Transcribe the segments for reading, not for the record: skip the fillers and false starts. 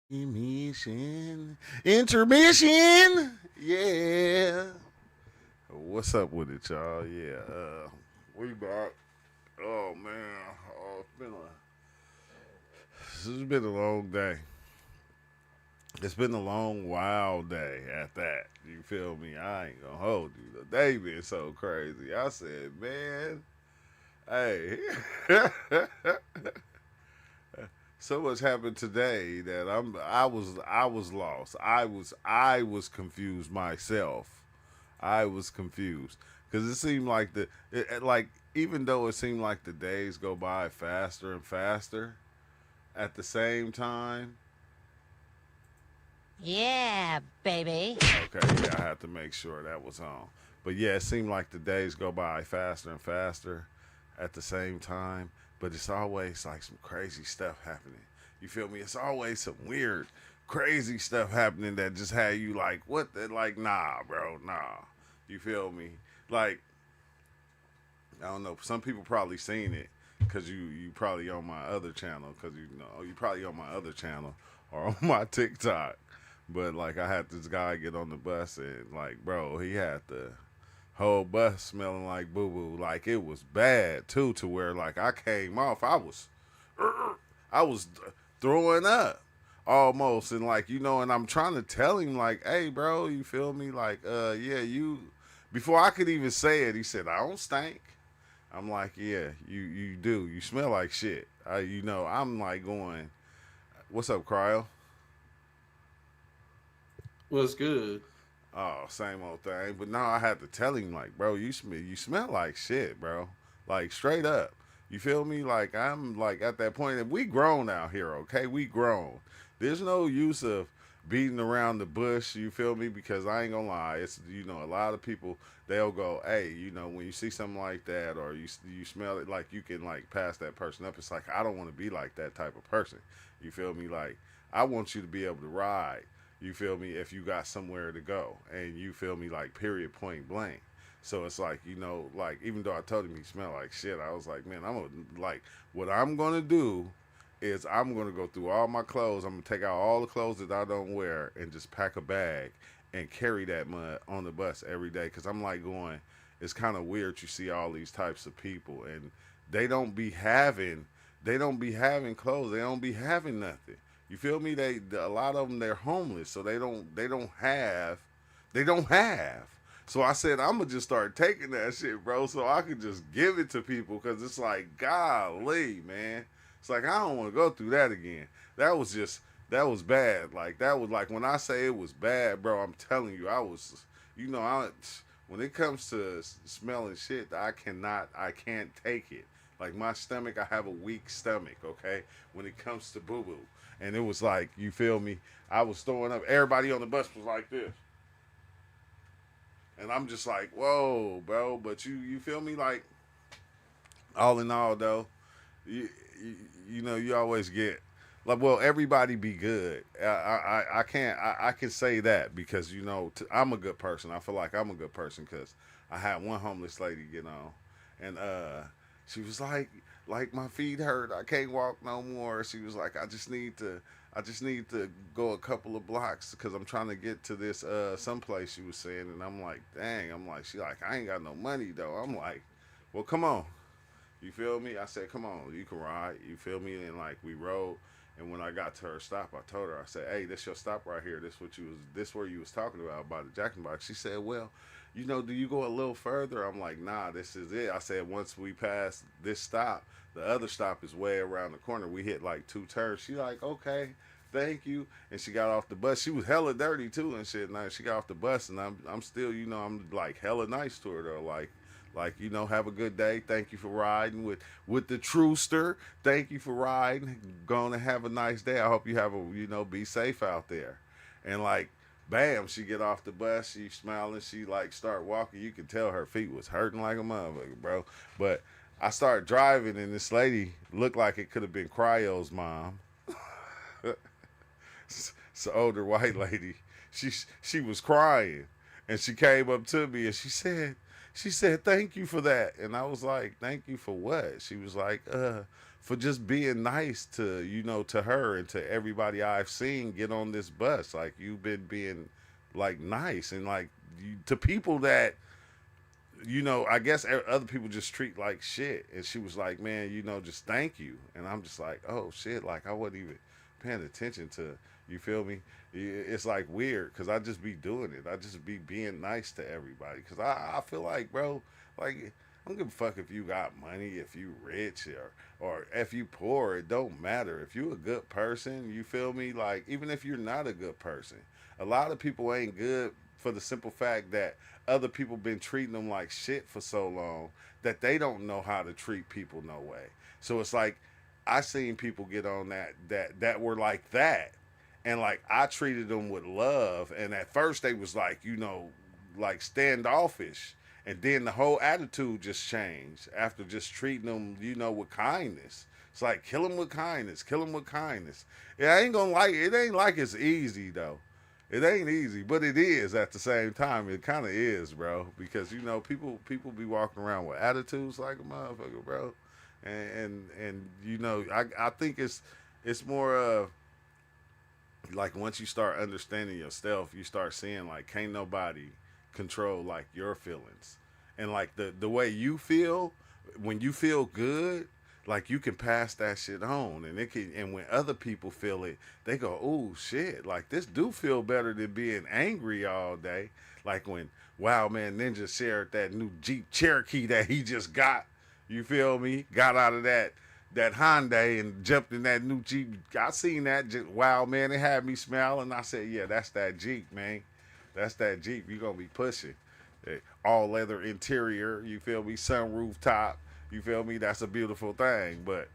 Intermission. Yeah. What's up with it, y'all? Yeah. We back. Oh man. This has been a long day. It's been a long, wild day at that. You feel me? I ain't gonna hold you. The day been so crazy. I said, man, hey. So much happened today that I was lost. I was confused myself. I was confused because it seemed like like even though it seemed like the days go by faster and faster, at the same time. Yeah, baby. Okay, yeah, I had to make sure that was on. But yeah, it seemed like the days go by faster and faster at the same time. But it's always like some crazy stuff happening. You feel me? It's always some weird, crazy stuff happening that just had you like, what the, like, nah, bro, nah. You feel me? Like, I don't know. Some people probably seen it because you probably on my other channel because you probably on my other channel or on my TikTok. But like I had this guy get on the bus and like, bro, he had the whole bus smelling like boo boo. Like it was bad too, to where like I came off, I was throwing up almost, and like and I'm trying to tell him like, hey, bro, you feel me? Like, yeah, you. Before I could even say it, he said, I don't stink. I'm like, yeah, you do. You smell like shit. I'm like going, what's up, Cryo? Was good. Oh, same old thing. But now I had to tell him like, bro, you smell like shit, bro. Like straight up. You feel me? Like I'm like at that point that we grown out here, okay? We grown. There's no use of beating around the bush, you feel me? Because I ain't gonna lie, it's a lot of people they'll go, hey, when you see something like that or you smell it, like you can like pass that person up. It's like I don't want to be like that type of person. You feel me? Like I want you to be able to ride. You feel me? If you got somewhere to go, and you feel me, like period, point blank. So it's like like even though I told him he smelled like shit, I was like, man, I'm gonna like what I'm gonna do is I'm gonna go through all my clothes. I'm gonna take out all the clothes that I don't wear and just pack a bag and carry that mud on the bus every day. Cause I'm like going, it's kind of weird. You see all these types of people, and they don't be having, they don't be having clothes. They don't be having nothing. You feel me? A lot of them they're homeless, so they don't have. So I said I'm gonna just start taking that shit, bro, so I could just give it to people because it's like, golly, man. It's like I don't want to go through that again. That was bad. Like that was like when I say it was bad, bro. I'm telling you, I was, I when it comes to smelling shit, I can't take it. Like my stomach, I have a weak stomach. Okay, when it comes to boo boo, and it was like, you feel me? I was throwing up. Everybody on the bus was like this. And I'm just like, whoa, bro. But you feel me? Like, all in all, though, you, you always get like, well, everybody be good. I can't. I can say that because I'm a good person. I feel like I'm a good person because I had one homeless lady get on, and she was like my feet hurt. I can't walk no more. She was like, I just need to go a couple of blocks because I'm trying to get to this someplace, she was saying. And I'm like, dang. I'm like, she like, I ain't got no money though. I'm like, well, come on. You feel me? I said, come on, you can ride. You feel me? And like we rode. And when I got to her stop, I told her, I said, hey, this your stop right here. This where you was talking about the Jack in the Box. She said, well, do you go a little further? I'm like, nah, this is it. I said, once we pass this stop, the other stop is way around the corner. We hit like two turns. She like, okay, thank you. And she got off the bus. She was hella dirty too and shit. And she got off the bus, and I'm still, I'm like hella nice to her though. Like, have a good day. Thank you for riding with the Truester. Thank you for riding. Gonna have a nice day. I hope you have be safe out there. And like, bam, she get off the bus. She smiling. She like start walking. You could tell her feet was hurting like a motherfucker, bro. But I start driving, and this lady looked like it could have been Cryo's mom. It's an older white lady. She was crying, and she came up to me and she said, thank you for that. And I was like, thank you for what? She was like, for just being nice to, to her and to everybody I've seen get on this bus. Like, you've been being like nice and like to people that, I guess other people just treat like shit. And she was like, man, just thank you. And I'm just like, oh shit, like I wasn't even paying attention to, you feel me? It's like weird because I just be doing it. I just be being nice to everybody because I feel like, bro, like, I don't give a fuck if you got money, if you rich or if you poor. It don't matter. If you a good person, you feel me? Like, even if you're not a good person, a lot of people ain't good for the simple fact that other people been treating them like shit for so long that they don't know how to treat people no way. So it's like I seen people get on that were like that, and like I treated them with love, and at first they was like, like standoffish, and then the whole attitude just changed after just treating them, with kindness. It's like kill them with kindness, kill them with kindness. Yeah, I ain't gonna like it. It ain't like it's easy though. It ain't easy, but it is at the same time. It kind of is, bro, because people be walking around with attitudes like a motherfucker, bro, and I think it's more of like once you start understanding yourself, you start seeing like can't nobody control like your feelings, and like the way you feel when you feel good, like you can pass that shit on, and it can. And when other people feel it, they go, "Oh shit! Like this do feel better than being angry all day." Like when Wow Man Ninja shared that new Jeep Cherokee that he just got. You feel me? Got out of that Hyundai and jumped in that new Jeep. I seen that. Wow Man, it had me smiling. I said, "Yeah, that's that Jeep, man. That's that Jeep. You gonna be pushing." All leather interior. You feel me? Sunroof top. You feel me? That's a beautiful thing. But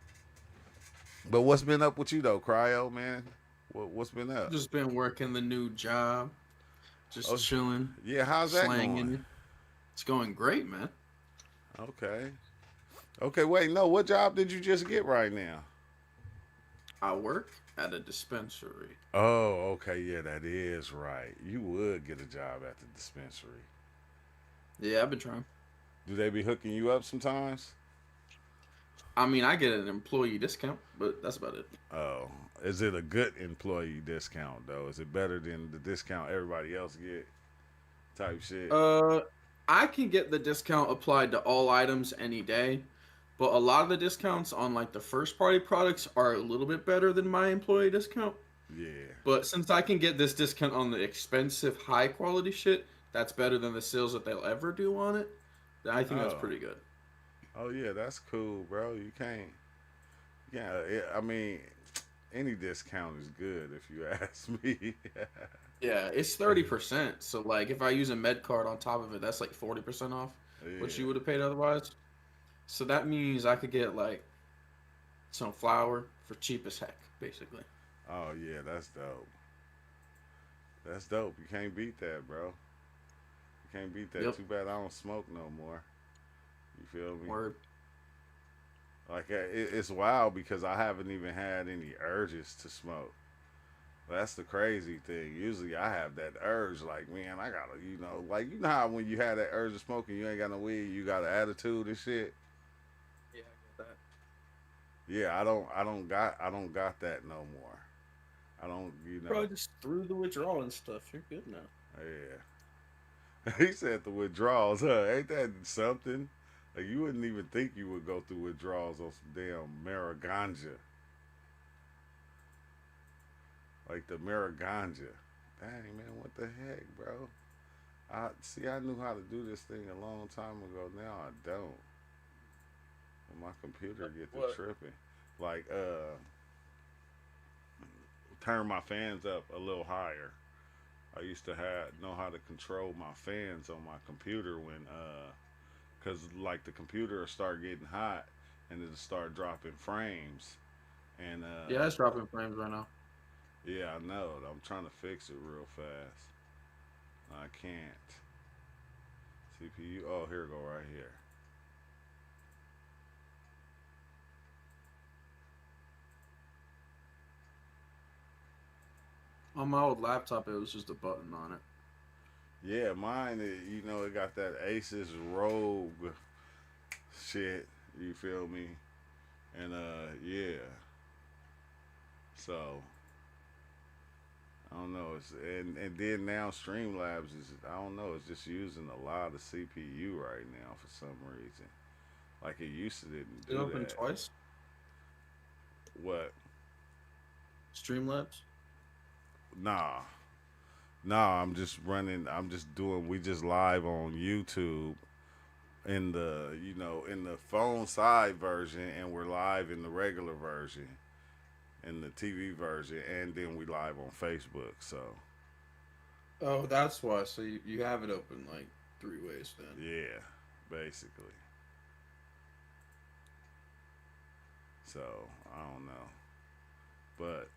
what's been up with you though, Cryo, man? What's been up? Just been working the new job, just Oh, chilling, yeah. How's that going? slanging it. It's going great, man. Okay. Okay. Wait. No. What job did you just get right now? I work at a dispensary. Oh. Okay. Yeah. That is right. You would get a job at the dispensary. Yeah, I've been trying. Do they be hooking you up sometimes? I mean, I get an employee discount, but that's about it. Oh. Is it a good employee discount though? Is it better than the discount everybody else get? Type shit. Uh, I can get the discount applied to all items any day, but a lot of the discounts on like the first party products are a little bit better than my employee discount. Yeah. But since I can get this discount on the expensive, high quality shit, that's better than the sales that they'll ever do on it. I think that's Oh. pretty good. Oh yeah, that's cool, bro. You can't. Yeah, I mean, any discount is good if you ask me. Yeah, it's 30%. So like if I use a med card on top of it, that's like 40% off what you Yeah. would have paid otherwise. So that means I could get like some flour for cheap as heck, basically. Oh yeah, that's dope. That's dope. You can't beat that, bro. You can't beat that. Yep. Too bad I don't smoke no more. You feel me? Word. Like it's wild because I haven't even had any urges to smoke. That's the crazy thing. Usually I have that urge, like, man, I gotta, like, how when you have that urge of smoking, you ain't got no weed, you got an attitude and shit. Yeah, I get that. Yeah, I don't got that no more. I don't, Probably just through the withdrawal and stuff. You're good now. yeah. He said the withdrawals, huh? Ain't that something? Like, you wouldn't even think you would go through withdrawals on some damn mariganja. Like the mariganja. Dang, man, what the heck, bro? I knew how to do this thing a long time ago. Now I don't. When my computer get to What? tripping. Like, turn my fans up a little higher. I used to know how to control my fans on my computer when cause like the computer will start getting hot and it'll start dropping frames and Yeah, it's dropping frames right now. yeah, I know. I'm trying to fix it real fast. I can't. CPU. Oh, here we go right here. On my old laptop, it was just a button on it. Yeah, mine. It got that Asus Rogue shit. You feel me? And yeah. So I don't know. It's and then now Streamlabs is I don't know. It's just using a lot of CPU right now for some reason. Like it used to didn't It do opened that. twice. What? Streamlabs. Nah, nah. I'm just running. I'm just doing. We just live on YouTube in the in the phone side version, and we're live in the regular version, in the TV version, and then we live on Facebook. So Oh, that's why. So you have it open like 3 ways then. yeah, basically. So I don't know, but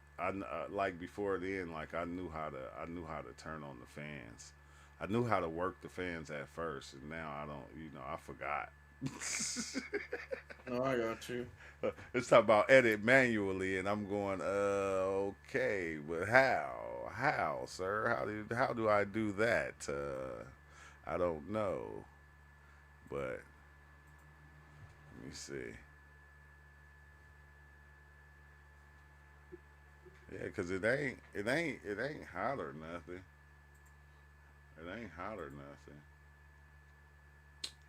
like before then, like I knew how to turn on the fans. I knew how to work the fans at first, and now I don't. I forgot. Oh, I got you. It's talking about edit manually, and I'm going, okay, but how? How, sir? How do I do that? I don't know, but let me see. Yeah, cause it ain't hot or nothing. It ain't hot or nothing.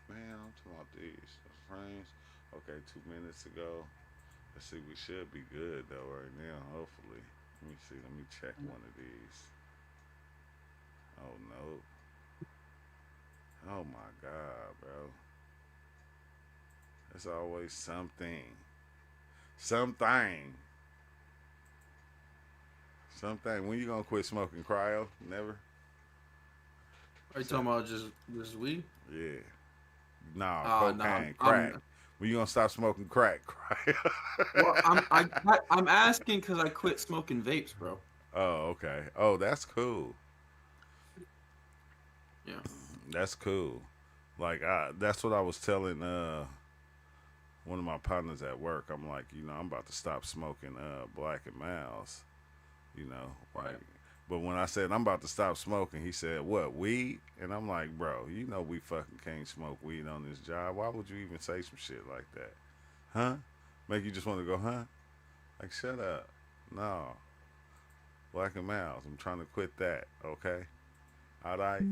Man, I'm talking about these the frames. Okay, 2 minutes ago. Let's see. We should be good though right now. Hopefully. Let me see. Let me check one of these. Oh no. Oh my God, bro. There's always something. Something. Something. When you gonna quit smoking cryo? Never. Are you So, talking about just weed? yeah. Nah, No, cocaine, crack. When you gonna stop smoking crack? well, Cryo. I'm asking because I quit smoking vapes, bro. Oh, okay. Oh, that's cool. Yeah. That's cool. Like that's what I was telling one of my partners at work. I'm like, I'm about to stop smoking Black and Miles. Like, Right. but when I said I'm about to stop smoking, he said, "What, weed?" And I'm like, "Bro, we fucking can't smoke weed on this job. Why would you even say some shit like that? Huh? Make you just want to go, huh? Like, shut up. No, Black and Miles. I'm trying to quit that. Okay, all right.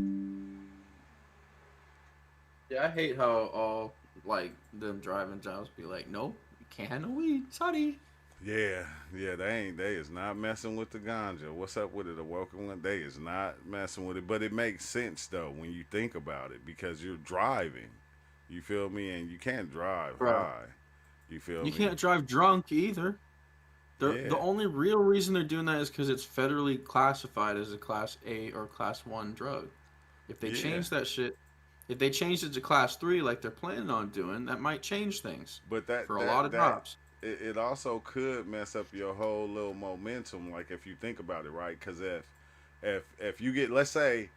Yeah, I hate how all like them driving jobs be like, no, you can't have no weed. Sorry. Yeah, yeah, they is not messing with the ganja. What's up with it? A welcome one? They is not messing with it, but it makes sense though when you think about it because you're driving. You feel me? And you can't drive Bro, high. You feel you me? can't drive drunk either. The Yeah, only real reason they're doing that is because it's federally classified as a Class A or Class 1 drug. If they yeah. change that shit, if they change it to Class 3 like they're planning on doing, that might change things But for a lot of jobs. it also could mess up your whole little momentum. Like if you think about it, right? Because if you get let's say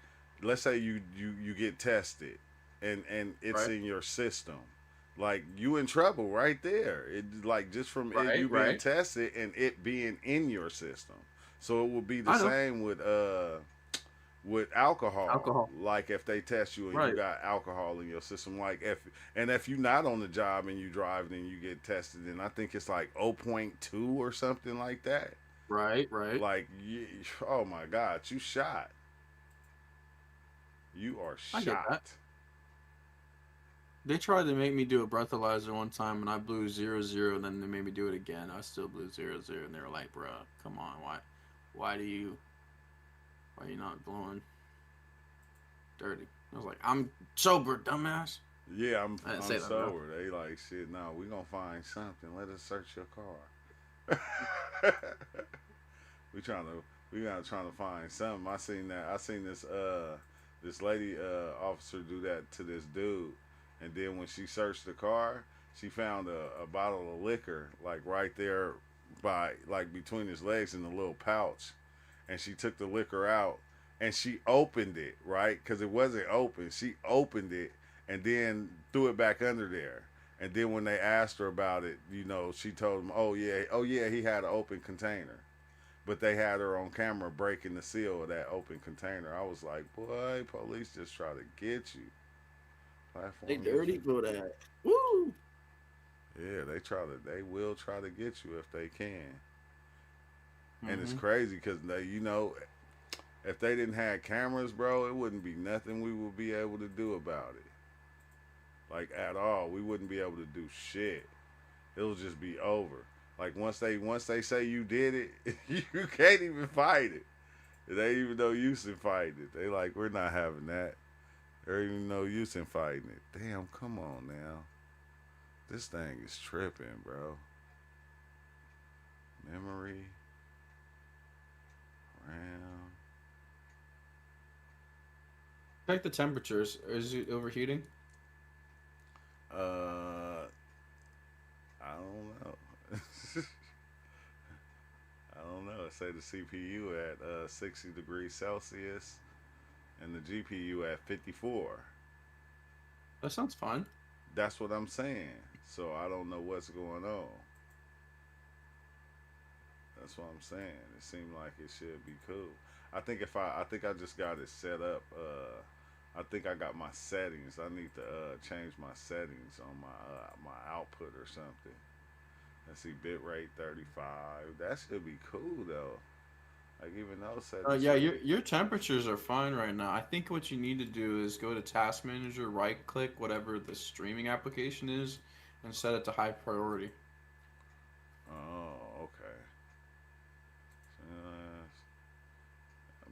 you get tested and it's Right? in your system, like you in trouble right there. It like just from you Right, being right. tested and it being in your system. So it would be the I know. same with alcohol. Alcohol. Like if they test you and you Right. got alcohol in your system, like if you're not on the job and you drive and you get tested, then I think it's like zero point 0.2 or something like that. Right, right. Like, oh my God, you shot. You are I get that. shot. They tried to make me do a breathalyzer one time and I blew 0 0, and then they made me do it again. I still blew 0 0, and they were like, "Bruh, come on, why do you, why are you not blowing dirty?" I was like, "I'm sober, dumbass." Yeah, I'm I didn't I'm say that, bro. sober. They like shit. No, we gonna find something. Let us search your car. we trying to we gotta trying to find something. I seen that. I seen this lady officer do that to this dude, and then when she searched the car, she found a bottle of liquor like right there by like between his legs in a little pouch, and she took the liquor out and she opened it right because it wasn't open. She opened it and then threw it back under there. And then when they asked her about it, she told them, oh yeah, he had an open container. But they had her on camera breaking the seal of that open container. I was like, boy, police just try to get you. They Platform dirty user. for that. Woo! Yeah, they will try to get you if they can. And it's Hmm. crazy because if they didn't have cameras, bro, it wouldn't be nothing we would be able to do about it. Like at all, we wouldn't be able to do shit. It'll just be over. Like once they say you did it, you can't even fight it. They ain't even no use in fighting it. They like we're not having that. There ain't even no use in fighting it. Damn, come on now. This thing is tripping, bro. Memory, RAM. Check the temperatures. Is it overheating? Uh, I don't know. I don't know. It say the CPU at 60 degrees Celsius and the GPU at 54. That sounds fine. That's what I'm saying. So I don't know what's going on. That's what I'm saying. It seemed like it should be cool. I think I just got it set up. I think I got my settings. I need to change my settings on my output or something. Let's see, bitrate 35. That should be cool though. Like even those settings Yeah, should your temperatures are fine right now. I think what you need to do is go to Task Manager, right click whatever the streaming application is, and set it to high priority. Oh, okay.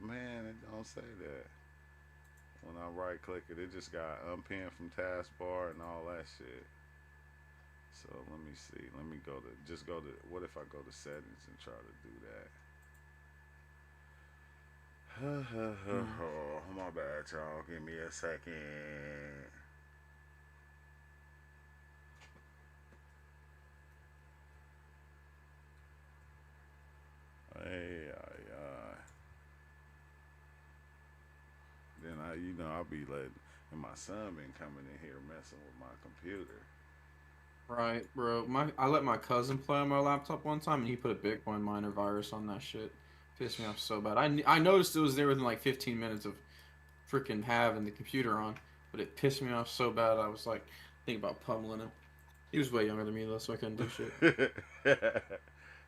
Man, it don't say that. When I right click it, it just got unpinned from taskbar and all that shit. So let me see. Let me go to. What if I go to settings and try to do that? Mm. My bad, y'all. Give me a second. Hey, then I'll be letting, and my son been coming in here messing with my computer. Right, bro. I let my cousin play on my laptop one time, and he put a Bitcoin miner virus on that shit. Pissed me off so bad. I noticed it was there within like 15 minutes of freaking having the computer on, but it pissed me off so bad. I was like, thinking about pummeling him. He was way younger than me though, so I couldn't do shit.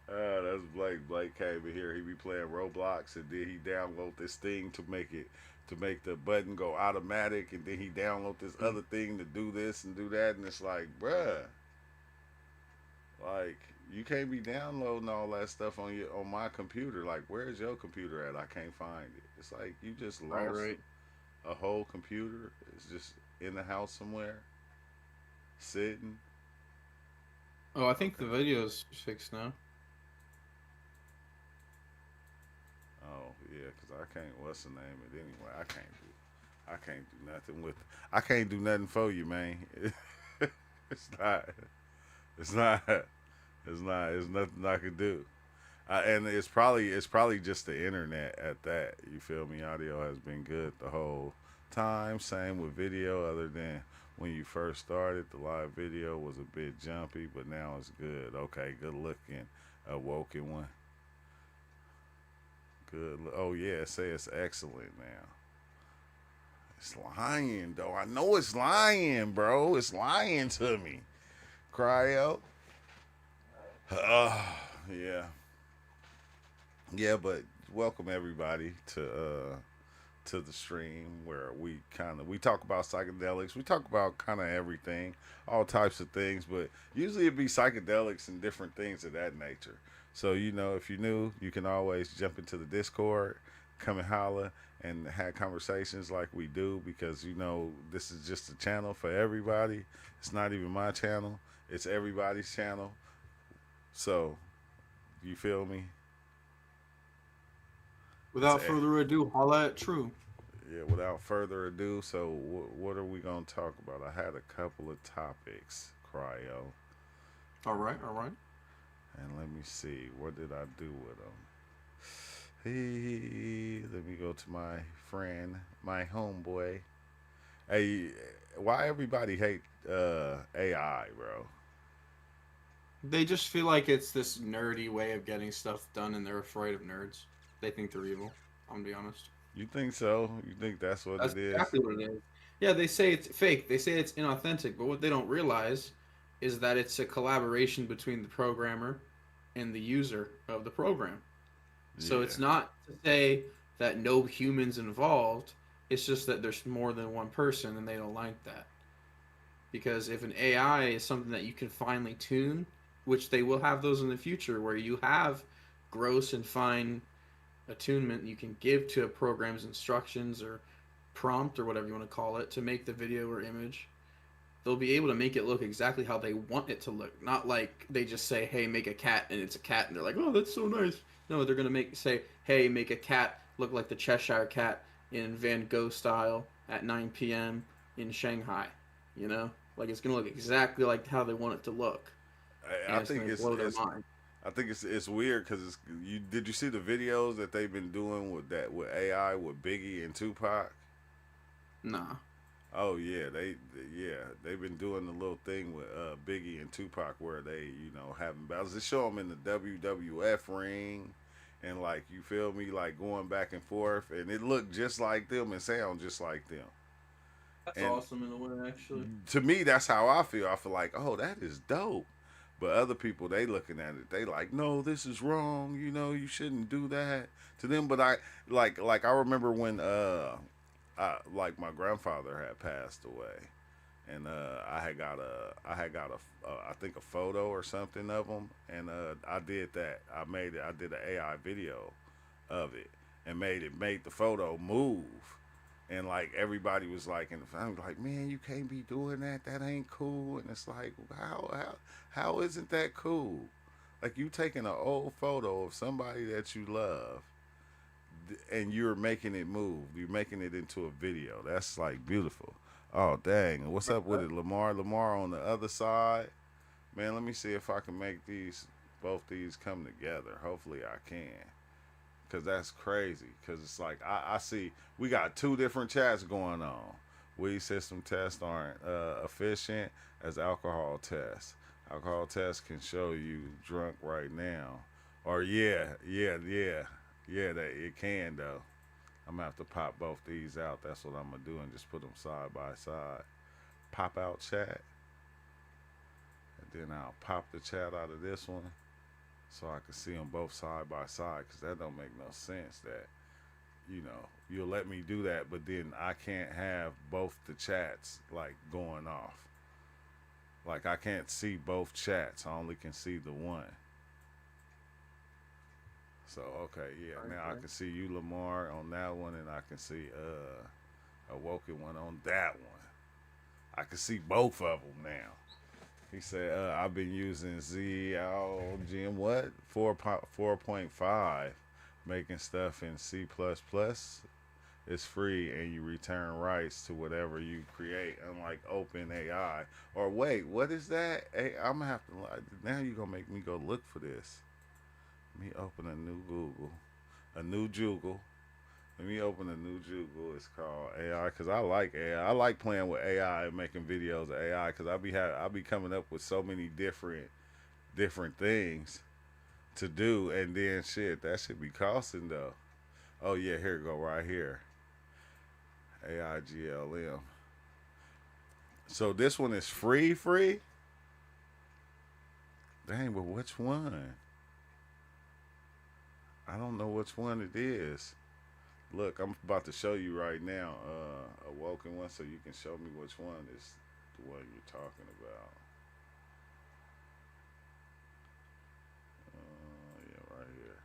That's Blake. Blake came in here. He be playing Roblox, and then he download this thing to make the button go automatic, and then he download this Mm. other thing to do this and do that, and it's like, bruh, like you can't be downloading all that stuff on my computer. Like, where's your computer at? I can't find it. It's like you just Right, lost right. a whole computer. It's just in the house somewhere, sitting. Oh, I think the Okay. video's fixed now. Oh yeah, cause I can't. What's the name it anyway? I can't do nothing with. I can't do nothing for you, man. It's not. It's not. It's not. It's nothing I can do. And it's probably just the internet at that. You feel me? Audio has been good the whole time. Same with video. Other than when you first started, the live video was a bit jumpy, but now it's good. Okay, good looking, awoken one. Good. Oh yeah, say it's excellent now. It's lying though. I know it's lying, bro. It's lying to me. Cryo. Uh, yeah. Yeah, but welcome everybody to the stream where we talk about psychedelics. We talk about kind of everything, all types of things, but usually it be psychedelics and different things of that nature. So if you're new, you can always jump into the Discord, come and holla, and have conversations like we do because this is just a channel for everybody. It's not even my channel; it's everybody's channel. So you feel me? It's Without further ado, holla at True. Yeah, without further ado, so what are we going to talk about? I had a couple of topics, Cryo, All right, all right. and let me see. What did I do with them? Hey, let me go to my friend, my homeboy. Hey, why everybody hate AI, bro? They just feel like it's this nerdy way of getting stuff done, and they're afraid of nerds. They think they're evil. I'm gonna be honest. You think so? You think that's what That's it is? exactly what it is. Yeah, they say it's fake. They say it's inauthentic, but what they don't realize, is that it's a collaboration between the programmer and the user of the program. So Yeah. it's not to say that no humans involved. It's just that there's more than one person, and they don't like that. Because if an AI is something that you can finely tune, which they will have those in the future, where you have gross and fine attunement you can give to a program's instructions or prompt or whatever you want to call it to make the video or image, they'll be able to make it look exactly how they want it to look. Not like they just say, "Hey, make a cat," and it's a cat, and they're like, "Oh, that's so nice." No, they're gonna say, "Hey, make a cat look like the Cheshire Cat in Van Gogh style at 9 p.m. in Shanghai." You know, like it's gonna look exactly like how they want it to look, I and it's think gonna blow their mind. I think it's weird because you did you see the videos that they've been doing with AI with Biggie and Tupac? Nah. Oh yeah, they've been doing the little thing with Biggie and Tupac where they having battles. They show them in the WWF ring, and like you feel me, like going back and forth, and it looked just like them and sound just like them. That's And awesome in a way, actually. to me, that's how I feel. I feel like, oh, that is dope. But other people, they looking at it, they like, no, this is wrong. You shouldn't do that to them. But I like I remember when like my grandfather had passed away, and I think a photo or something of him, and I did that. I did an AI video of it, and made the photo move, and like everybody was like in the family, like, man, you can't be doing that. That ain't cool. And it's like, how isn't that cool? Like you taking an old photo of somebody that you love and you're making it move. You're making it into a video. That's like beautiful. Oh dang! What's up with it, Lamar? Lamar on the other side, man. Let me see if I can make both these come together. Hopefully I can, cause that's crazy. Cause it's like I see we got two different chats going on. Weed system tests aren't efficient as alcohol tests. Alcohol tests can show you drunk right now, or yeah, that it can though. I'm gonna have to pop both these out. That's what I'm gonna do and just put them side by side. Pop out chat, and then I'll pop the chat out of this one so I can see them both side by side. Cause that don't make no sense. That you'll let me do that, but then I can't have both the chats like going off. Like I can't see both chats. I only can see the one. So okay, yeah. Now I Okay. can see you, Lamar, on that one, and I can see Awoken one on that one. I can see both of them now. He said I've been using ZLGM what 4.5, making stuff in C++. It's free and you return rights to whatever you create, unlike Open AI. Or wait, what is that? Hey, I'm gonna have to. Now you're gonna make me go look for this. Let me open a new Google, a new Joogle. Let me open a new Joogle. It's called AI because I like AI. I like playing with AI and making videos of AI because I be coming up with so many different things to do, and then shit that should be costing though. Oh yeah, here it go right here. AIGLM. So this one is free. Dang, but which one? I don't know which one it is. Look, I'm about to show you right now a Woken one so you can show me which one is the one you're talking about. Yeah, right here.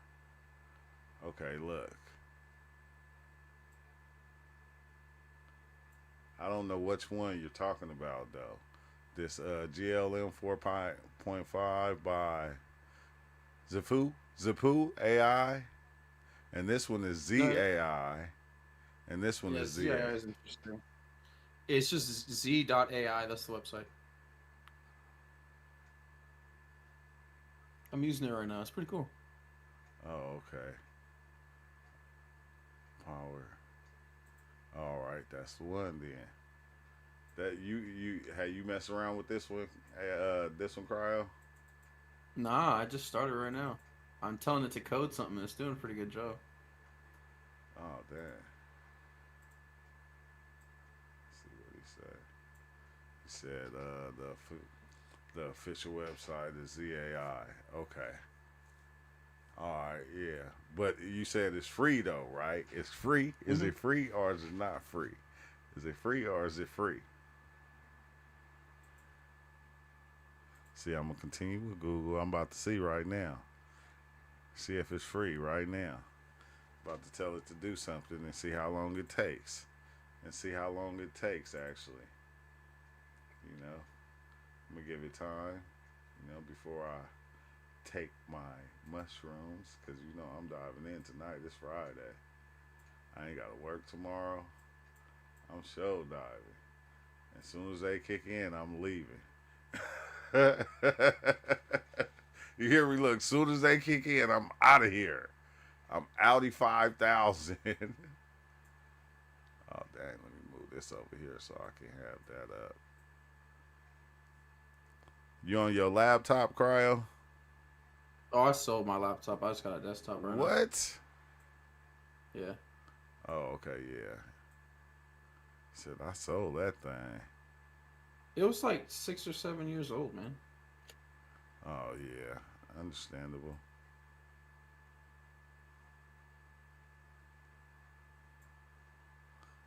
Okay, look. I don't know which one you're talking about though. This GLM 4.5 by Zipu AI, and this one is No, ZAI, and this one yeah, is ZA. ZII is interesting. It's just z.ai. That's the website. I'm using it right now. It's pretty cool. Oh, okay. Power. All right, that's the one then. That you mess around with this one, Cryo. Nah, I just started right now. I'm telling it to code something. It's doing a pretty good job. Oh damn. Let's see what he said. He said The official website is ZAI. Okay. All right, yeah. But you said it's free though, right? It's free. Is it free or is it not free? Is it free or is it free? See, I'm gonna continue with Google. I'm about to see right now. See if it's free right now. About to tell it to do something and see how long it takes. And see how long it takes actually. You know. I'm gonna give it time, you know, before I take my mushrooms, because you know I'm diving in tonight. It's Friday. I ain't gotta work tomorrow. I'm show diving. As soon as they kick in, I'm leaving. You hear me? Look, as soon as they kick in, I'm out of here. I'm Audi 5000. Oh, dang, let me move this over here so I can have that up. You on your laptop, Cryo? Oh, I sold my laptop. I just got a desktop right now. What? Yeah. Oh, okay, yeah. He said, I sold that thing. It was like 6 or 7 years old, man. Oh, yeah. Understandable.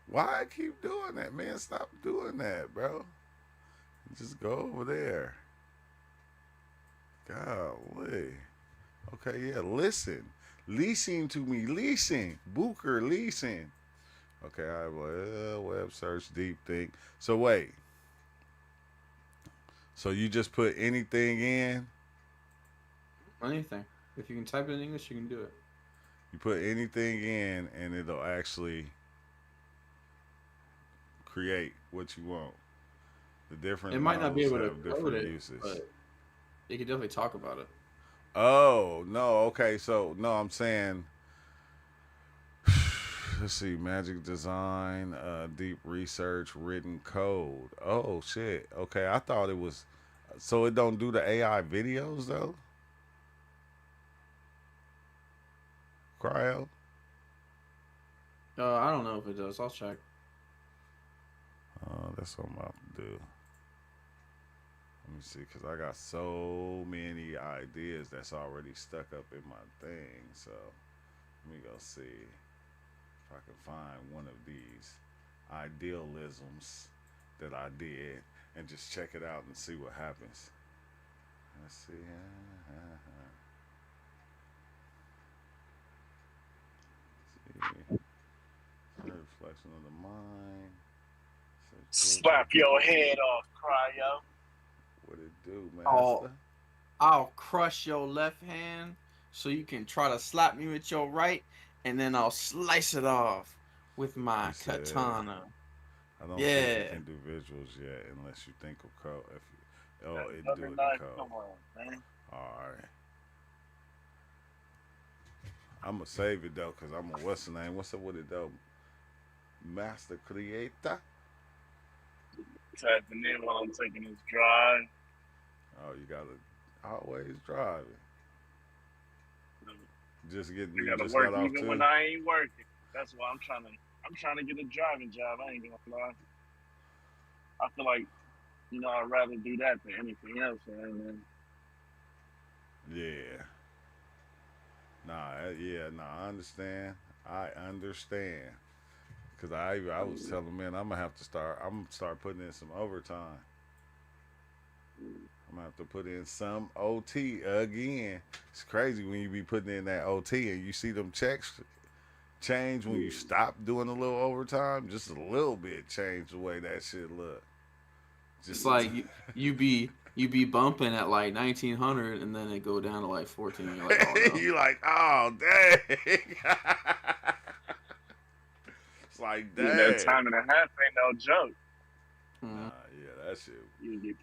Why I keep doing that, man? Stop doing that, bro. Just go over there. Golly. Okay, yeah, listen. Leasing to me. Leasing. Booker leasing. Okay, I have a web search, deep think. So wait. So you just put anything in? Anything. If you can type it in English, you can do it. You put anything in and it'll actually create what you want. The different It might not be able to have code different it, uses. but you can definitely talk about it. Oh, no, okay, so no, I'm saying let's see, magic design, deep research, written code. Oh shit. Okay, I thought it was so it don't do the AI videos though? Cryo? I don't know if it does. I'll check. That's what I'm about to do. Let me see, because I got so many ideas that's already stuck up in my thing. So let me go see if I can find one of these idealisms that I did and just check it out and see what happens. Let's see. Let's see. Reflection of the mind. Slap your head off, Cryo. What it do, man? I'll crush your left hand so you can try to slap me with your right, and then I'll slice it off with my katana. I don't think you can do visuals yet unless you think of code. It do it in code. Come on, man. All right. I'm gonna save it though, cause I'm a what's the name? What's up with it though? Master Creator. Typing in while I'm taking this drive. Oh, you gotta always drive it. Just getting. I You gotta just work got off even too. when I ain't working. That's why I'm trying to get a driving job. I ain't gonna lie. I feel like, I'd rather do that than anything else, man. Yeah. I understand. I understand. Cause I was telling man I'm gonna start putting in some overtime. I'm gonna have to put in some OT again. It's crazy when you be putting in that OT and you see them checks change when you stop doing a little overtime. Just a little bit change the way that shit look. It's like you be bumping at like 1900 and then it go down to like 14. You're like, oh no. You like, oh dang. It's like, dang. That time and a half ain't no joke. Mm-hmm. Yeah, that shit. You get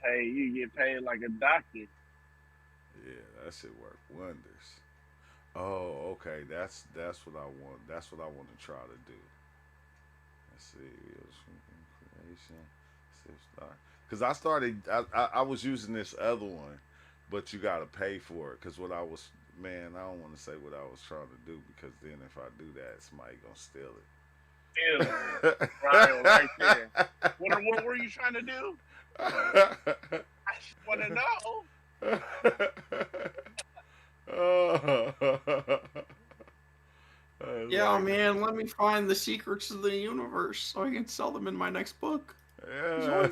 paid like a doctor. Yeah, that shit work wonders. Oh, okay. That's what I want. That's what I want to try to do. Let's see. Creation. Because I was using this other one, but you got to pay for it. Because I don't want to say what I was trying to do, because then if I do that, somebody going to steal it. Ew. Right there. What were you trying to do? Want to know? Oh. It's Yeah, like, man, let me find the secrets of the universe so I can sell them in my next book. yeah.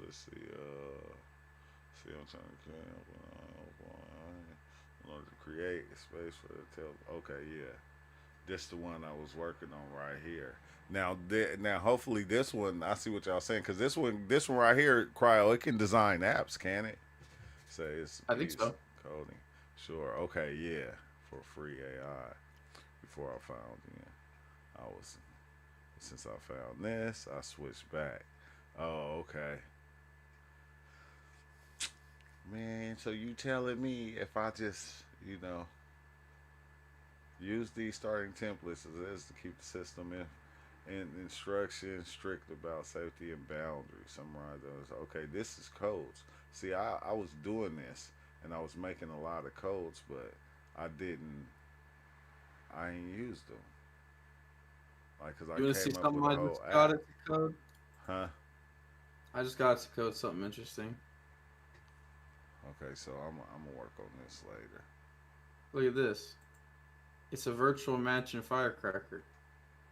Let's see. I'm trying to in order to create a space for the tell. Okay, yeah, this the one I was working on right here. Now, hopefully this one. I see what y'all saying because this one right here, Cryo, it can design apps, can it? Say it's I think so. coding. Sure. Okay. Yeah. For free AI. Before I found I was since I found this, I switched back. Oh, okay. Man, so you telling me if I just, use these starting templates as is to keep the system in instructions strict about safety and boundaries. Summarize those. Okay, this is codes. See, I was doing this and I was making a lot of codes, but I ain't used them. Like, cause You I want to see came up something with a I whole just got app. it to code? Huh? I just got it to code something interesting. Okay, so I'm gonna work on this later. Look at this. It's a virtual matching firecracker.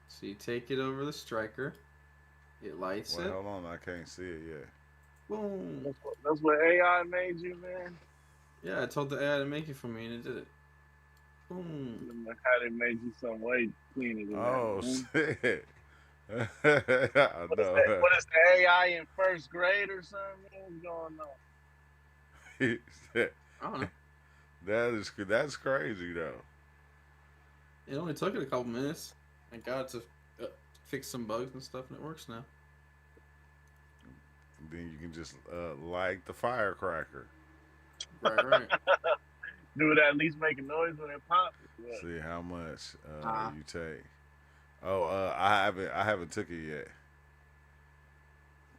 So you take it over the striker, it lights Wait, it, hold on, I can't see it yet. boom. That's what AI made you, man. Yeah, I told the AI to make it for me and it did it. Boom. How they made you some way cleaner than Oh that, man. shit! I What is know. that? What is the AI in first grade or something? What's going on? I don't know. That's crazy though. It only took it a couple minutes. Thank God to fix some bugs and stuff, and it works now. Then you can just light the firecracker. Right. Do it at least make a noise when it pops? Yeah. See how much you take. Oh, I haven't took it yet.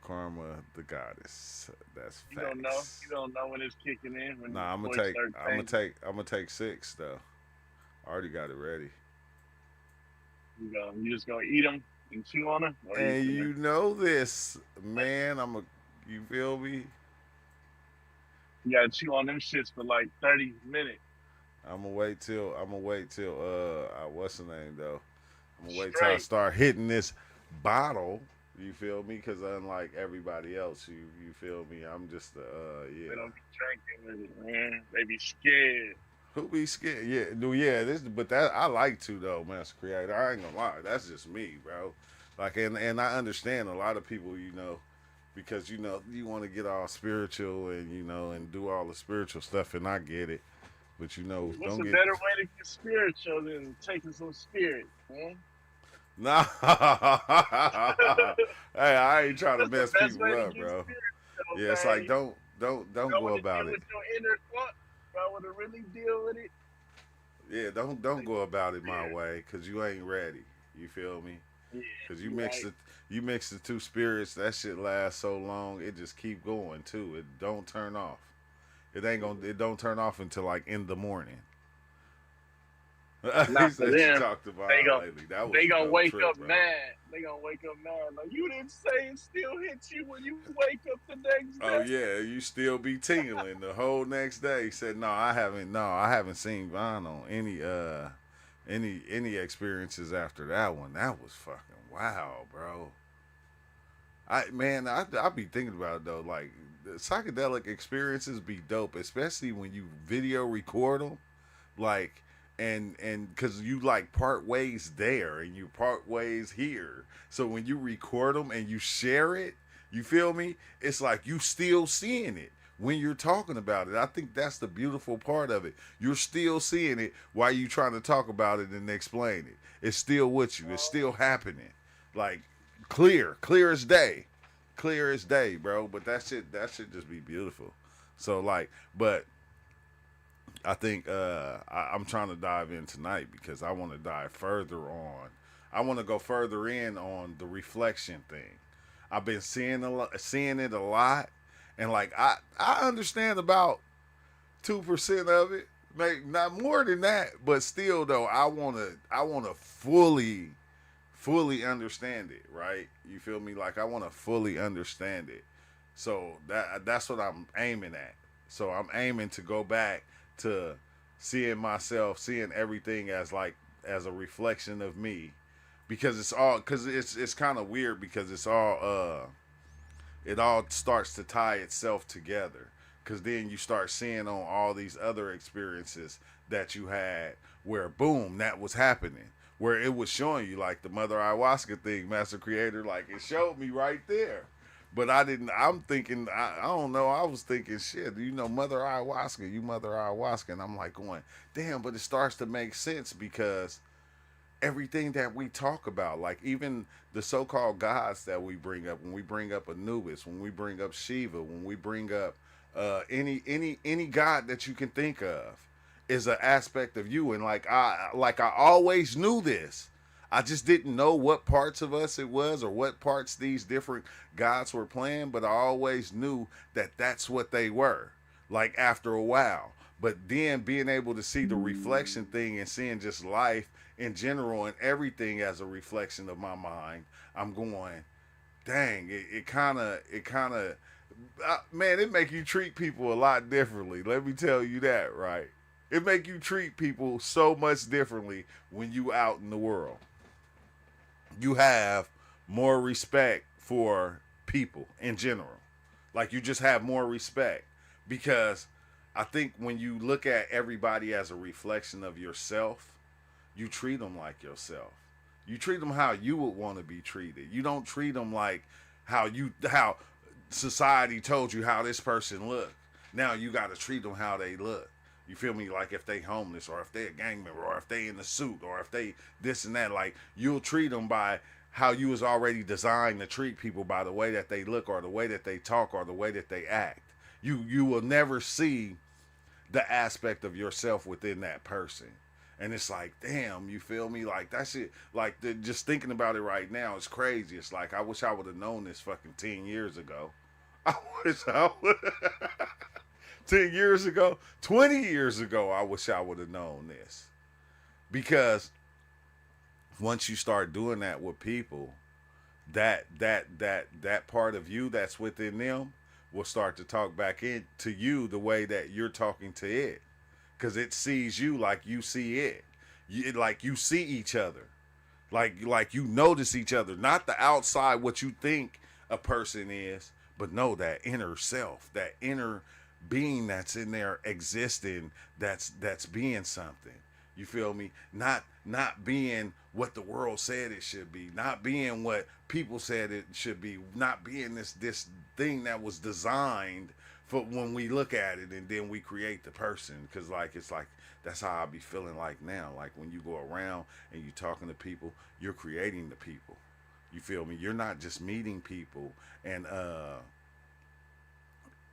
Karma, the goddess. That's facts. You don't know when it's kicking in. When Nah, I'm gonna take 6 though. I already got it ready. You just gonna eat them and chew on them? And you know this, man. You feel me? You gotta chew on them shits for like 30 minutes. I'm gonna wait till what's the name though? I'm gonna wait till I Straight. start hitting this bottle. You feel me? Because unlike everybody else, you feel me? I'm just They don't be drinking with it, man. They be scared. Who be scared? Yeah. But that I like to though, Master Creator. I ain't gonna lie. That's just me, bro. Like, and I understand a lot of people, because you want to get all spiritual and and do all the spiritual stuff, and I get it. But What's don't a get better way to get spiritual than taking some spirit, man? Nah. Hey, I ain't trying to That's mess the best people way to up, get bro. spiritual, Yeah, it's man. like don't go about Deal it. with your inner thought. If I want to really deal with it. Yeah, don't go about it my way, cause you ain't ready. You feel me? Yeah, Cause you mix the two spirits. That shit lasts so long, it just keep going too. It don't turn off. It don't turn off until like in the morning. Not for them. Talked about lately. They gonna wake trip, up bro. mad. They gonna wake up mad. Like, you didn't say it still hits you when you wake up the next day. Oh yeah, you still be tingling the whole next day. He said, I haven't seen Von on any experiences after that one. That was fucking wow, bro. I be thinking about it though. Like, the psychedelic experiences be dope, especially when you video record them. Like, and because you like part ways there and you part ways here. So when you record them and you share it, you feel me? It's like you still seeing it when you're talking about it. I think that's the beautiful part of it. You're still seeing it while you trying to talk about it and explain it. It's still with you. It's still happening. Like, clear as day. Clear as day, bro. But that should just be beautiful. So like, but I think I'm trying to dive in tonight because I want to dive further on. I want to go further in on the reflection thing. I've been seeing it a lot, and like I understand about 2% of it, maybe not more than that, but still though I wanna fully fully understand it, right? You feel me? Like I want to fully understand it. So that's what I'm aiming at. So I'm aiming to go back to seeing myself, seeing everything as like as a reflection of me, because it's kind of weird because it's all it all starts to tie itself together, because then you start seeing on all these other experiences that you had where boom that was happening, where it was showing you like the mother ayahuasca thing, master creator, like it showed me right there. But I didn't. I'm thinking. I don't know. I was thinking, shit. You know, mother ayahuasca. You mother ayahuasca, and I'm like going, damn. But it starts to make sense because everything that we talk about, like even the so-called gods that we bring up, when we bring up Anubis, when we bring up Shiva, when we bring up any god that you can think of, is an aspect of you. And I always knew this. I just didn't know what parts of us it was or what parts these different gods were playing, but I always knew that that's what they were, like after a while. But then being able to see the reflection thing and seeing just life in general and everything as a reflection of my mind, I'm going, dang, it kind of, man, it make you treat people a lot differently. Let me tell you that, right? It make you treat people so much differently when you out in the world. You have more respect for people in general. Like you just have more respect, because I think when you look at everybody as a reflection of yourself, you treat them like yourself. You treat them how you would want to be treated. You don't treat them like how society told you how this person looked. Now you got to treat them how they look. You feel me? Like if they homeless, or if they a gang member, or if they in the suit, or if they this and that, like you'll treat them by how you was already designed to treat people, by the way that they look, or the way that they talk, or the way that they act. You will never see the aspect of yourself within that person. And it's like, damn, you feel me? Like that shit, like just thinking about it right now is crazy. It's like, I wish I would have known this fucking 10 years ago. I wish I would 10 years ago, 20 years ago, I wish I would have known this. Because once you start doing that with people, that part of you that's within them will start to talk back into you the way that you're talking to it. Because it sees you like you see it. Like you see each other. Like you notice each other. Not the outside, what you think a person is, but no, that inner self, that inner being that's in there existing, that's being something. You feel me? Not being what the world said it should be, not being what people said it should be, not being this thing that was designed for when we look at it and then we create the person. Because like it's like that's how I be feeling like now. Like when you go around and you talking to people, you're creating the people. You feel me? You're not just meeting people and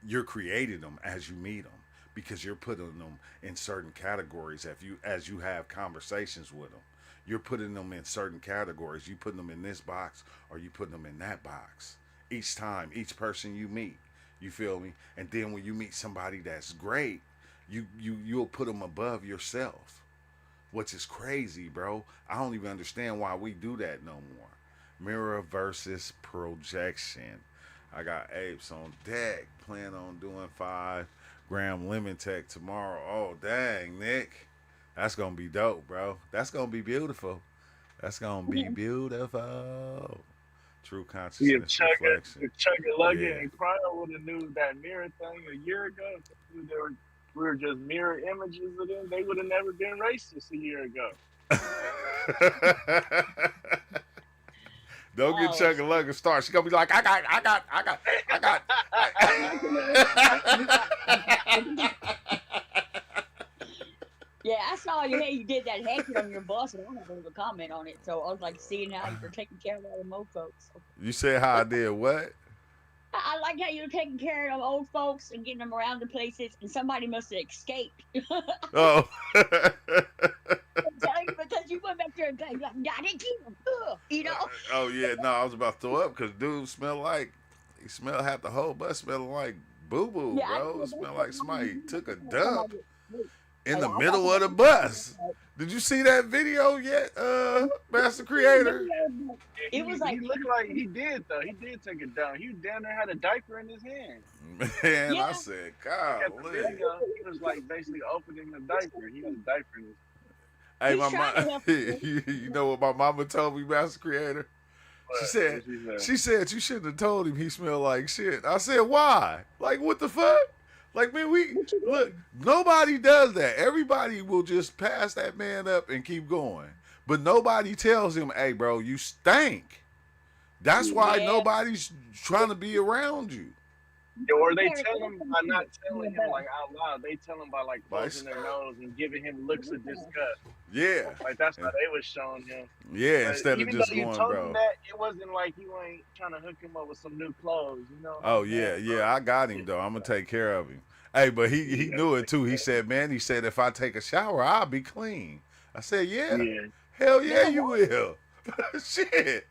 you're creating them as you meet them, because you're putting them in certain categories as you have conversations with them. You're putting them in certain categories. You putting them in this box, or you putting them in that box. Each time, each person you meet, you feel me? And then when you meet somebody that's great, you'll put them above yourself, which is crazy, bro. I don't even understand why we do that no more. Mirror versus projection. I got apes on deck. Plan on doing 5-gram lemon tech tomorrow. Oh, dang, Nick. That's going to be dope, bro. That's going to be beautiful. That's going to be beautiful. True consciousness reflection. If Chugga Lugga and Cryo would have knew that mirror thing a year ago, we were just mirror images of them, they would have never been racist a year ago. Don't get Chugga Lugga started. She's going to be like, I got. Yeah, I saw you did that haircut on your bus, and I don't have a comment on it. So I was like seeing how you were taking care of all the old folks. You said how I did what? I like how you were taking care of old folks and getting them around the places, and somebody must have escaped. Oh. I'm telling you, because you went back there and like, I didn't keep them, you know? Oh, yeah, no, I was about to throw up because dude half the whole bus smelling like boo-boo, Yeah, bro. It smelled like somebody took a dump. in the I middle thought of the bus. Did you see that video yet, Master Creator? It was he like looked like he did though. He did take it down. He down there had a diaper in his hand. Man, I Yeah. said, At the golly. video, he was like basically opening the diaper. He had a diaper in his Hey, He's my trying to mom. help You know what my mama told me, Master Creator? She butt. said, she said you shouldn't have told him he smelled like shit. I said, why? Like, what the fuck? Like, man, look, nobody does that. Everybody will just pass that man up and keep going. But nobody tells him, hey, bro, you stink. That's why Yeah. nobody's trying to be around you. Yeah, or they tell him by not telling him like out loud. They tell him by like By closing their nose and giving him looks of disgust. Yeah. Like that's how they was showing him. Yeah, But instead of even just though you going, told bro. him that, it wasn't like you ain't trying to hook him up with some new clothes, you know? Oh, yeah, I got him, though. I'm going to take care of him. Hey, but he knew it, too. He said, man, if I take a shower, I'll be clean. I said, yeah. Hell yeah, you will. Shit.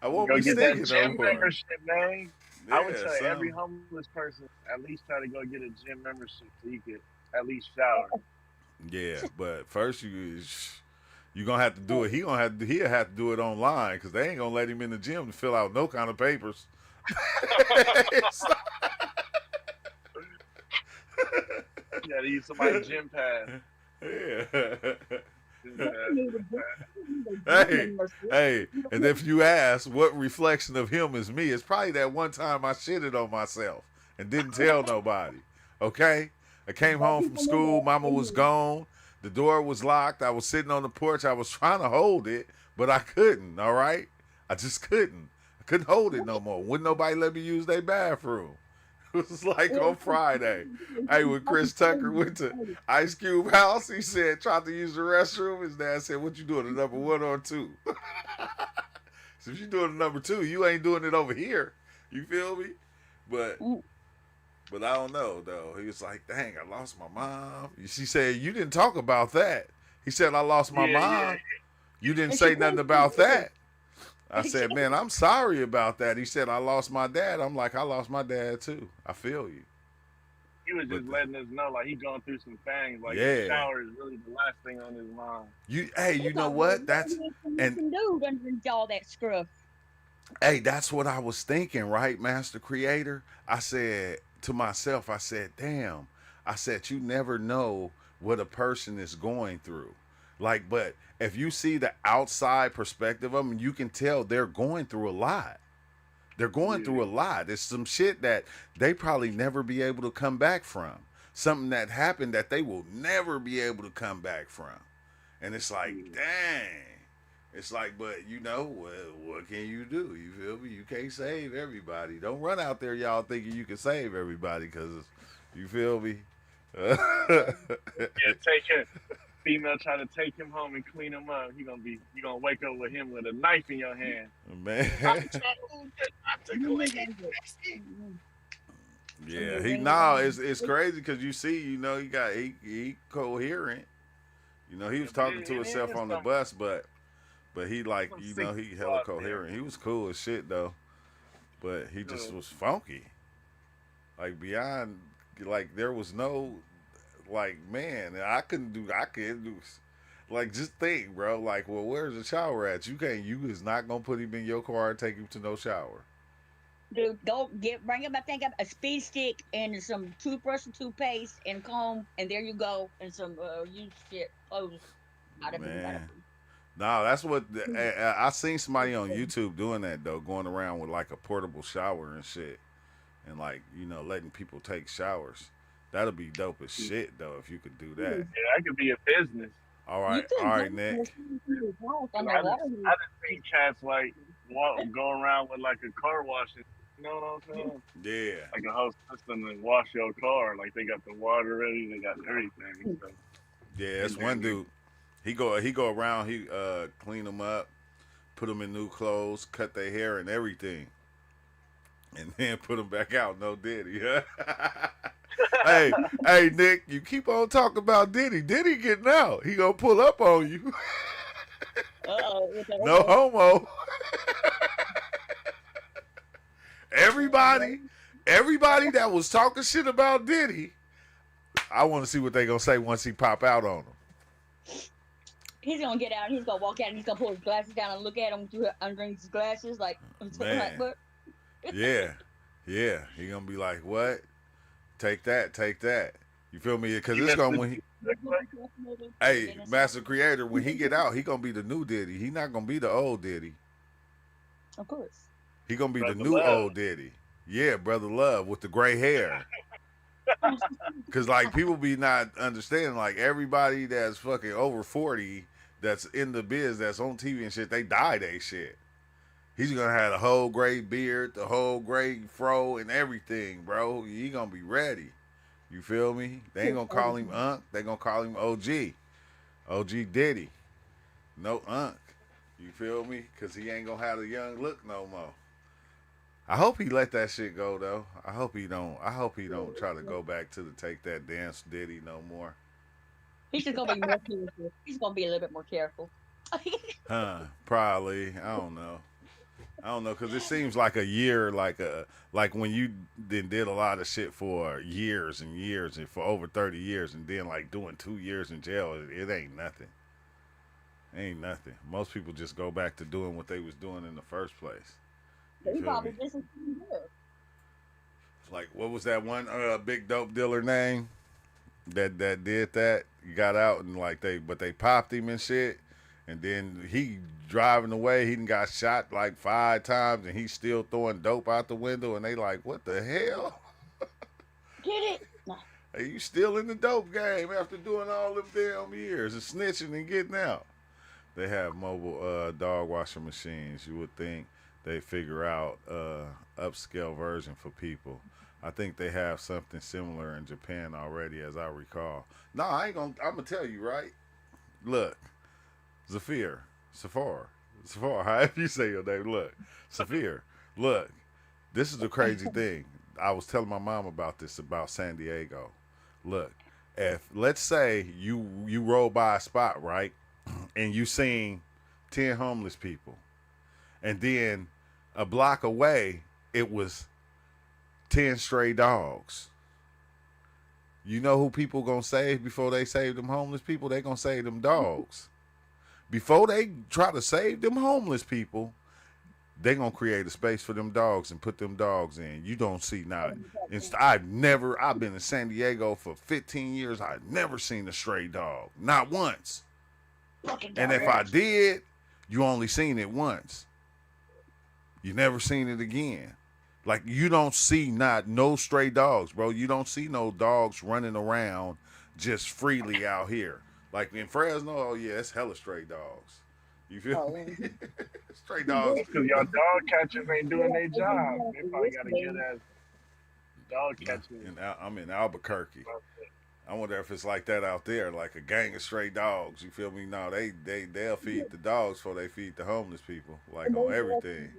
I won't Go be get that stinking gym no more. membership, man. I would Yeah, say every son. homeless person at least try to go get a gym membership so you could at least shower. Yeah, but first you gonna have to do it. He'll have to do it online because they ain't gonna let him in the gym to fill out no kind of papers. You gotta use somebody's gym pass. Yeah. Gym pass. Hey, and if you ask what reflection of him is me, it's probably that one time I shitted on myself and didn't tell nobody. Okay? I came home from school, mama was gone, the door was locked, I was sitting on the porch, I was trying to hold it, but I couldn't, all right? I just couldn't. I couldn't hold it no more. Wouldn't nobody let me use their bathroom. It was like on Friday. Hey, when Chris Tucker went to Ice Cube house, he said, tried to use the restroom. His dad said, what you doing, the number 1 or 2? So if you doing the number 2, you ain't doing it over here. You feel me? But I don't know, though. He was like, dang, I lost my mom. She said, you didn't talk about that. He said, I lost my mom. You didn't say nothing about that. I said, man, I'm sorry about that. He said, I lost my dad. I'm like, I lost my dad, too. I feel you. He was just letting us know, like, he going through some things. Like, Yeah. the shower is really the last thing on his mind. You know what? That's dude underneath all that scruff. Hey, that's what I was thinking, right, Master Creator? I said to myself, I said, damn. I said, you never know what a person is going through. Like, but if you see the outside perspective of them, you can tell they're going through a lot. They're going through a lot. There's some shit that they probably never be able to come back from. Something that happened that they will never be able to come back from. And it's like, dang. It's like, but you know, what can you do? You feel me? You can't save everybody. Don't run out there, y'all, thinking you can save everybody, because you feel me? Yeah, take him. Female try to take him home and clean him up. You gonna wake up with him with a knife in your hand. Man. I took a lick at Yeah, it's crazy because you see, you know, he coherent. You know, he was talking to himself on the bus, but he like, you know, he hella coherent. He was cool as shit though, but he just was funky. Like beyond, like there was no, like man, I couldn't do. Like just think, bro. Like, well, where's the shower at? You is not gonna put him in your car and take him to no shower. Dude, bring him, I think, a speed stick and some toothbrush and toothpaste and comb, and there you go, and some used shit clothes. Man. No, that's what I seen somebody on YouTube doing that though, going around with like a portable shower and shit, and like, you know, letting people take showers. That'll be dope as shit though if you could do that. Yeah, that could be a business. All right, Nick. I just see cats like go around with like a car wash. You know what I'm saying? Yeah. Like a whole system to wash your car. Like they got the water ready, they got everything. So. Yeah, that's one dude. He go around, he clean them up, put them in new clothes, cut their hair and everything, and then put them back out. No Diddy. hey, Nick, you keep on talking about Diddy. Diddy getting out. He gonna pull up on you. No homo. Everybody that was talking shit about Diddy, I want to see what they gonna say once he pop out on them. He's gonna get out and he's gonna walk out and he's gonna pull his glasses down and look at him through underneath his glasses like, Man. what? Yeah. He gonna be like, what? Take that. You feel me? Because it's gonna when he, hey, Master Creator, when he get out, he gonna be the new Diddy. He not gonna be the old Diddy. Of course. He gonna be Brother the new Love. old Diddy. Yeah, Brother Love with the gray hair. Cause like people be not understanding, like everybody that's fucking over 40 that's in the biz that's on TV and shit, they dye they shit. He's gonna have the whole gray beard, the whole gray fro and everything, bro. He gonna be ready. You feel me? They ain't gonna call him Unc, they gonna call him OG. OG Diddy. No Unc. You feel me? Cause he ain't gonna have the young look no more. I hope he let that shit go though. I hope he don't try to go back to the take that dance Diddy no more. He's just gonna be more careful. He's gonna be a little bit more careful. Huh? Probably. I don't know, cause it seems like a year, like when you did a lot of shit for years and years and for over 30 years, and then like doing 2 years in jail, it ain't nothing. Ain't nothing. Most people just go back to doing what they was doing in the first place. You He feel probably me? just as good. Like what was that one big dope dealer name that did that? He got out and like they popped him and shit, and then he driving away. He done got shot like 5 times, and he's still throwing dope out the window. And they like, what the hell? Get it? No. Hey, you still in the dope game after doing all them damn years and snitching and getting out? They have mobile dog washer machines. You would think they figure out upscale version for people. I think they have something similar in Japan already, as I recall. No, I'm gonna tell you, right? Look, Zafir, however you say your name. Look, Zafir, look. This is the crazy thing. I was telling my mom about this about San Diego. Look, if let's say you roll by a spot, right, and you seen 10 homeless people, and then a block away it was 10 stray dogs. You know who people gonna save before they save them homeless people? They gonna save them dogs. Before they try to save them homeless people, they gonna create a space for them dogs and put them dogs in. You don't see now. I've been in San Diego for 15 years. I've never seen a stray dog. Not once. And if I did, you only seen it once. You never seen it again. Like you don't see no stray dogs, bro. You don't see no dogs running around just freely out here. Like in Fresno, oh yeah, it's hella stray dogs. You feel me? Stray dogs. Because y'all dog catchers ain't doing their job. They probably got a good ass dog catcher. I'm in Albuquerque. I wonder if it's like that out there, like a gang of stray dogs. You feel me? No, they'll feed the dogs before they feed the homeless people, like on everything.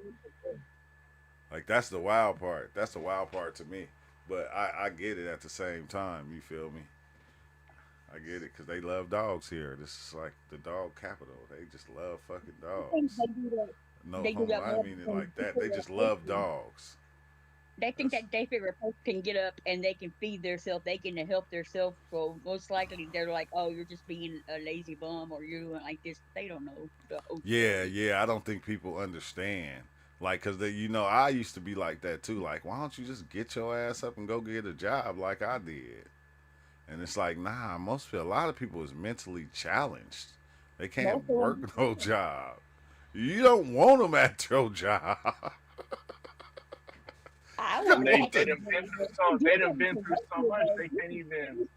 Like that's the wild part. That's the wild part to me. But I get it at the same time. You feel me? I get it because they love dogs here. This is like the dog capital. They just love fucking dogs. No, They do that I mean it like that. They just love dogs. They think that they figure a person can get up and they can feed themselves, they can help themselves. So most likely they're like, oh, you're just being a lazy bum or you're doing like this. They don't know. Yeah. I don't think people understand. Like, cause I used to be like that too. Like, why don't you just get your ass up and go get a job like I did? And it's like, nah, a lot of people is mentally challenged. They can't work no job. You don't want them at your job. I They want done been through so much. They can't even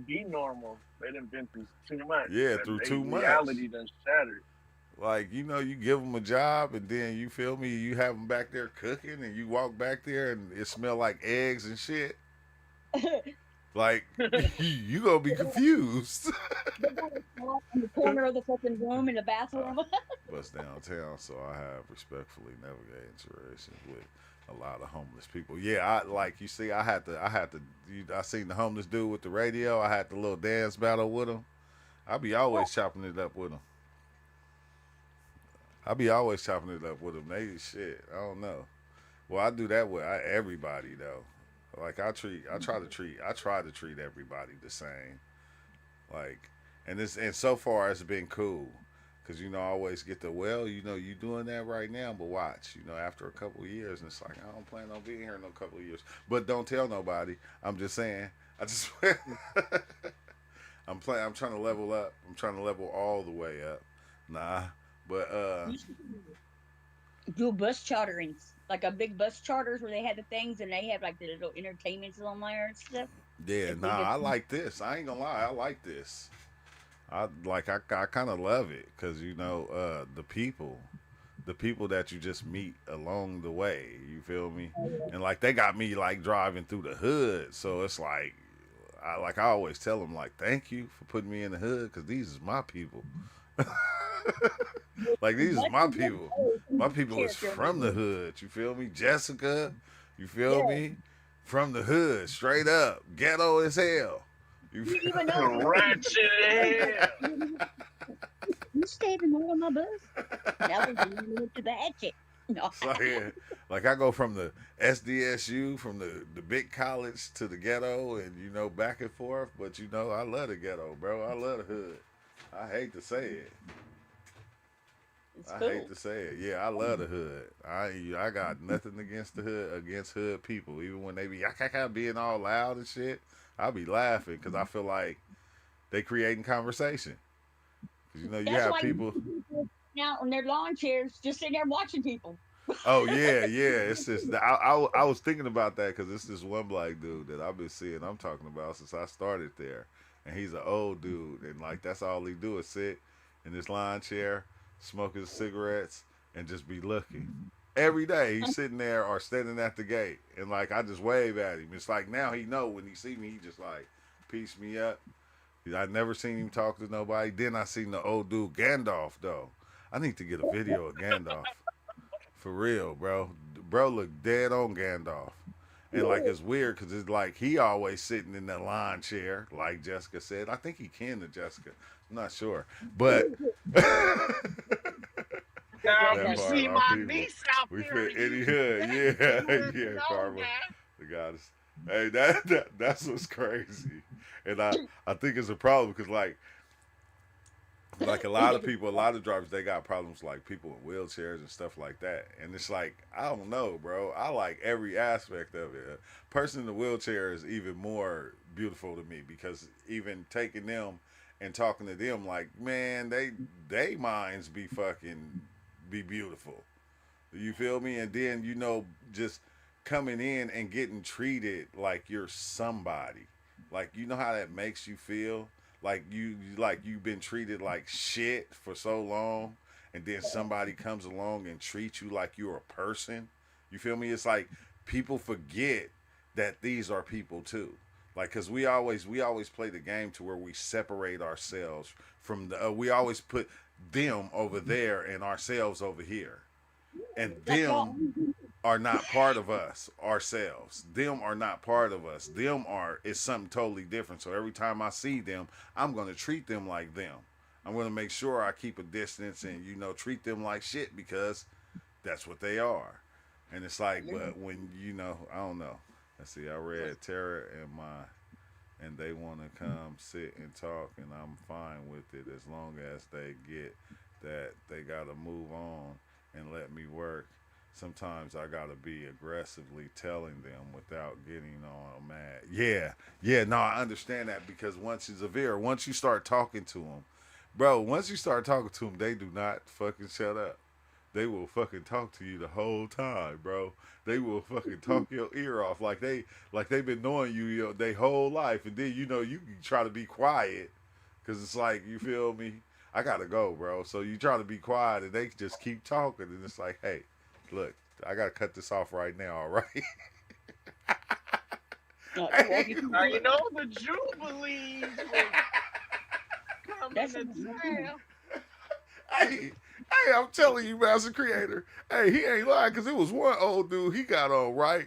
be normal. They done been through too much. Yeah, through too much. Reality done shattered. Like, you give them a job and then you feel me, you have them back there cooking and you walk back there and it smell like eggs and shit. Like, you gonna be confused. in the corner of the fucking room in the bathroom. Bust downtown, so I have respectfully never got interaction with a lot of homeless people. Yeah, I seen the homeless dude with the radio. I had the little dance battle with him. I be always chopping it up with him. They shit, I don't know. Well, I do that with everybody though. Like I try to treat everybody the same. Like, and so far it's been cool. Cause I always get the you doing that right now, but watch, after a couple of years, and it's like I don't plan on being here in a couple of years. But don't tell nobody. I'm just saying. I just I'm trying to level up. I'm trying to level all the way up. Nah, but You should do bus charterings, like a big bus charters where they have the things and they have like the little entertainments on there and stuff. yeah, If nah, they just I like this. I ain't gonna lie, I like this. I kind of love it because the people that you just meet along the way. You feel me? And like they got me like driving through the hood, so it's like I always tell them like thank you for putting me in the hood because these is my people. Like these is my people. My people is from the hood. You feel me, Jessica? You feel Yeah, me? From the hood, straight up, ghetto as hell. You you feel even know Ratchet hell. you stayed in the middle of my bus. That was when we went to the hatchet. No, It's like I go from the SDSU, from the big college to the ghetto, and back and forth. But I love the ghetto, bro. I love the hood. I hate to say it. it's I cool. hate to say it. Yeah, I love the hood. I got nothing against the hood, against hood people. Even when they be being all loud and shit, I be laughing because I feel like they creating conversation. Because you That's have why people. now on their lawn chairs, just sitting there watching people. Oh yeah, yeah. It's just I was thinking about that because it's this one black dude that I've been seeing. I'm talking about since I started there, and he's an old dude, and like that's all he do is sit in this lawn chair, smoke his cigarettes, and just be looking. Every day he's sitting there or standing at the gate, and like I just wave at him. It's like now he know when he see me, he just like piece me up. I never seen him talk to nobody. Then I seen the old dude Gandalf though. I need to get a video of Gandalf. For real, bro. Bro look dead on Gandalf. And like it's weird because it's like he always sitting in that lawn chair, like Jessica said. I think he kin to Jessica. I'm not sure. But Now that you part, see our my people. niece out We there. fit any You hood. Yeah, yeah, know Karma. that. The goddess. Hey, that's what's crazy. And I think it's a problem because like a lot of people, a lot of drivers, they got problems like people in wheelchairs and stuff like that. And it's like, I don't know, bro. I like every aspect of it. A person in a wheelchair is even more beautiful to me because even taking them and talking to them, like, man, they minds be beautiful. You feel me? And then, just coming in and getting treated like you're somebody. Like, you know how that makes you feel? Like you've been treated like shit for so long, and then somebody comes along and treats you like you're a person. You feel me? It's like people forget that these are people too. Like, cause we always play the game to where we separate ourselves from we always put them over there and ourselves over here, and Like y'all, them are not part of us ourselves. Them are not part of us. Them is something totally different. So every time I see them, I'm going to treat them like them. I'm going to make sure I keep a distance and treat them like shit because that's what they are. And it's like, but when I don't know. Let's see. I read Tara and they want to come sit and talk, and I'm fine with it as long as they get that they got to move on and let me work. Sometimes I gotta be aggressively telling them without getting all mad. Yeah, no, I understand that because once you start talking to them, bro, once you start talking to them, they do not fucking shut up. They will fucking talk to you the whole time, bro. They will fucking talk your ear off like they've been knowing you their whole life, and then you can try to be quiet because it's like you feel me. I gotta go, bro. So you try to be quiet, and they just keep talking, and it's like, hey. Look, I gotta cut this off right now, all right? Now you know the Jubilees will come that's to town. Hey, I'm telling you, Master Creator. Hey, he ain't lying, because it was one old dude he got on, right?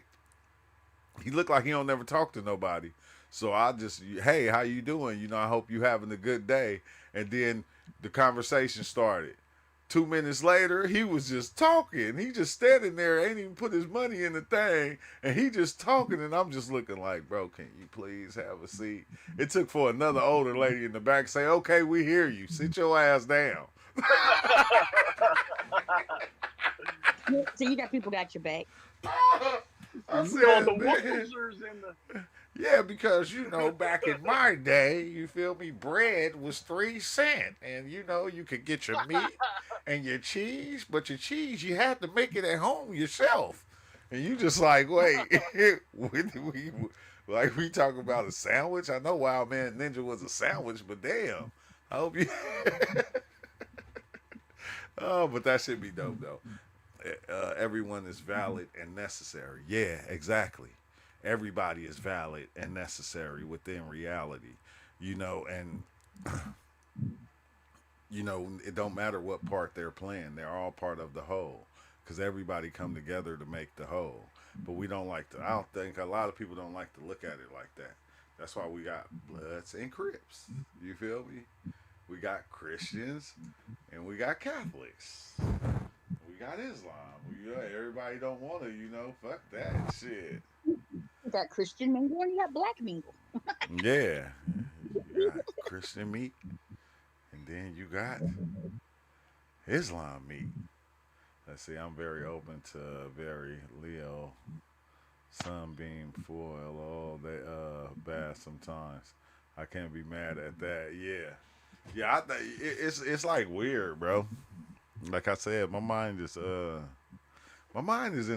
He looked like he don't never talk to nobody. So I just, hey, how you doing? I hope you having a good day. And then the conversation started. 2 minutes later, he was just talking. He just standing there, ain't even put his money in the thing, and he just talking, and I'm just looking like, bro, can you please have a seat? It took for another older lady in the back to say, okay, we hear you. Sit your ass down. So you got people got your back. I You know, said, the man. Woofers and the Yeah, because, back in my day, you feel me, bread was 3 cents. And, you could get your meat and your cheese, but your cheese, you had to make it at home yourself. And you just like, wait, we talk about a sandwich? I know Wild Man Ninja was a sandwich, but damn, I hope you... Oh, but that should be dope, though. Everyone is valid and necessary. Yeah, exactly. Everybody is valid and necessary within reality, and it don't matter what part they're playing. They're all part of the whole, because everybody come together to make the whole. But we don't like to. I don't think a lot of people don't like to look at it like that. That's why we got Bloods and Crips. You feel me? We got Christians and we got Catholics. We got Islam. Everybody don't want to, fuck that shit. You got Christian mingle and you got black mingle. Yeah. You got Christian meat, and then you got Islam meat. Let's see, I'm very open to very Leo, sunbeam, foil, all that bad sometimes. I can't be mad at that. Yeah. Yeah, I think it's like weird, bro. Like I said, my mind is in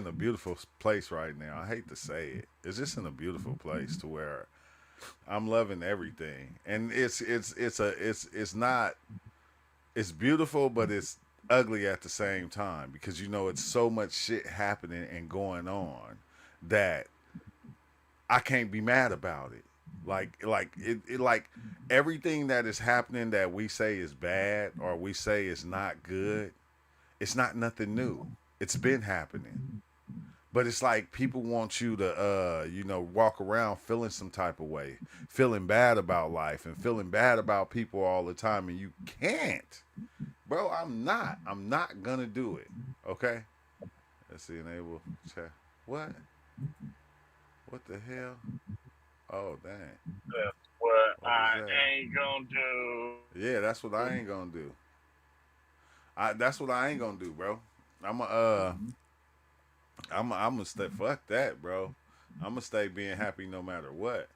a beautiful place right now. I hate to say it. It's just in a beautiful place to where I'm loving everything. And it's beautiful, but it's ugly at the same time, because it's so much shit happening and going on that I can't be mad about it. Like everything that is happening that we say is bad or we say is not good, it's not nothing new. It's been happening. But it's like people want you to, walk around feeling some type of way, feeling bad about life and feeling bad about people all the time. And you can't. Bro, I'm not going to do it. Okay? Let's see, enable chat. What? What the hell? Oh, dang. That's what I ain't gonna do. Yeah, that's what I ain't gonna do. That's what I ain't gonna do, bro. I'm gonna stay. Fuck that, bro. I'm gonna stay being happy no matter what.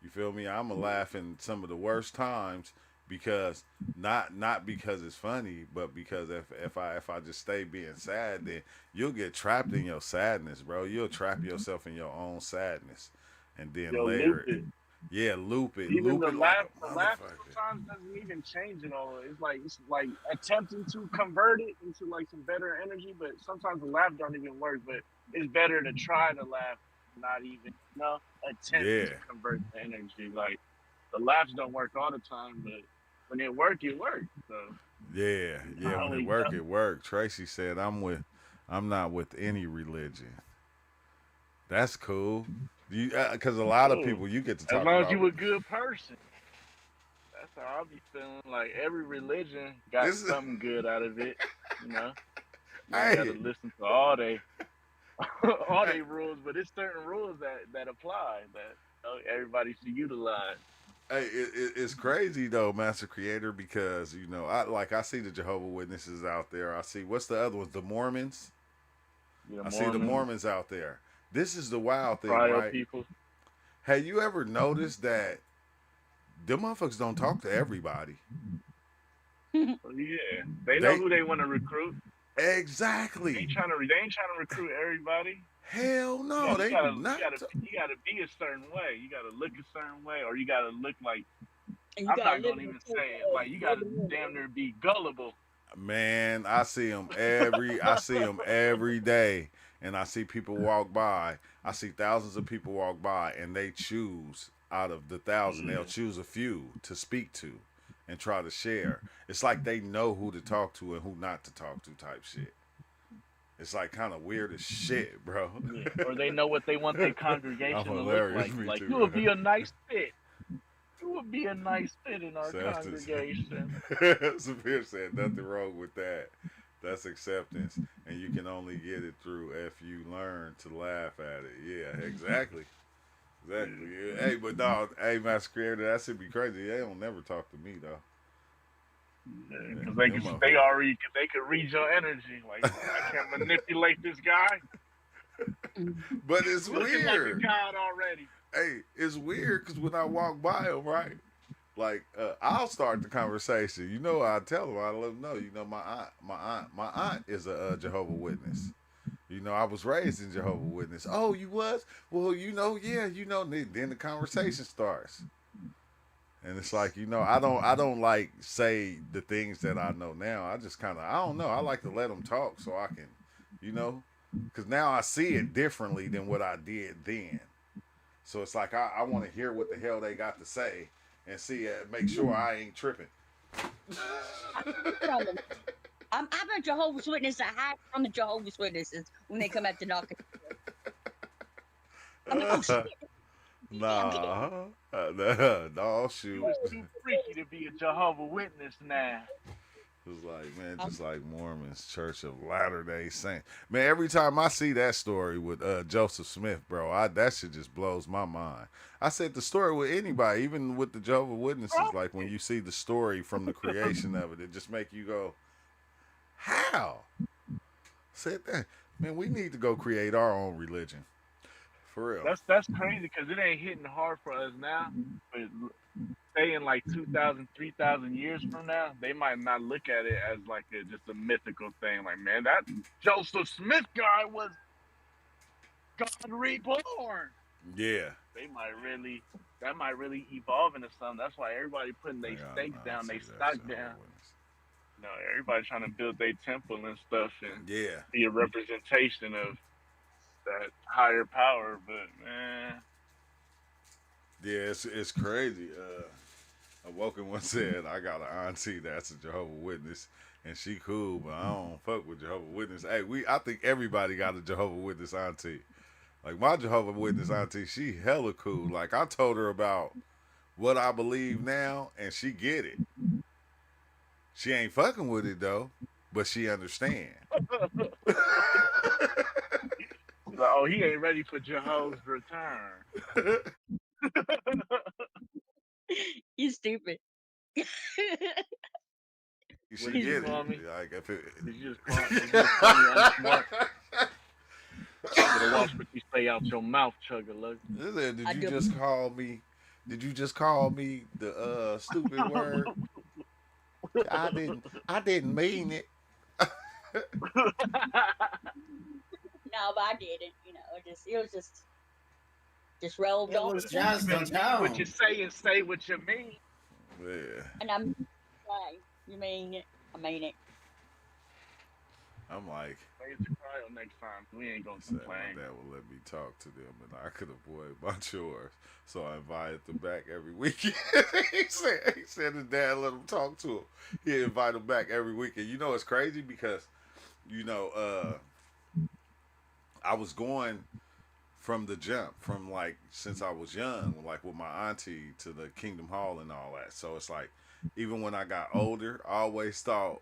You feel me? I'm gonna laugh in some of the worst times, because not because it's funny, but because if I just stay being sad, then you'll get trapped in your sadness, bro. You'll trap yourself in your own sadness, and then later, loop it. Even loop the it laugh, like the laugh sometimes doesn't even change it all. It's like attempting to convert it into like some better energy, but sometimes the laugh don't even work. But it's better to try to laugh, not even attempt to convert the energy. Like the laughs don't work all the time, but when it work, it works. So yeah. When it work, it work. Tracy said, "I'm not with any religion." That's cool. Because a lot of people you get to talk as long about. as you a good person. That's how I be feeling. Like every religion got something good out of it. You gotta listen to all they rules, but it's certain rules that apply that everybody should utilize. Hey, it's crazy though, Master Creator, because I see the Jehovah's Witnesses out there. I see, what's the other ones? The Mormons. I see the Mormons out there. This is the wild thing, right? People. Have you ever noticed that them motherfuckers don't talk to everybody? Yeah, they know who they want to recruit. Exactly. They ain't trying to recruit everybody. Hell no, they do not. You gotta be a certain way. You gotta look a certain way, or you gotta look like. I'm not gonna even say it. Like you gotta damn near be gullible. Man, I see them every day, and I see people walk by. I see thousands of people walk by, and they choose out of the 1,000. They'll choose a few to speak to, and try to share. It's like they know who to talk to and who not to talk to, type shit. It's like kind of weird as shit, bro. Or they know what they want their congregation to look like. Like, you would be a nice fit. You would be a nice fit in our Acceptance. congregation. Samir said nothing wrong with that. That's acceptance, and you can only get it through if you learn to laugh at it. Yeah, exactly. Exactly. Yeah. Hey, but no, hey, Master Creator, that should be crazy. They don't never talk to me though. Because they could read your energy. Like, I can't manipulate this guy. But it's Looking like a weird. god already. Hey, it's weird because when I walk by them, right? Like, I'll start the conversation. You know, I tell them, I let them know. You know, my aunt is a Jehovah Witness. You know, I was raised in Jehovah Witness. Oh, you was? Well, you know, yeah, you know. Then the conversation starts, and it's like, you know, I don't like say the things that I know now. I just kind of, I don't know. I like to let them talk so I can, you know, because now I see it differently than what I did then. So it's like I want to hear what the hell they got to say and see, make sure I ain't tripping. I'm a Jehovah's Witness. I hide from the Jehovah's Witnesses when they come out to knock. I'm like, oh, shit. No, shoot. You was too freaky to be a Jehovah Witness now. It's like, man, just like Mormons, Church of Latter-day Saints. Man, every time I see that story with Joseph Smith, bro, that shit just blows my mind. I said the story with anybody, even with the Jehovah's Witnesses, like when you see the story from the creation of it, it just make you go, how? Said that. Man, we need to go create our own religion. For real. That's crazy because it ain't hitting hard for us now. But say in like 2,000, 3,000 years from now, they might not look at it as like just a mythical thing. Like, man, that Joseph Smith guy was God reborn. Yeah. That might really evolve into something. That's why everybody putting their stakes down, their stock down. You know, everybody trying to build their temple and stuff and be a representation of that higher power, but man. Yeah, it's crazy. Awoken once said, I got an auntie that's a Jehovah Witness, and she cool, but I don't fuck with Jehovah Witness. Hey, I think everybody got a Jehovah Witness auntie. Like my Jehovah Witness auntie, she hella cool. Like I told her about what I believe now, and she get it. She ain't fucking with it though, but she understand. Oh, he ain't ready for Jehovah's return. You stupid. She get it. Like if it. Did you just call me unsmart? Better watch what you say out your mouth, Chugga-Lug. Did you just call me? Did you just call me the stupid word? I didn't mean it. No, but I didn't. You know, it was just rolled It on. was just a town. What you say and say what you mean. Yeah. And I'm like, you mean it? I mean it. I'm like, Play it to trial next time. We ain't gonna said complain. my dad will let me talk to them, and I could avoid my chores. So I invited them back every weekend. he said his dad let him talk to him. He invite him back every weekend. You know, it's crazy because, you know, I was going from the jump, from like since I was young, like with my auntie to the Kingdom Hall and all that. So it's like, even when I got older, I always thought,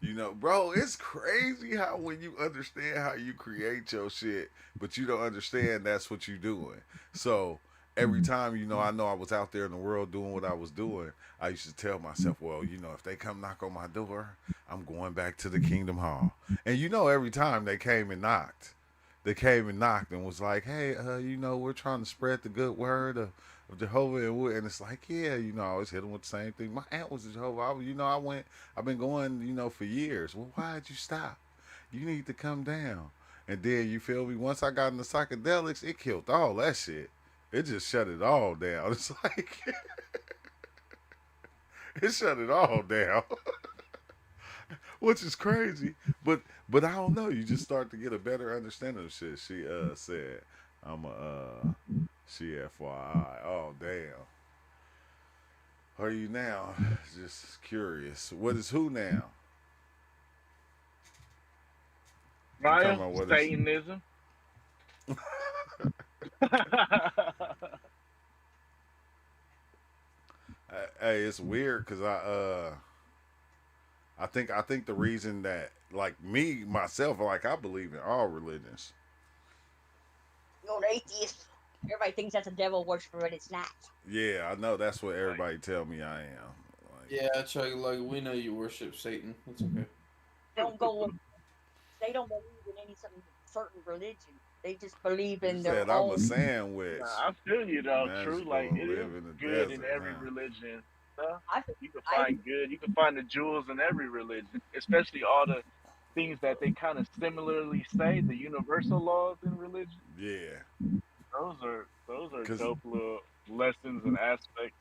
you know, bro, it's crazy how when you understand how you create your shit, but you don't understand that's what you're doing. So every time, you know I was out there in the world doing what I was doing, I used to tell myself, well, you know, if they come knock on my door, I'm going back to the Kingdom Hall. And you know, every time they came and knocked and was like, hey, you know, we're trying to spread the good word of Jehovah and it's like, yeah, you know, I always hit them with the same thing. My aunt was a Jehovah. I've been going, you know, for years. Well, why'd you stop? You need to come down. And then, you feel me? Once I got into psychedelics, it killed all that shit. It just shut it all down. It's like, it shut it all down. Which is crazy. But I don't know. You just start to get a better understanding of shit. She said, she FYI. Oh, damn. Are you now? Just curious. What is who now? Ryan, Satanism. Hey, it's weird because I think the reason that like me myself like I believe in all religions. You're an atheist. Everybody thinks that's a devil worshiper, but it's not. Yeah, I know that's what Like, everybody tell me I am. Like, Yeah, Chuck, like we know you worship Satan. It's okay. Don't go. They don't believe in any certain religion. They just believe you in their said I'm a own. sandwich. nah, I feel you though, Man, true. just Like gonna it is live in the good in desert, every huh? religion. Huh? I, think- You can I, find good. You can find the jewels in every religion, especially all the things that they kind of similarly say, the universal laws in religion. Yeah, Those are because dope little lessons and aspects.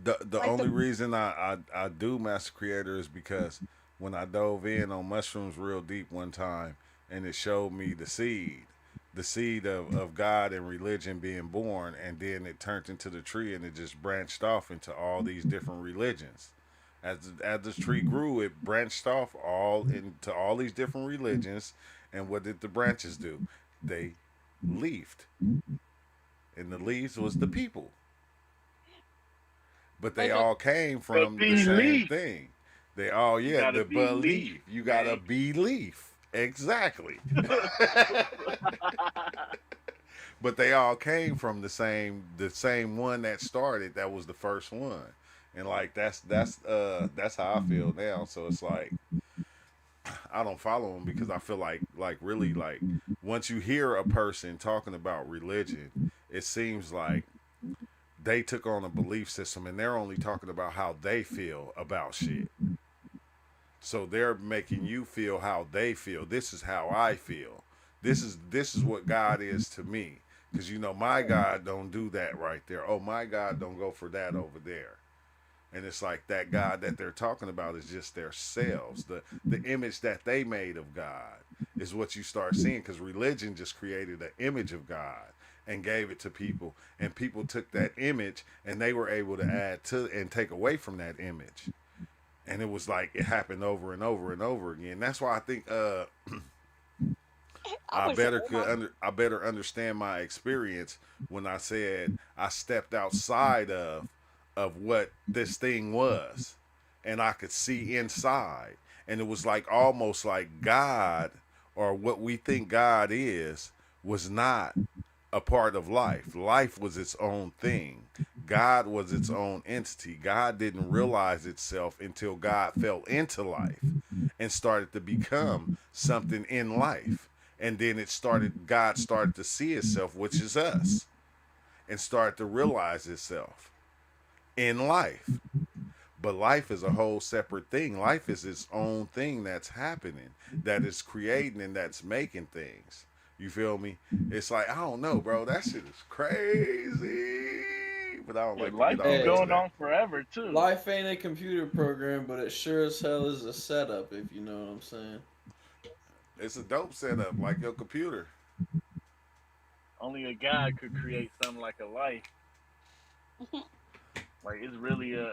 the like only the reason I do Master Creator is because when I dove in on mushrooms real deep one time and it showed me the seed of God and religion being born, and then it turned into the tree and it just branched off into all these different religions. As this tree grew, it branched off all into all these different religions. And what did the branches do? They leafed, and the leaves was the people, but they like the all came The from the same belief. thing. They all, You yeah, gotta the believe, belief. You gotta man. believe. Exactly. But they all came from the same one that started. That was the first one. And like that's how I feel now. So it's like I don't follow them because I feel like really like once you hear a person talking about religion, it seems like they took on a belief system and they're only talking about how they feel about shit. So they're making you feel how they feel. This is how I feel. This is what God is to me. Cause my God don't do that right there. Oh, my God don't go for that over there. And it's like that God that they're talking about is just their selves. The image that they made of God is what you start seeing because religion just created an image of God and gave it to people. And people took that image and they were able to add to and take away from that image. And it was like it happened over and over and over again. That's why I think I was oh my I better understand my experience when I said I stepped outside of what this thing was and I could see inside, and it was like almost like God, or what we think God is, was not a part of life. Life was its own thing. God was its own entity. God didn't realize itself until God fell into life and started to become something in life. And then God started to see itself, which is us, and started to realize itself in life. But life is a whole separate thing. Life is its own thing that's happening, that is creating and that's making things. You feel me? It's like, I don't know, bro. That shit is crazy. But I don't Yeah, like to get life is all into Hey, going that. on forever too. life ain't a computer program, but it sure as hell is a setup, if you know what I'm saying. It's a dope setup, like your computer. Only a God could create something like a life. Like it's really a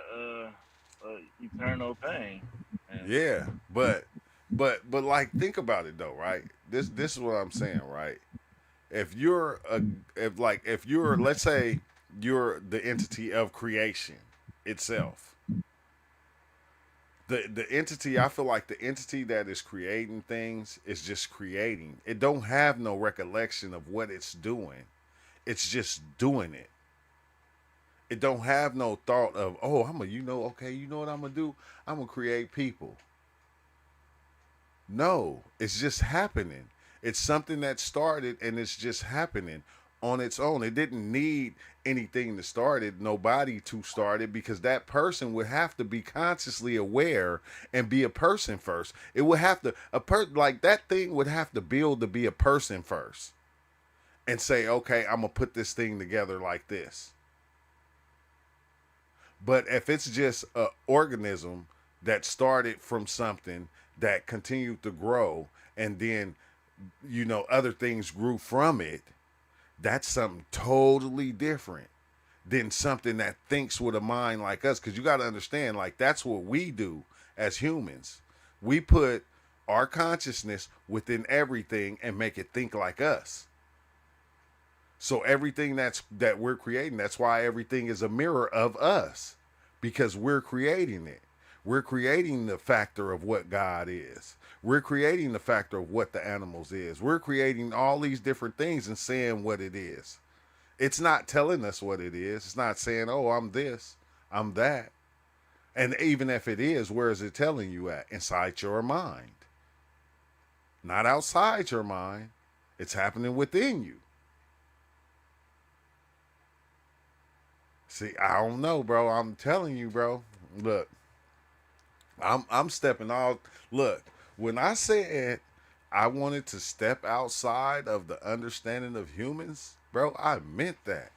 eternal thing. And Yeah, but like think about it though, right? This is what I'm saying, right? If you're a if you're, let's say you're the entity of creation itself, the entity, I feel like the entity that is creating things is just creating. It don't have no recollection of what it's doing. It's just doing it. It don't have no thought of, oh, okay, you know what I'm gonna do? I'm gonna create people. No, it's just happening. It's something that started and it's just happening on its own. It didn't need anything to start it, nobody to start it, because that person would have to be consciously aware and be a person first. It would have to like that thing would have to build to be a person first and say, okay, I'm gonna put this thing together like this. But if it's just an organism that started from something that continued to grow and then other things grew from it, that's something totally different than something that thinks with a mind like us. Because you got to understand, like, that's what we do as humans. We put our consciousness within everything and make it think like us. So everything that we're creating, that's why everything is a mirror of us. because we're creating it. We're creating the factor of what God is. We're creating the factor of what the animals is. We're creating all these different things and saying what it is. It's not telling us what it is. It's not saying, oh, I'm this, I'm that. And even if it is, where is it telling you at? Inside your mind. Not outside your mind. It's happening within you. See, I don't know, bro. I'm telling you, bro. Look, I'm stepping out. Look, when I said I wanted to step outside of the understanding of humans, bro, I meant that.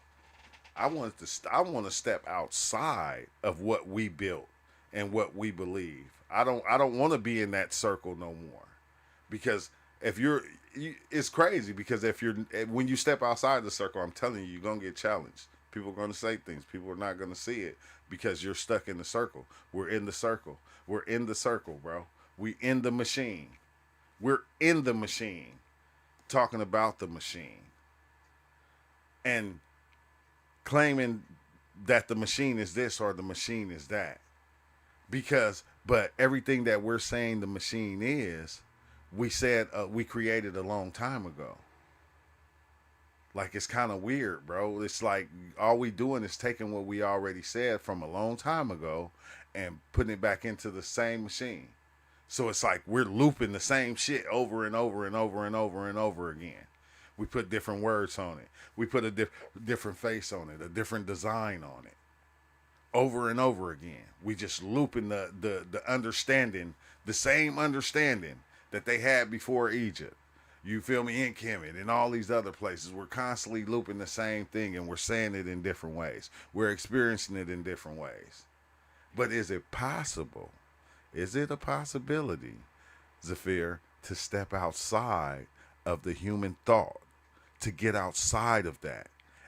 I want to step outside of what we built and what we believe. I don't want to be in that circle no more. Because it's crazy because when you step outside the circle, I'm telling you, you're going to get challenged. People are going to say things. People are not going to see it because you're stuck in the circle. We're in the circle. We're in the circle, bro. We in the machine. We're in the machine. Talking about the machine. And claiming that the machine is this or the machine is that. But everything that we're saying the machine is, we created a long time ago. Like, it's kind of weird, bro. It's like all we doing is taking what we already said from a long time ago and putting it back into the same machine. So it's like we're looping the same shit over and over and over and over and over again. We put different words on it. We put a different face on it, a different design on it. Over and over again. We just looping the understanding, the same understanding that they had before Egypt. You feel me? In Kemet and all these other places. We're constantly looping the same thing and we're saying it in different ways. We're experiencing it in different ways. But is it possible? Is it a possibility, Zafir, to step outside of the human thought, to get outside of that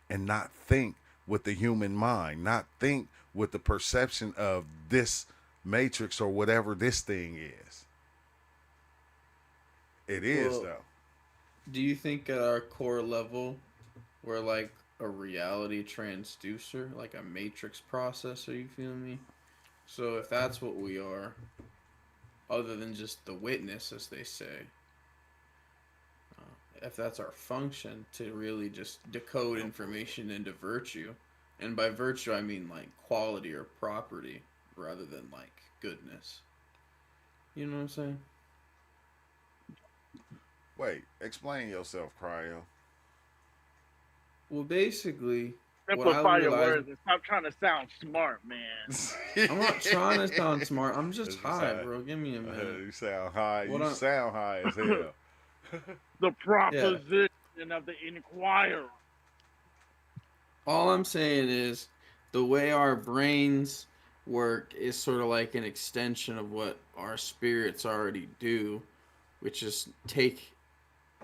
and not think with the human mind, not think with the perception of this matrix or whatever this thing is? It is, though. Do you think at our core level, we're like a reality transducer, like a matrix processor, you feel me? So if that's what we are, other than just the witness, as they say, if that's our function to really just decode information into virtue, and by virtue I mean like quality or property rather than like goodness. You know what I'm saying? Wait, explain yourself, Cryo. Well, basically, Simplify your words and stop trying to sound smart, man. I'm not trying to sound smart. I'm just high, bro. Give me a minute. You sound high. Sound high as hell. The proposition of the inquirer. All I'm saying is the way our brains work is sort of like an extension of what our spirits already do, which is take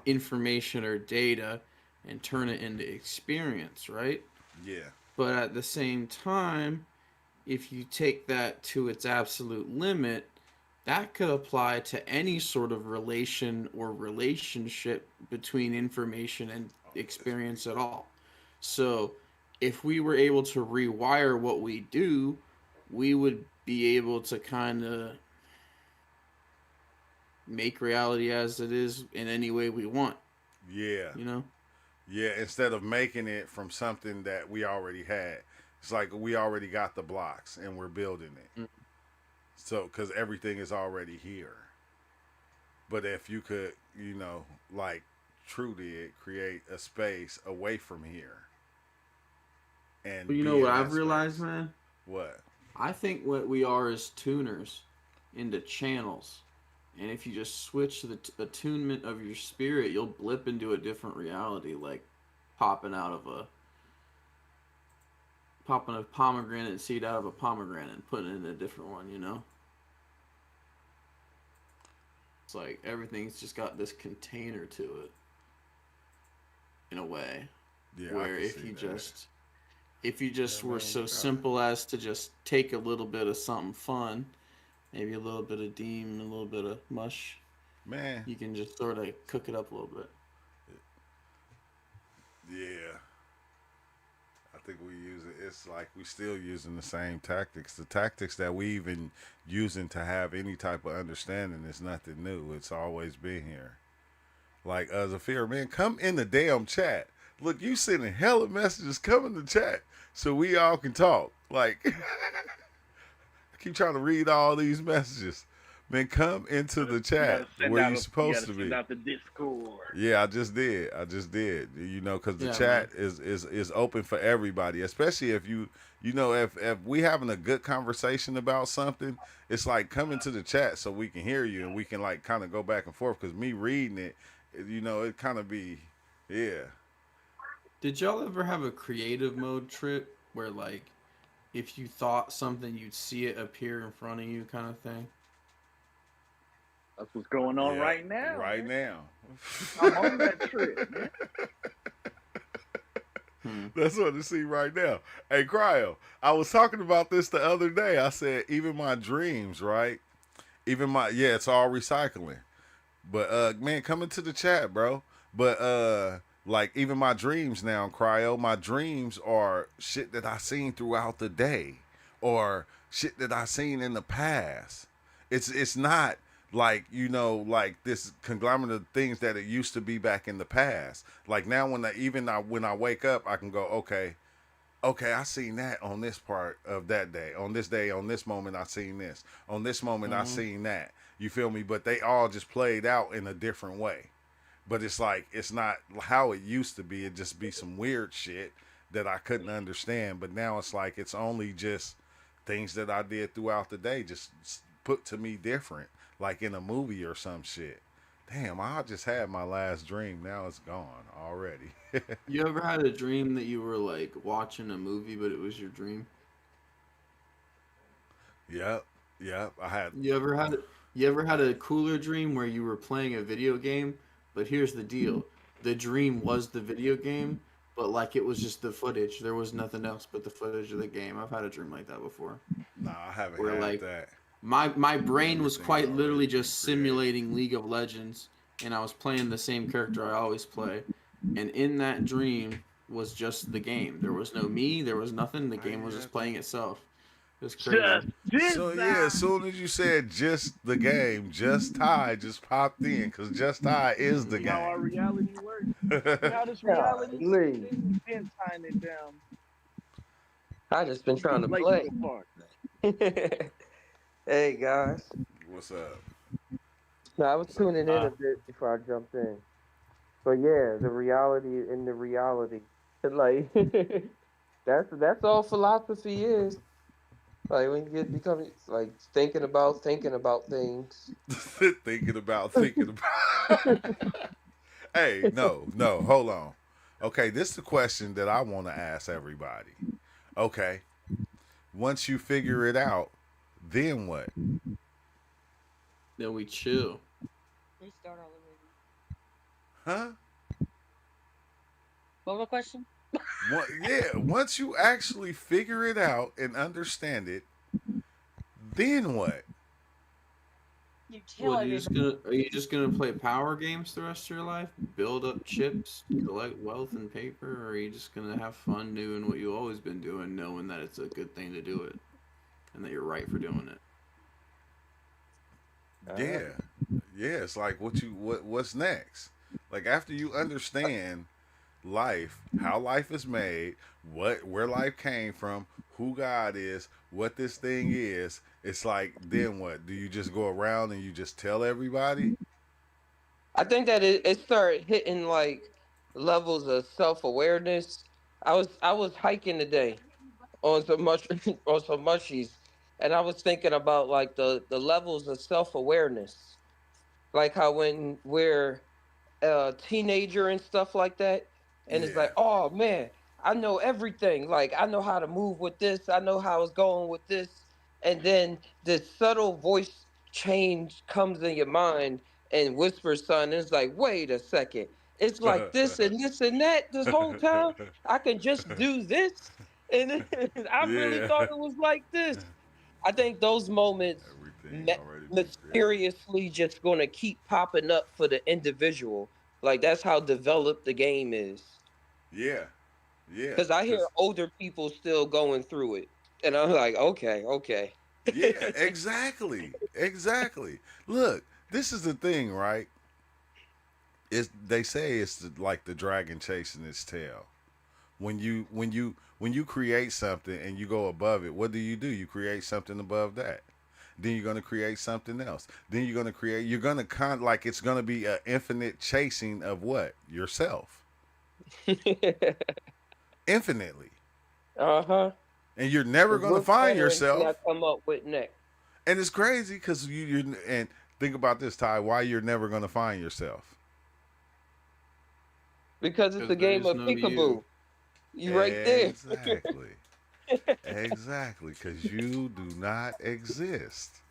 information or data and turn it into experience, right? Yeah. But at the same time, if you take that to its absolute limit, that could apply to any sort of relation or relationship between information and experience at all. So if we were able to rewire what we do, we would be able to kind of make reality as it is in any way we want. Yeah. You know? Yeah, instead of making it from something that we already had. It's like we already got the blocks and we're building it. Mm. So, because everything is already here. But if you could, like True did, create a space away from here. And you know what I've realized, man? What? I think what we are is tuners into channels. And if you just switch the attunement of your spirit, you'll blip into a different reality, like popping a pomegranate seed out of a pomegranate and putting it in a different one, you know? It's like everything's just got this container to it, in a way. Yeah, where if you just were so simple as to just take a little bit of something fun, maybe a little bit of deem, a little bit of mush, man, you can just sort of cook it up a little bit. Yeah. I think we use it. It's like we still using the same tactics. The tactics that we even using to have any type of understanding is nothing new. It's always been here. Like Zafir, man, come in the damn chat. Look, you sending hella messages. Come in the chat so we all can talk. Like, I keep trying to read all these messages. Man, come into the chat where you're supposed to be. Send out the Discord. Yeah, I just did. You know, because the chat is open for everybody, especially if if we having a good conversation about something, it's like coming to the chat so we can hear you and we can like kind of go back and forth. Because me reading it, you know, it kind of be, yeah. Did y'all ever have a creative mode trip where like, if you thought something, you'd see it appear in front of you, kind of thing? That's what's going on right now. Right man. now. I'm on that trip, man. That's what I see right now. Hey, Cryo, I was talking about this the other day. I said, even my dreams, right? It's all recycling. But, man, come into the chat, bro. But, like, even my dreams now, Cryo, my dreams are shit that I seen throughout the day or shit that I seen in the past. It's not like, you know, like this conglomerate of things that it used to be back in the past. Like now when I wake up, I can go, okay, I seen that on this part of that day. On this day, on this moment, I seen this. On this moment, I seen that. You feel me? But they all just played out in a different way. But it's like, it's not how it used to be. It just be some weird shit that I couldn't understand. But now it's like, it's only just things that I did throughout the day, just put to me different. Like in a movie or some shit. Damn, I just had my last dream. Now it's gone already. You ever had a dream that you were like watching a movie, but it was your dream? Yep. I had. You ever had a cooler dream where you were playing a video game, but here's the deal: the dream was the video game, but like it was just the footage. There was nothing else but the footage of the game. I've had a dream like that before. Nah, I haven't where, had like, that. My brain was quite literally just simulating League of Legends, and I was playing the same character I always play. And in that dream was just the game. There was no me. There was nothing. The game was just playing itself. It was crazy. So yeah, as soon as you said just the game, Just Ty just popped in because Just Ty is the game. How our reality works. How this reality been tying it down. I just been trying to play. Hey guys. What's up? No, I was tuning in a bit before I jumped in. But yeah, the reality in the reality. Like that's all philosophy is. Like when you become like thinking about things. thinking about. Hey, no, hold on. Okay, this is the question that I want to ask everybody. Okay. Once you figure it out, then what? Then we chill. They start all over. Huh? What was the question? Once you actually figure it out and understand it, then what? You tell Are you just gonna play power games the rest of your life? Build up chips, collect wealth and paper, or are you just gonna have fun doing what you've always been doing, knowing that it's a good thing to do it and that you're right for doing it? Yeah. It's like what's next? Like after you understand life, how life is made, where life came from, who God is, what this thing is, it's like then what? Do you just go around and you just tell everybody? I think that it started hitting like levels of self-awareness. I was hiking today on some mushies, and I was thinking about like the levels of self-awareness, like how when we're a teenager and stuff like that, and it's like, oh man, I know everything. Like I know how to move with this. I know how it's going with this, and then this subtle voice change comes in your mind and whispers something. It's like, wait a second. It's like this and this and that this whole time. I can just do this, and I really thought it was like this. I think those moments mysteriously just going to keep popping up for the individual. Like that's how developed the game is. Yeah. Yeah, Because I hear cause older people still going through it, and I'm like, okay, okay. yeah, exactly, exactly. Look, this is the thing, right? It's they say it's like the dragon chasing its tail. When you create something and you go above it, what do? You create something above that. Then you're gonna create something else. Then you're gonna like it's gonna be an infinite chasing of what? Yourself. Infinitely. Uh-huh. And you're never gonna What find pattern can I yourself. come up with next? And it's crazy because and think about this, Ty, why you're never gonna find yourself. Because it's a Because there game is of no you. peekaboo. You right there. Exactly. Exactly. Because you do not exist.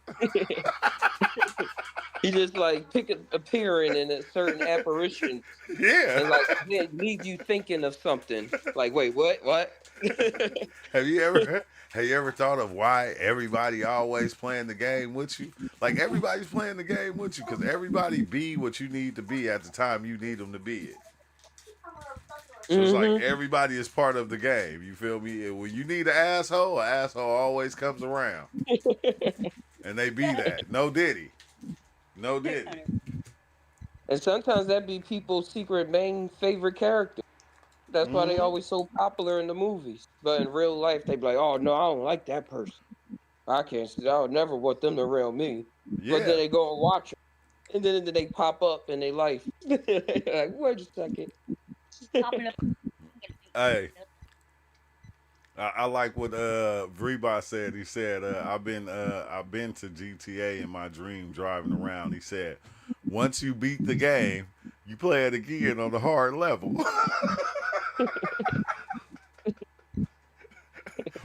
He just like appearing in a certain apparition Yeah. and like leave you thinking of something. Like, wait, what? What? Have you ever thought of why everybody always playing the game with you? Like everybody's playing the game with you because everybody be what you need to be at the time you need them to be it. So it's like Mm-hmm. everybody is part of the game. You feel me? And when you need an asshole always comes around, and they be that. No Diddy, no Diddy. And sometimes that be people's secret main favorite character. That's why they Hmm. always so popular in the movies. But in real life, they be like, "Oh no, I don't like that person. I can't. I would never want them to rail me." But then Yeah. they go and watch them, and then they pop up in their life. Like, wait a second. Popping up. Hey, I like what Vreba said. He said, I've been to GTA in my dream driving around. He said, once you beat the game, you play it again on the hard level.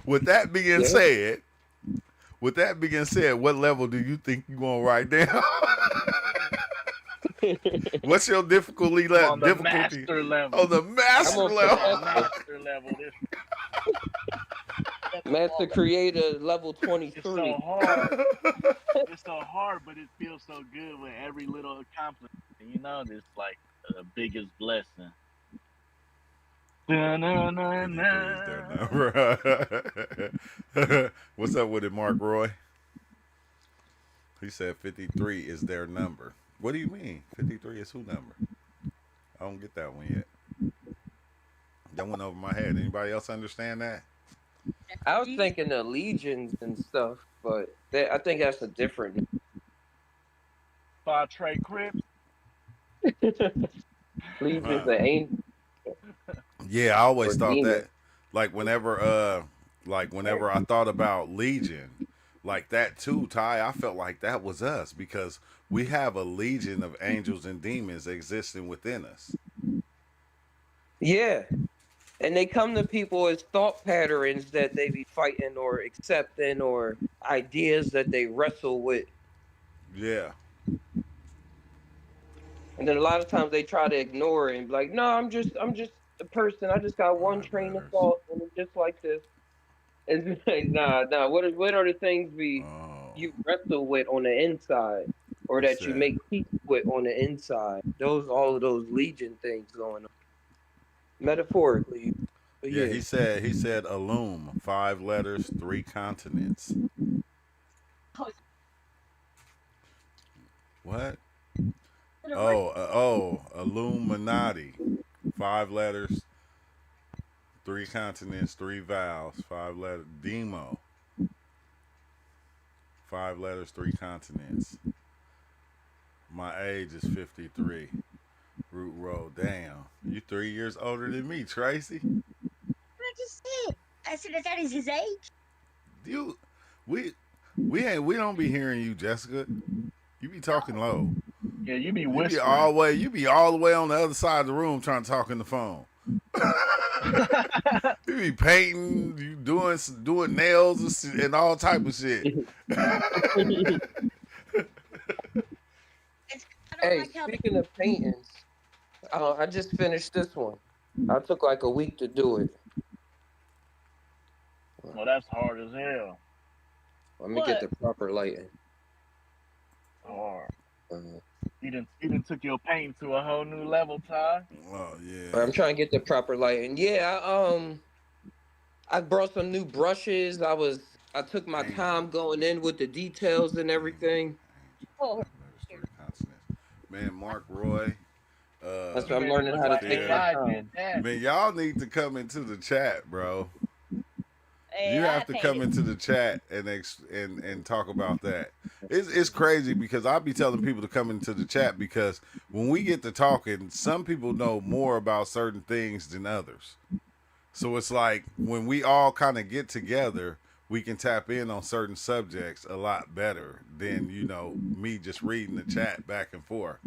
With that being Yeah. said, what level do you think you gonna write down? What's your On the difficulty master level. on the I'm master on level? professional. Master level. Master Creator level It's so 23. hard. It's so hard, but it feels so good with every little accomplishment. You know, it's like the biggest blessing. Is their number. What's up with it, Mark Roy? He said 53 is their number. What do you mean? 53 is who number? I don't get that one yet. That went over my head. Anybody else understand that? I was thinking of legions and stuff, but I think that's a different. Five Trey Crips. Legions Huh. of angels Yeah, I always or thought demons. that. Whenever I thought about Legion, like that too, Ty, I felt like that was us because we have a legion of angels and demons existing within us. Yeah. And they come to people as thought patterns that they be fighting or accepting or ideas that they wrestle with. Yeah. And then a lot of times they try to ignore it and be like, no, I'm just a person. I just got one 5 train of letters. thought and it's just like this. And it's like, nah. What are the things Oh, you wrestle with on the inside? Or what's that you that? make peace with on the inside. All of those legion things going on. Metaphorically. But Yeah, yeah. he said Illum, 5 letters, 3 continents. What? Illuminati, 5 letters, 3 continents, 3 vowels, 5 letters. Demo, 5 letters, 3 continents. My age is 53. Root roll. Damn, you 3 years older than me, Tracy. I just said. I said that is his age. You, we, we don't be hearing you, Jessica. You be talking low. Yeah, you be You whispering. you be all the way on the other side of the room trying to talk in the phone. You be painting, you doing nails and all type of shit. I don't Hey, like how they speaking of paintings, I just finished this one. I took like a week to do it. Well, that's hard as hell. Let me get the proper lighting. Hard. Uh, You You done took your paint to a whole new level, Ty. Oh I'm yeah. trying to get the proper lighting. Yeah, I brought some new brushes. I took my Angel. time going in with the details and everything. Oh, Letters, 3 consonants. Man, Mark Roy. That's You what I'm made it learning look how to like take my AI time. did that. Man, y'all need to come into the chat, bro. hey, You I have to paid come it. into the chat and talk about that. It's crazy because I be telling people to come into the chat because when we get to talking, some people know more about certain things than others. So it's like when we all kind of get together, we can tap in on certain subjects a lot better than me just reading the chat back and forth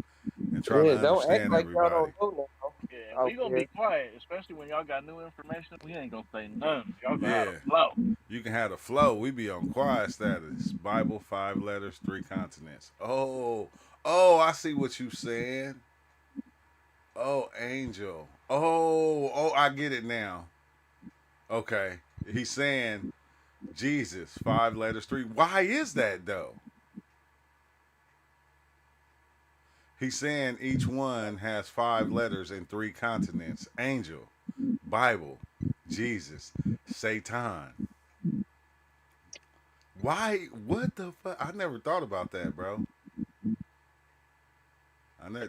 and trying to Yeah, don't act understand like y'all everybody. don't know now Yeah, out we gonna there. be quiet, especially when y'all got new information. We ain't gonna say nothing. Y'all gonna have Yeah. to flow. You can have the flow. We be on quiet status. Bible, 5 letters, 3 continents. Oh, I see what you saying. Oh, angel. Oh, I get it now. Okay. He's saying Jesus, 5 letters, 3. Why is that though? He's saying each one has 5 letters and 3 continents. Angel, Bible, Jesus, Satan. Why? What the fuck? I never thought about that, bro.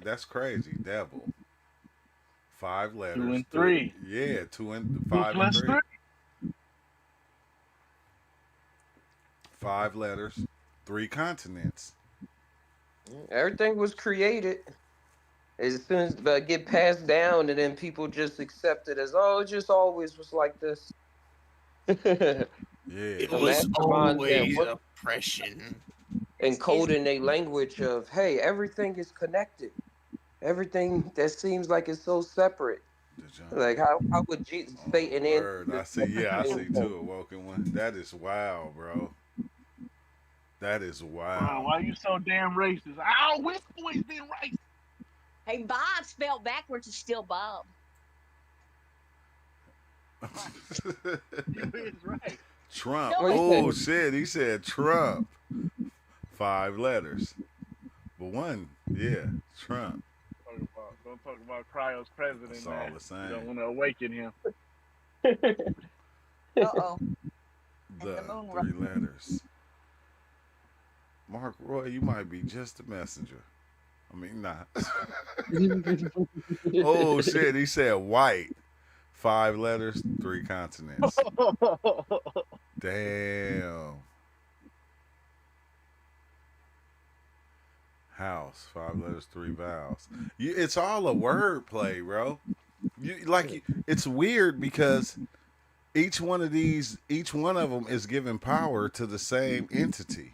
That's crazy. Devil. 5 2 letters. and 3. Yeah, 2 and 2 5 and plus 3. 3. 5 letters, 3 continents. Everything was created. As soon as it get passed down, and then people just accept it as, oh, it just always was like this. The Yeah. It was masterminds that always work oppression. encoding a language of, hey, everything is connected. Everything that seems like it's so separate. The John. Like how would Jesus, Oh, Satan answer word. I this see. Yeah, I see thing? two awoken one. That is wild, bro. That is Bro, wild. why you so damn racist? Ow, we've always been racist. Hey, Bob spelled backwards is still Bob. You is right. Trump. No, Oh shit. He said Trump. 5 letters. But one, yeah, Trump. Don't talk about Cryo's president, That's man. all the same. You don't want to awaken him. Uh-oh. The And the moon 3 letters. Mark Roy, you might be just a messenger. I mean, nah. Oh shit, he said white. 5 letters, 3 continents. Damn. House, 5 letters, 3 vowels. It's all a word play, bro. It's weird because each one of them is giving power to the same entity.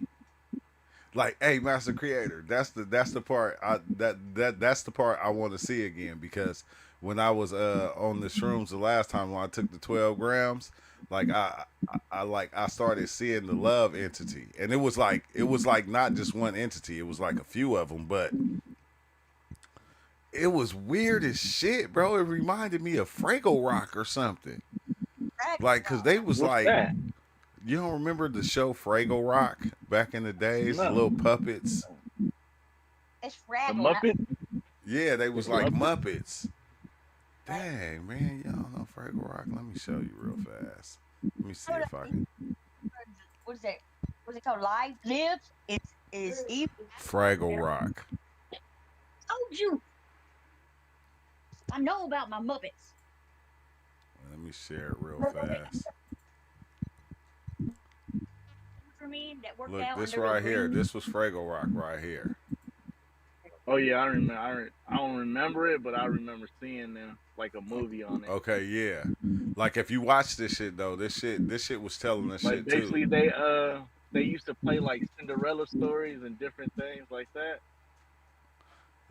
Like, hey, Master Creator, that's the part that's the part I want to see again, because when I was on the shrooms the last time when I took the 12 grams, like I started seeing the love entity, and it was like not just one entity, it was like a few of them, but it was weird as shit, bro. It reminded me of Fraggle Rock or something, like, cause they was What's like. that? You don't remember the show Fraggle Rock back in the days? No. The little puppets. It's The Fraggle. Muppet? Yeah, they was like Muppet? Muppets. Dang, man, y'all know Fraggle Rock. Let me show you real fast. Let me see if I can. What is that? What's it called? Live? It's evil. Fraggle Rock. Told you. I know about my Muppets. Let me share it real fast. For me, that worked Look, out this under the right here. green. This was Fraggle Rock right here. Oh yeah, I remember. I don't remember it, but I remember seeing them like a movie on it. Okay, yeah. Like if you watch this shit though, this shit was telling us Like shit basically, too. they used to play like Cinderella stories and different things like that.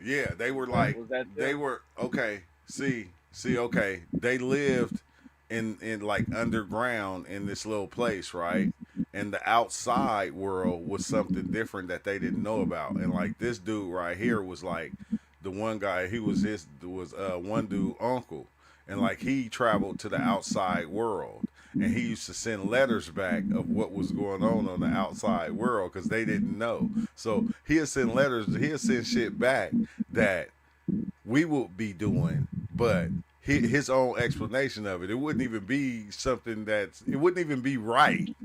Yeah, they were like Was that they them? were okay. See, okay. They lived in like underground in this little place, right? And the outside world was something different that they didn't know about. And like this dude right here was like the one guy. He was one dude uncle, and like he traveled to the outside world. and he used to send letters back of what was going on the outside world because they didn't know. So he'll send letters, he'll send shit back that we would be doing, but his own explanation of it wouldn't even be something it wouldn't even be right,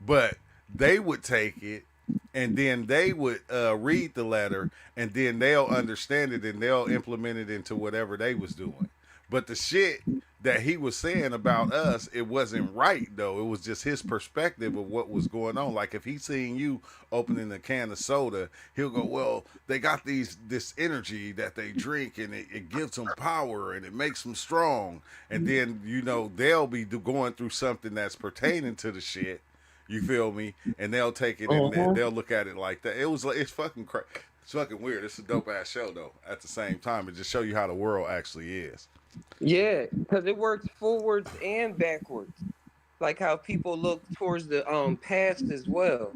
but they would take it and then they would read the letter and then they'll understand it and they'll implement it into whatever they was doing. But the shit that he was saying about us, it wasn't right though. It was just his perspective of what was going on. Like if he seen you opening a can of soda, he'll go, well, they got this energy that they drink and it gives them power and it makes them strong. And then, they'll be going through something that's pertaining to the shit. You feel me? And they'll take it and they'll look at it like that. It's fucking crazy. It's fucking weird. It's a dope ass show though. At the same time, it just show you how the world actually is. Yeah, because it works forwards and backwards. Like how people look towards the past as well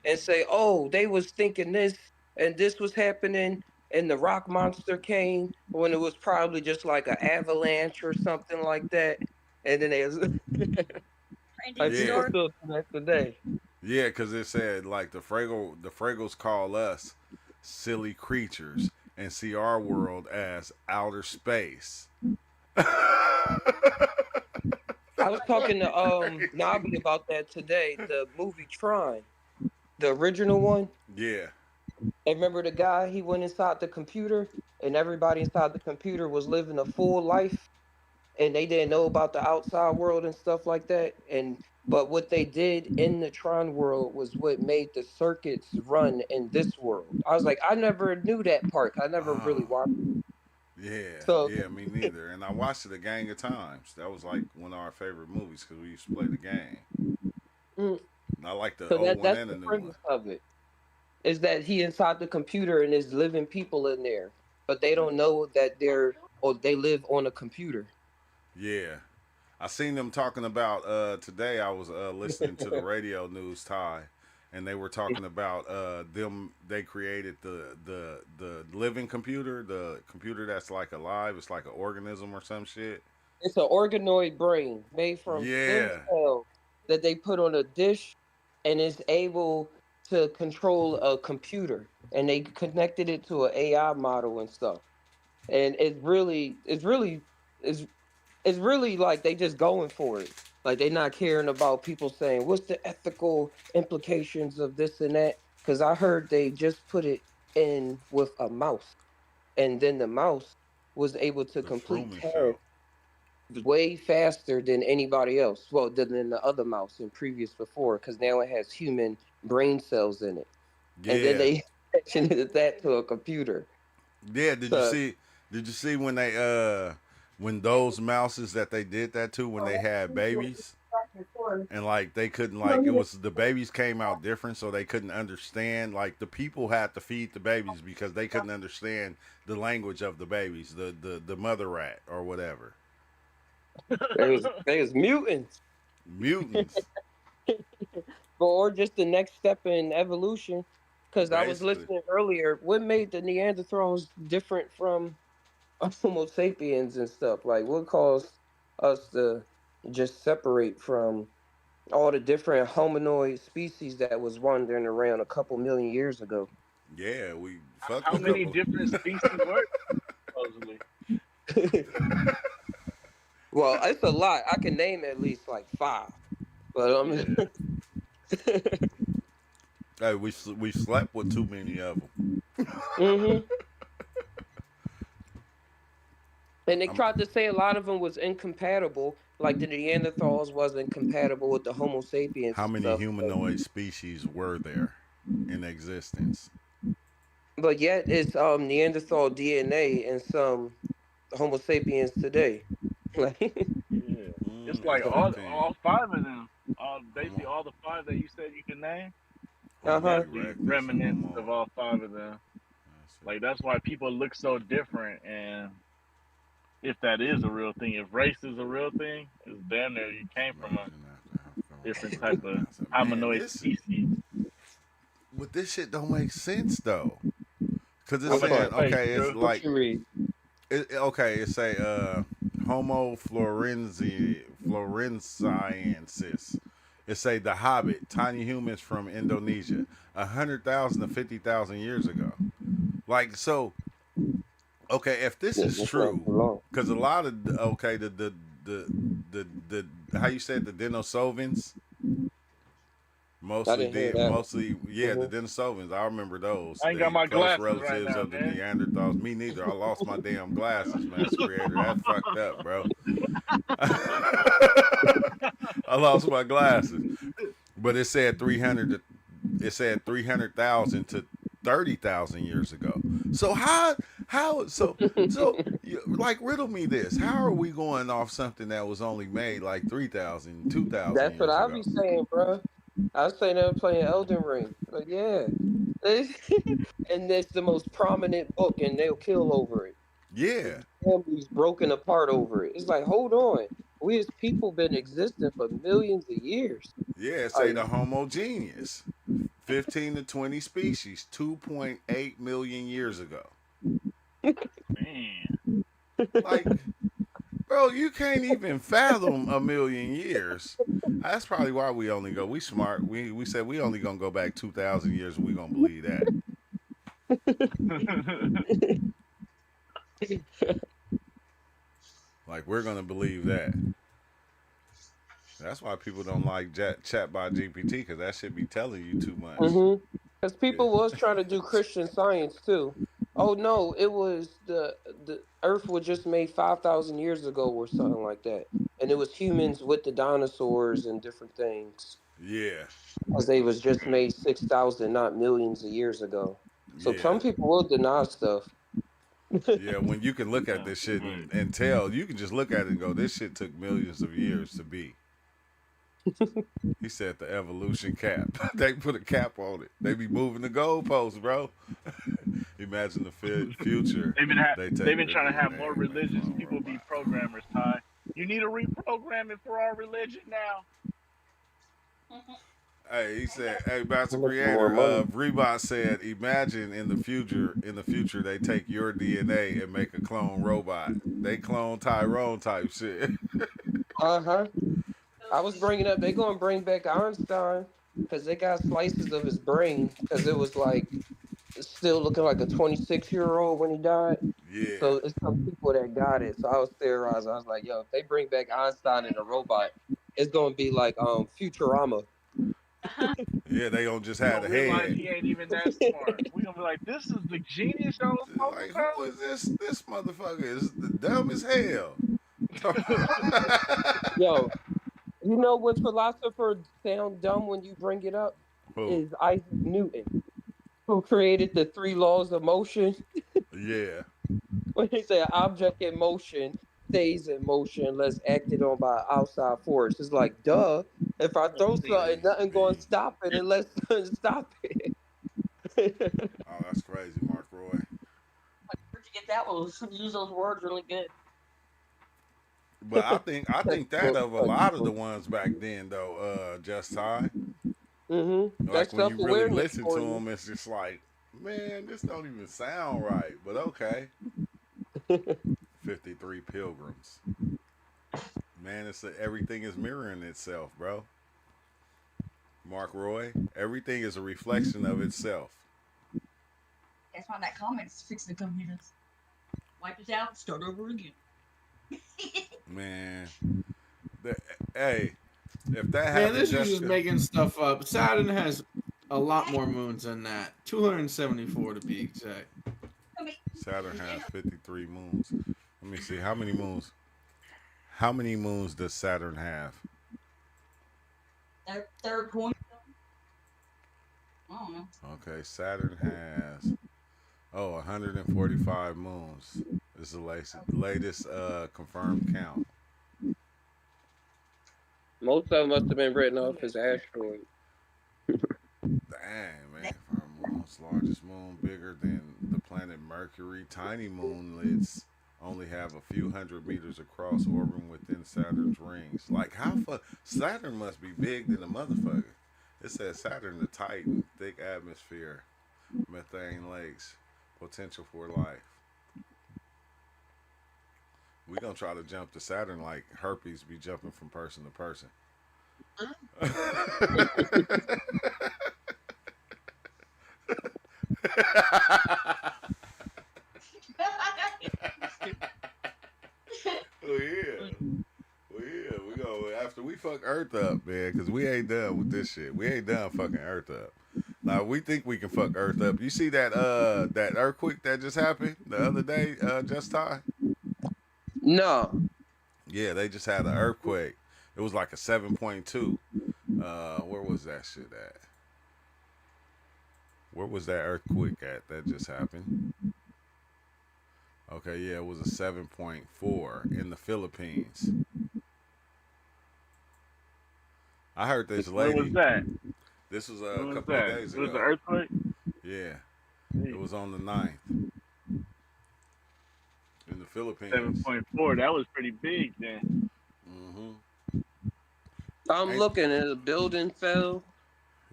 and say, oh, they was thinking this and this was happening and the rock monster came when it was probably just like an avalanche or something like that. And then they like people still connect today. Yeah, because it said like the Fragles call us silly creatures and see our world as outer space. I was talking to Nobby about that today. The movie Tron, the original one. Yeah. And remember the guy? He went inside the computer, and everybody inside the computer was living a full life, and they didn't know about the outside world and stuff like that. But what they did in the Tron world was what made the circuits run in this world. I was like, I never knew that part. I never really watched it. Yeah, me neither. And I watched it a gang of times. That was like one of our favorite movies because we used to play the game. I like the old one and the new one. Of it is that he inside the computer and there's living people in there, but they don't know that they live on a computer. Yeah. I seen them talking about today. I was listening to the radio news, Ty, and they were talking about they created the living computer, the computer that's like alive. It's like an organism or some shit. It's an organoid brain made from stem cells that they put on a dish and is able to control a computer. And they connected it to an AI model and stuff. And it's really like they just going for it. Like they not caring about people saying, what's the ethical implications of this and that? Because I heard they just put it in with a mouse. And then the mouse was able to complete tasks way faster than anybody else. Well, than the other mouse before, because now it has human brain cells in it. Yeah. And then they connected that to a computer. Yeah, did you see when they when those mouses that they did that to when they had babies and like they couldn't it was the babies came out different, so they couldn't understand, like the people had to feed the babies because they couldn't understand the language of the babies, the mother rat or whatever. They was mutants. Or just the next step in evolution, because I was listening earlier, what made the Neanderthals different from Homo sapiens and stuff? Like, what caused us to just separate from all the different hominoid species that was wandering around a couple million years ago? Yeah, how many different species were supposedly? Well, it's a lot. I can name at least like 5, but hey, we slept with too many of them. Mm-hmm. And they tried to say a lot of them was incompatible, like the Neanderthals wasn't compatible with the Homo sapiens. How many humanoid species were there in existence? But yet it's Neanderthal DNA and some Homo sapiens today. It's like all 5 of them. Basically all the 5 that you said you could name. Remnants of all 5 of them. Like that's why people look so different, and if that is a real thing, if race is a real thing, it's damn near you came from a different type of hominoid species. But this shit don't make sense though, because it's saying it's like it's say Homo Florensiensis. It say the Hobbit, tiny humans from Indonesia, 100,000 to 50,000 years ago. Like so, okay, if this Yeah, is that's not true, too long. because a lot of okay, the how you said the Denisovans, I didn't hear that one. mostly yeah, the Hmm. Denisovans. I remember those. I ain't got They my close glasses right relatives now, of the man. Neanderthals. Me neither. I lost my damn glasses, Master Creator. That fucked up, bro. I lost my glasses, but it said 300. It said 300,000 to 30,000 years ago. So like riddle me this. How are we going off something that was only made like 3,000, 2,000 That's what years I ago? be saying, bro. I was saying they were playing Elden Ring. Like, yeah. And it's the most prominent book, and they'll kill over it. Yeah. Families broken apart over it. It's like, hold on. We as people been existing for millions of years. Yeah, say Like, the homogeneous. 15 to 20 species 2.8 million years ago. Man. Like, bro, you can't even fathom a million years. That's probably why we smart. We said we only gonna go back 2,000 years and we gonna believe that. Like we're gonna believe that. That's why people don't like chat by GPT because that should be telling you too much. because people was trying to do Christian Science too. Oh no, it was the Earth was just made 5,000 years ago or something like that, and it was humans with the dinosaurs and different things. Yeah, Because they was just made 6,000, not millions of years ago. So yeah, some people will deny stuff. yeah. When you can look at this shit and tell, you can just look at it and go, this shit took millions of years to be. He said the evolution cap. They put a cap on it. They be moving the goalposts, bro. Imagine the future. They've been trying to have DNA more and make religious clone people be robot. programmers, Ty. You need to reprogram it for our religion now. Hey, he said, "Hey, Master How much more Creator." money? Rebot said, "Imagine in the future. In the future, they take your DNA and make a clone robot. They clone Tyrone type shit." Uh-huh. I was bringing up, they going to bring back Einstein because they got slices of his brain because it was like still looking like a 26-year-old when he died. Yeah, So it's some people that got it. So I was theorizing. I was like, yo, if they bring back Einstein in a robot, it's going to be like Futurama. yeah. They gonna just We're have gonna the realize head. he ain't even that smart. We're gonna be like, this is the genius y'all was talking Like, who about? is this? This motherfucker is the dumb as hell. Yo, you know what philosopher sound dumb when you bring it up? Who? Is Isaac Newton, who created the three laws of motion. Yeah, When they say an object in motion stays in motion unless acted on by outside force. It's like, duh. If I throw something, stays nothing going to be. stop it unless something stop it. Oh, that's crazy, Mark Roy. Where'd you get that one? Use those words really good. But I think that of a lot of the Mm-hmm. ones back then though, Just Ty. That's Like when you self really awareness listen to for you. them, it's just like, man, this don't even sound right. But okay, 53 pilgrims. Man, everything is mirroring itself, bro. Mark Roy, everything is a reflection of itself. That's why that comment's fixing to come here. Wipe it out, start over again. Man, the, hey, if that Man, happened, this is just Jessica, making stuff up. Saturn has a lot more moons than that. 274 to be exact. Saturn has 53 moons. Let me see how many moons. How many moons does Saturn have? Third point. I don't know. Okay, Saturn has 145 moons. This is the latest confirmed count. Most of them must have been written off as asteroids. Dang, man. For a moon's largest moon, bigger than the planet Mercury. Tiny moonlets only have a few hundred meters across, orbiting within Saturn's rings. Like, Saturn must be big than a motherfucker. It says Saturn, the Titan, thick atmosphere, methane lakes, potential for life. We gonna try to jump to Saturn like herpes be jumping from person to person. Oh yeah. Well, yeah, we go after we fuck Earth up, man, because we ain't done with this shit. We ain't done fucking Earth up. Now we think we can fuck Earth up. You see that earthquake that just happened the other day, just time? No. Yeah, they just had an earthquake. It was like a 7.2. Where was that shit at? Where was that earthquake at that just happened? Okay, yeah, it was a 7.4 in the Philippines. I heard this lady. When was that? This was When a was couple that? of days It was ago. an earthquake? Yeah, it was on the 9th in the Philippines. 7.4. That was pretty big then. Mm-hmm. I'm looking at a building fell.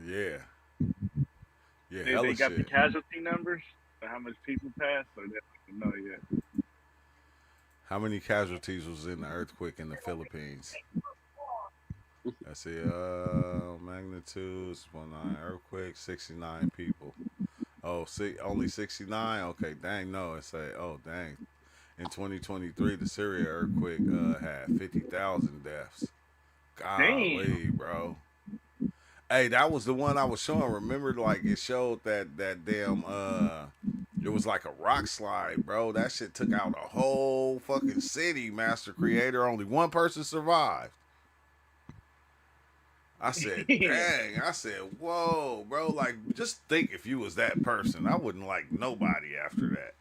Yeah. Yeah, They hella got the shit. casualty numbers? Or how much people passed? Or they don't know yet. How many casualties was in the earthquake in the Philippines? Let's see, magnitude 1.9 earthquake, 69 people. Oh, only 69? Okay, dang, no. It say, oh, dang. In 2023, the Syria earthquake had 50,000 deaths. Golly, bro. Hey, that was the one I was showing. Remember, like, it showed that damn, it was like a rock slide, bro. That shit took out a whole fucking city, Master Creator. Only one person survived. I said, dang. I said, whoa, bro. Like, just think if you was that person. I wouldn't like nobody after that.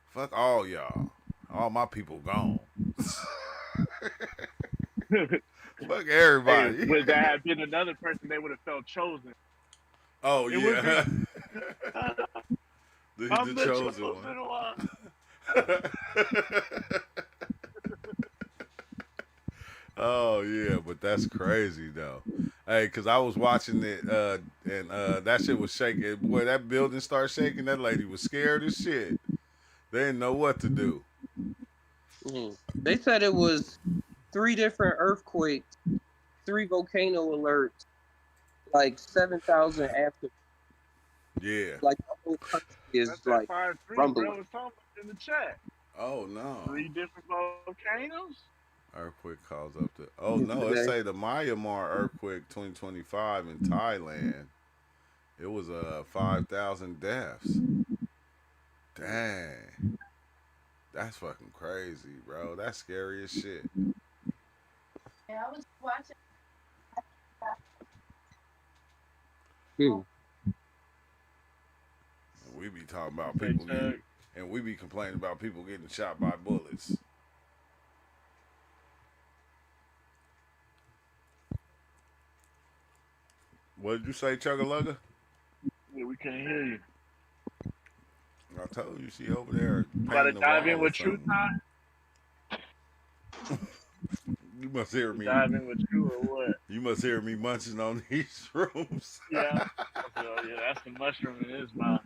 Fuck all y'all. All my people gone. Fuck everybody. Hey, would that have been another person, they would have felt chosen. Oh, It yeah. I'm the chosen one. Oh yeah, but that's crazy though. Hey, cause I was watching it, and that shit was shaking. Boy, that building started shaking. That lady was scared as shit. They didn't know what to do. They said it was 3 different earthquakes, 3 volcano alerts, like 7,000 after. Yeah. Like the whole country is That's like that 5-3 rumbling. bro was talking in the chat. Oh no. 3 different volcanoes? Earthquake caused up to. Oh no, it say the Myanmar earthquake 2025 in Thailand. It was 5,000 deaths. Dang. That's fucking crazy, bro. That's scary as shit. Yeah, I was watching. We be talking about people getting, and we be complaining about people getting shot by bullets. What did you say, Chuggalugga? Yeah, we can't hear you. I told you she over there. You gotta dive in with True Time? You must hear me. Dive in with True or what? You must hear me munching on these shrooms. Yeah. Oh, yeah, that's the mushroom in his mouth.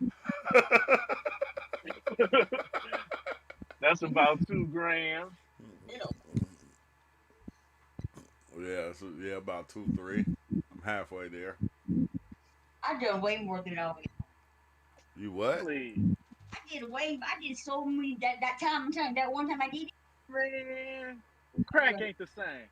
That's about 2 grams. Yeah, so, yeah, about 2, 3. I'm halfway there. I done way more than I. You what? Please. I did so many that one time I did it. Man, crack ain't the same.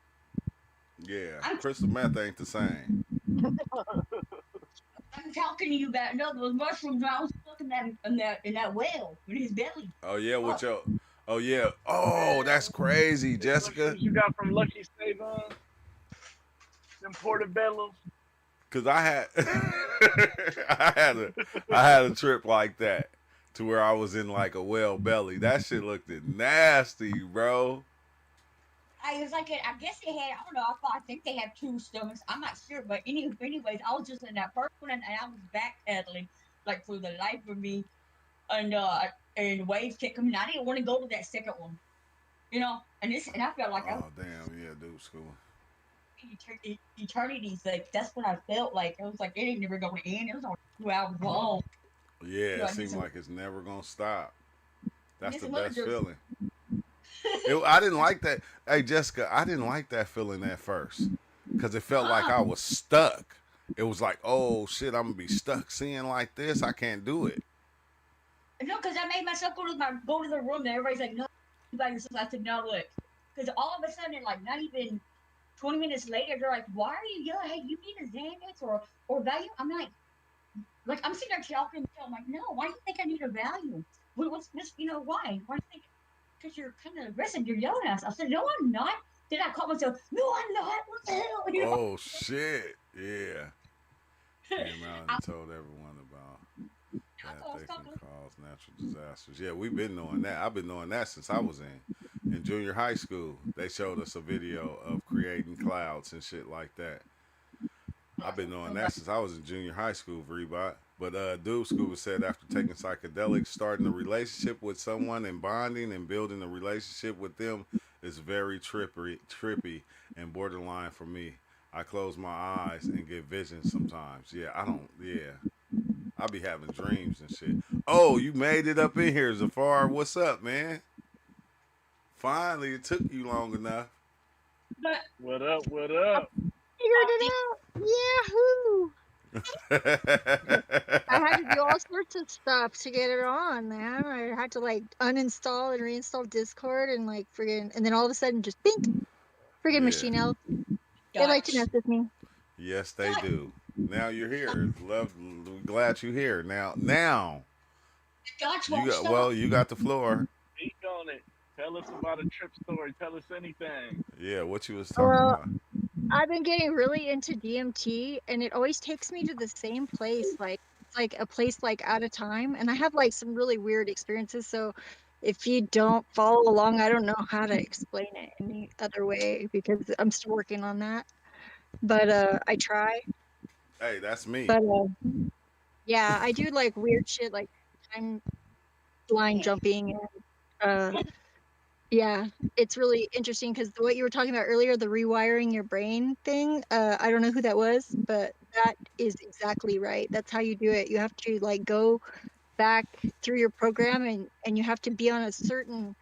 Yeah, crystal meth ain't the same. I'm talking to you about those mushrooms. I was looking at in that well in his belly. Oh yeah, with your. Oh yeah. Oh, that's crazy, Jessica. You got from Lucky Savon, them portobellos. Cause I had, I had a trip like that to where I was in like a whale belly. That shit looked nasty, bro. I was like, I guess they had. I don't know. I think they have 2 stomachs. I'm not sure, but anyways, I was just in that first one, and I was backpedaling like for the life of me, and waves kept coming. I didn't want to go to that second one, and I felt like Oh damn, yeah, dude, school. Eternity's like that's what I felt like. I was like, it ain't never gonna end. It was only 2 hours long. Yeah, it seems like it's never gonna stop. That's the best feeling. I didn't like that. Hey, Jessica, I didn't like that feeling at first because it felt like I was stuck. It was like, oh shit, I'm gonna be stuck seeing like this. I can't do it. No, because I made myself go to the room and everybody's like, no, you by yourself. I said, no, look. Because all of a sudden, like, not even 20 minutes later, they're like, why are you yelling? Hey, you need a Xanax or Valium? I'm like, I'm sitting there talking to them. I'm like, no, why do you think I need a Valium? What's this, why? Why do you think? Because you're kind of aggressive. You're yelling at us. I said, no, I'm not. Then I called myself, no, I'm not. What the hell? Oh shit, yeah. Came out I, and told everyone about that I was they can talking. cause natural disasters. Yeah, we've been knowing that. I've been knowing that since I was in junior high school. They showed us a video of creating clouds and shit like that. I've been knowing that since I was in junior high school, Rebot. But Dude Scuba said after taking psychedelics, starting a relationship with someone and bonding and building a relationship with them is very trippy and borderline for me. I close my eyes and get visions sometimes. Yeah, I don't. Yeah, I be having dreams and shit. Oh, you made it up in here, Zafar. What's up, man? Finally, it took you long enough. But What up? What up? Figured it out. Yahoo! I had to do all sorts of stuff to get it on, man. I had to like uninstall and reinstall Discord and like friggin' and then all of a sudden just bink, friggin' Yeah. machine elf. They like to mess with me. Yes, they do. Now you're here. Glad you're here. Now, Dutch you won't got stop. you got the floor. Speak on it. Tell us about a trip story. Tell us anything. Yeah, what you was talking Well, about? I've been getting really into DMT and it always takes me to the same place. Like it's like a place like at a time. And I have like some really weird experiences. So if you don't follow along, I don't know how to explain it any other way because I'm still working on that. But I try. Hey, that's me. But yeah, I do like weird shit like time line jumping and yeah, it's really interesting because what you were talking about earlier, the rewiring your brain thing, I don't know who that was, but that is exactly right. That's how you do it. You have to like go back through your program and you have to be on a certain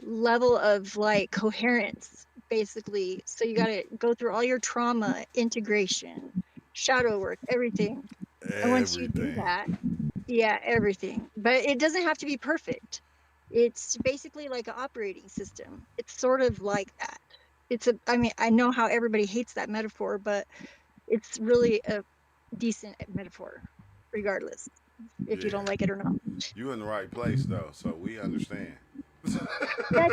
level of like coherence, basically. So you got to go through all your trauma, integration, shadow work, everything. And once you do Everything. that, yeah, everything. But it doesn't have to be perfect. It's basically like an operating system. It's sort of like that. I mean, I know how everybody hates that metaphor, but it's really a decent metaphor, regardless if you Yeah, don't like it or not. you in the right place though, so we understand. Yeah,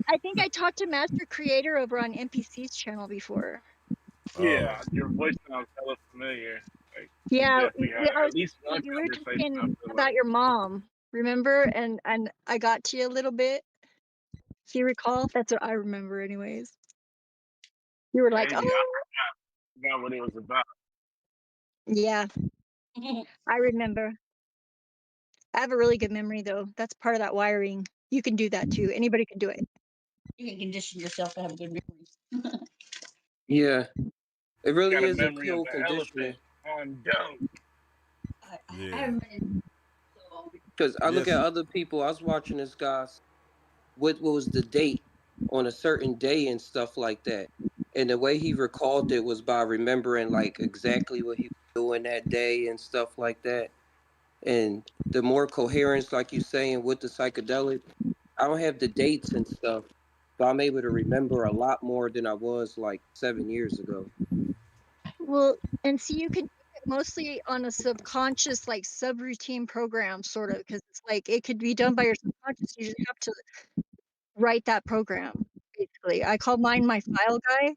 I think I talked to Master Creator over on NPC's channel before. Oh, Yeah, your voice sounds hella familiar. Like we Yeah, definitely had I at was least one we were conversation. I talking feel about like. your mom, remember? And I got to you a little bit. If you recall, that's what I remember, anyways. You were like, Maybe I "Oh, forgot what it was about. yeah, I remember." I have a really good memory, though. That's part of that wiring. You can do that too. Anybody can do it. You can condition yourself to have good memories. Yeah, it really Got a is a memory of cool an conditioning. elephant on dope. I yeah. remember so Because I look at Yes. other people. I was watching this guy's what was the date on a certain day and stuff like that. And the way he recalled it was by remembering like exactly what he was doing that day and stuff like that. And the more coherence, like you saying, with the psychedelic, I don't have the dates and stuff, but I'm able to remember a lot more than I was like 7 years ago. Well, and see, you can do it mostly on a subconscious, like subroutine program, sort of, because it's like it could be done by your subconscious. You just have to write that program, basically. I call mine my file guy,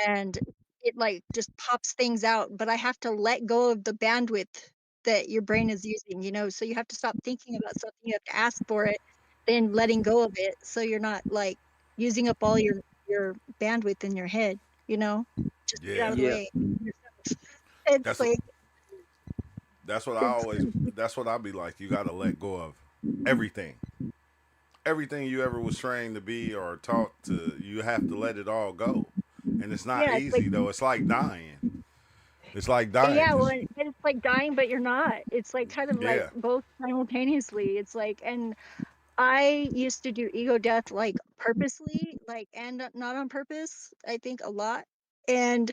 and it like just pops things out, but I have to let go of the bandwidth that your brain is using, so you have to stop thinking about something, you have to ask for it, then letting go of it so you're not like using up all your bandwidth in your head, just get out Yeah. of the Yeah. way yourself. It's That's like that's what I it's always. That's what I be like. You gotta let go of everything. Everything you ever was trained to be or taught to. You have to let it all go, and it's not yeah, it's like easy though. It's like dying. It's like dying yeah, well, because and it's like dying, but you're not. It's like kind of like yeah, both simultaneously. It's like, and I used to do ego death like purposely, like, and not on purpose, I think a lot. And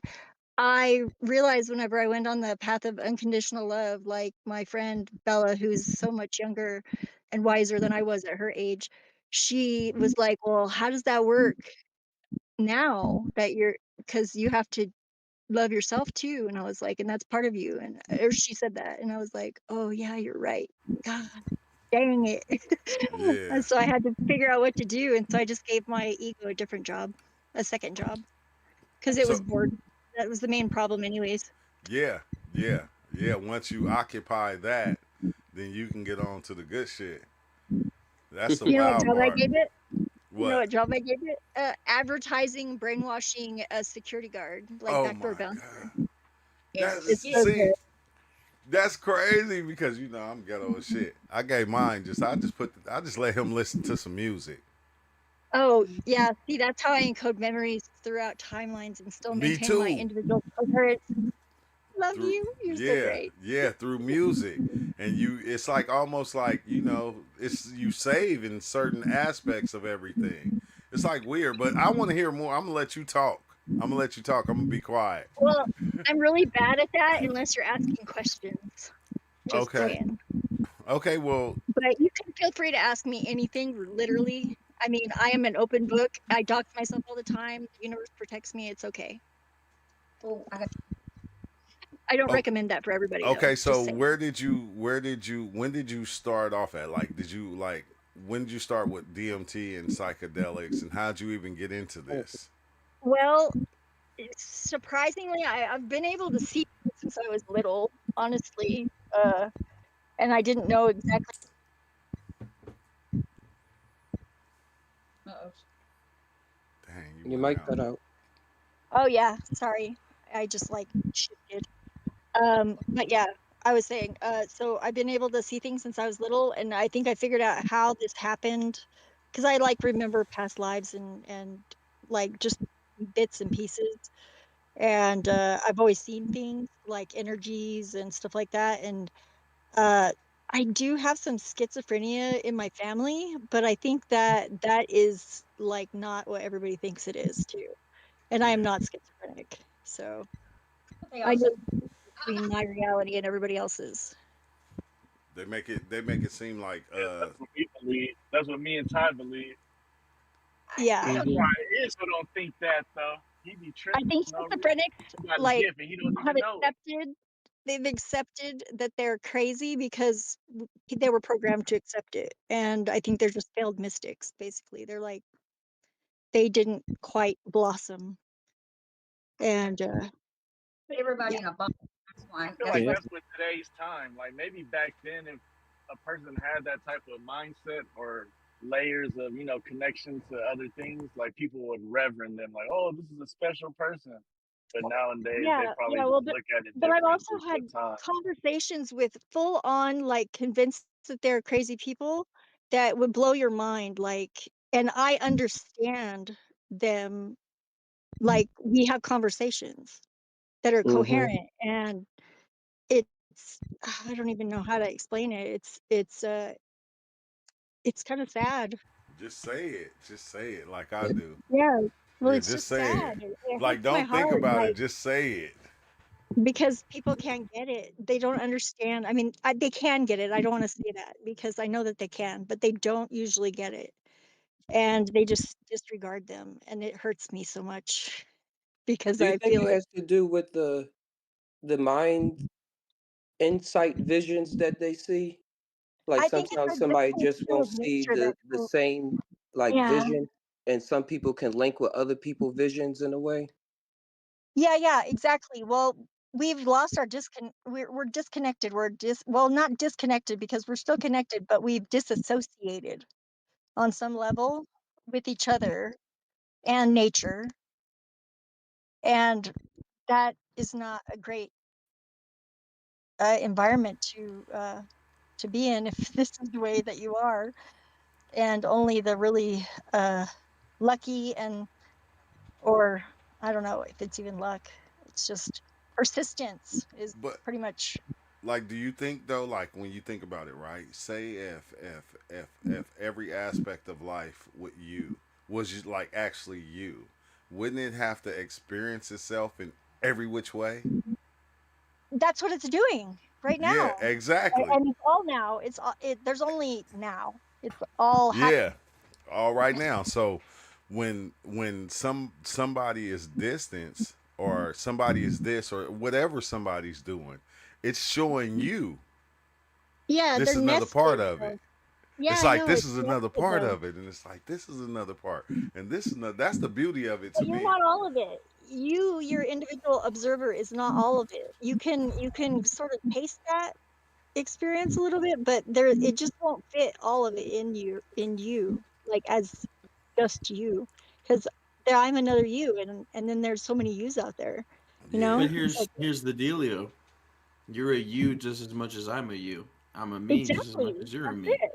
I realized whenever I went on the path of unconditional love, like my friend Bella, who's so much younger and wiser than I was at her age, she was like, well, how does that work now that because you have to love yourself too? And I was like, and that's part of you. And or she said that, and I was like, oh yeah, you're right. God dang it. Yeah. And so I had to figure out what to do. And so I just gave my ego a different job, a second job, because it was So bored. That was the main problem, anyways. yeah, yeah, yeah. Once you occupy that, then you can get on to the good shit. That's the You know what wild job I part. gave it? You know What? what job I gave it? Advertising, brainwashing a security guard, like Oh backdoor my bouncer. god. Yes, That's It's yes. so see, good. that's crazy because you know I'm ghetto as shit. I gave mine I just let him listen to some music. Oh, yeah. See, that's how I encode memories throughout timelines and still Me maintain my too. individual coherence. Love Through you. You're so yeah, great. yeah, through music. And you it's like almost like, you know, it's you save in certain aspects of everything. It's like weird, but I want to hear more. I'm gonna let you talk. I'm gonna let you talk. I'm gonna be quiet. Well, I'm really bad at that unless you're asking questions. Just Okay. saying. Okay, well, But you can feel free to ask me anything, literally. I mean, I am an open book. I dox myself all the time. The universe protects me. It's okay. Oh, I got I don't okay, recommend that for everybody, though. okay, so Just saying. when did you start off at? Like, did you like when did you start with DMT and psychedelics, and how'd you even get into this? Well, surprisingly, I've been able to see since I was little, honestly. And I didn't know exactly. uh-oh. Dang, you You went might out. cut out. Oh, yeah. Sorry. I just like shifted. But yeah, I was saying, so I've been able to see things since I was little, and I think I figured out how this happened because I like remember past lives and like just bits and pieces. And I've always seen things like energies and stuff like that. And uh, I do have some schizophrenia in my family, but I think that is like not what everybody thinks it is too. And I am Yeah, not schizophrenic, so They I also, know between my reality and everybody else's. they make it seem like Yeah, that's what we believe. That's what me and Ty believe. Yeah, I, Hmm. Ty is who don't think that though. He be I tripping think for no reason. schizophrenics He got a like gift and he don't have even know it. accepted. They've accepted that they're crazy because they were programmed to accept it, and I think they're just failed mystics. Basically, they're like they didn't quite blossom, and put everybody yeah, in a box. That's I why. feel That's like Yeah. what. that's with today's time. Like maybe back then, if a person had that type of mindset or layers of connection to other things, like people would reverend them, like, oh, this is a special person. But nowadays, they yeah, probably yeah. just Well, look at it but I've different also due to had the time. conversations with full on like convinced that they're crazy people that would blow your mind. Like, and I understand them. Like, we have conversations that are Hmm. coherent, and it's I don't even know how to explain it. It's kind of sad. just say it. Just say it like I do. Yeah. Well, Yeah, it's just just say it. sad. It Like hurts my don't think heart, about it, like just say it. because people can't get it. They don't understand. I mean, they can get it. I don't want to say that because I know that they can, but they don't usually get it, and they just disregard them, and it hurts me so much because Do you I think feel it it. has to do with the mind insight visions that they see? Like I think it's sometimes a somebody different just skill won't of see nature that the same like yeah. vision, and some people can link with other people visions in a way. Yeah, yeah, exactly. Well, we've lost our we're disconnected. Well, not disconnected because we're still connected, but we've disassociated on some level with each other and nature. And that is not a great environment to be in if this is the way that you are. And only the really lucky or I don't know if it's even luck. It's just persistence is But pretty much. like, do you think though, like when you think about it, right? Say if every aspect of life with you was just like actually you, wouldn't it have to experience itself in every which way? That's what it's doing right Yeah, now. exactly. And it's all now. It's all, there's only now. It's all Yeah, happening. all right now. So when somebody is distance or somebody is this or whatever somebody's doing, it's showing you Yeah, this they're is another part nested of though. it. Yeah, It's I like know this it's is another nested part though. of it, and it's like this is another part, and this is another, that's the beauty of it But to you're me. not all of it. Your individual observer is not all of it. You can sort of taste that experience a little bit, but there it just won't fit all of it in you, like as just you. Because I'm another you, and then there's so many yous out there. You Yeah, know, But it's like here's the dealio. You're a you just as much as I'm a you. I'm a me just as much exactly as you're a that's me. it.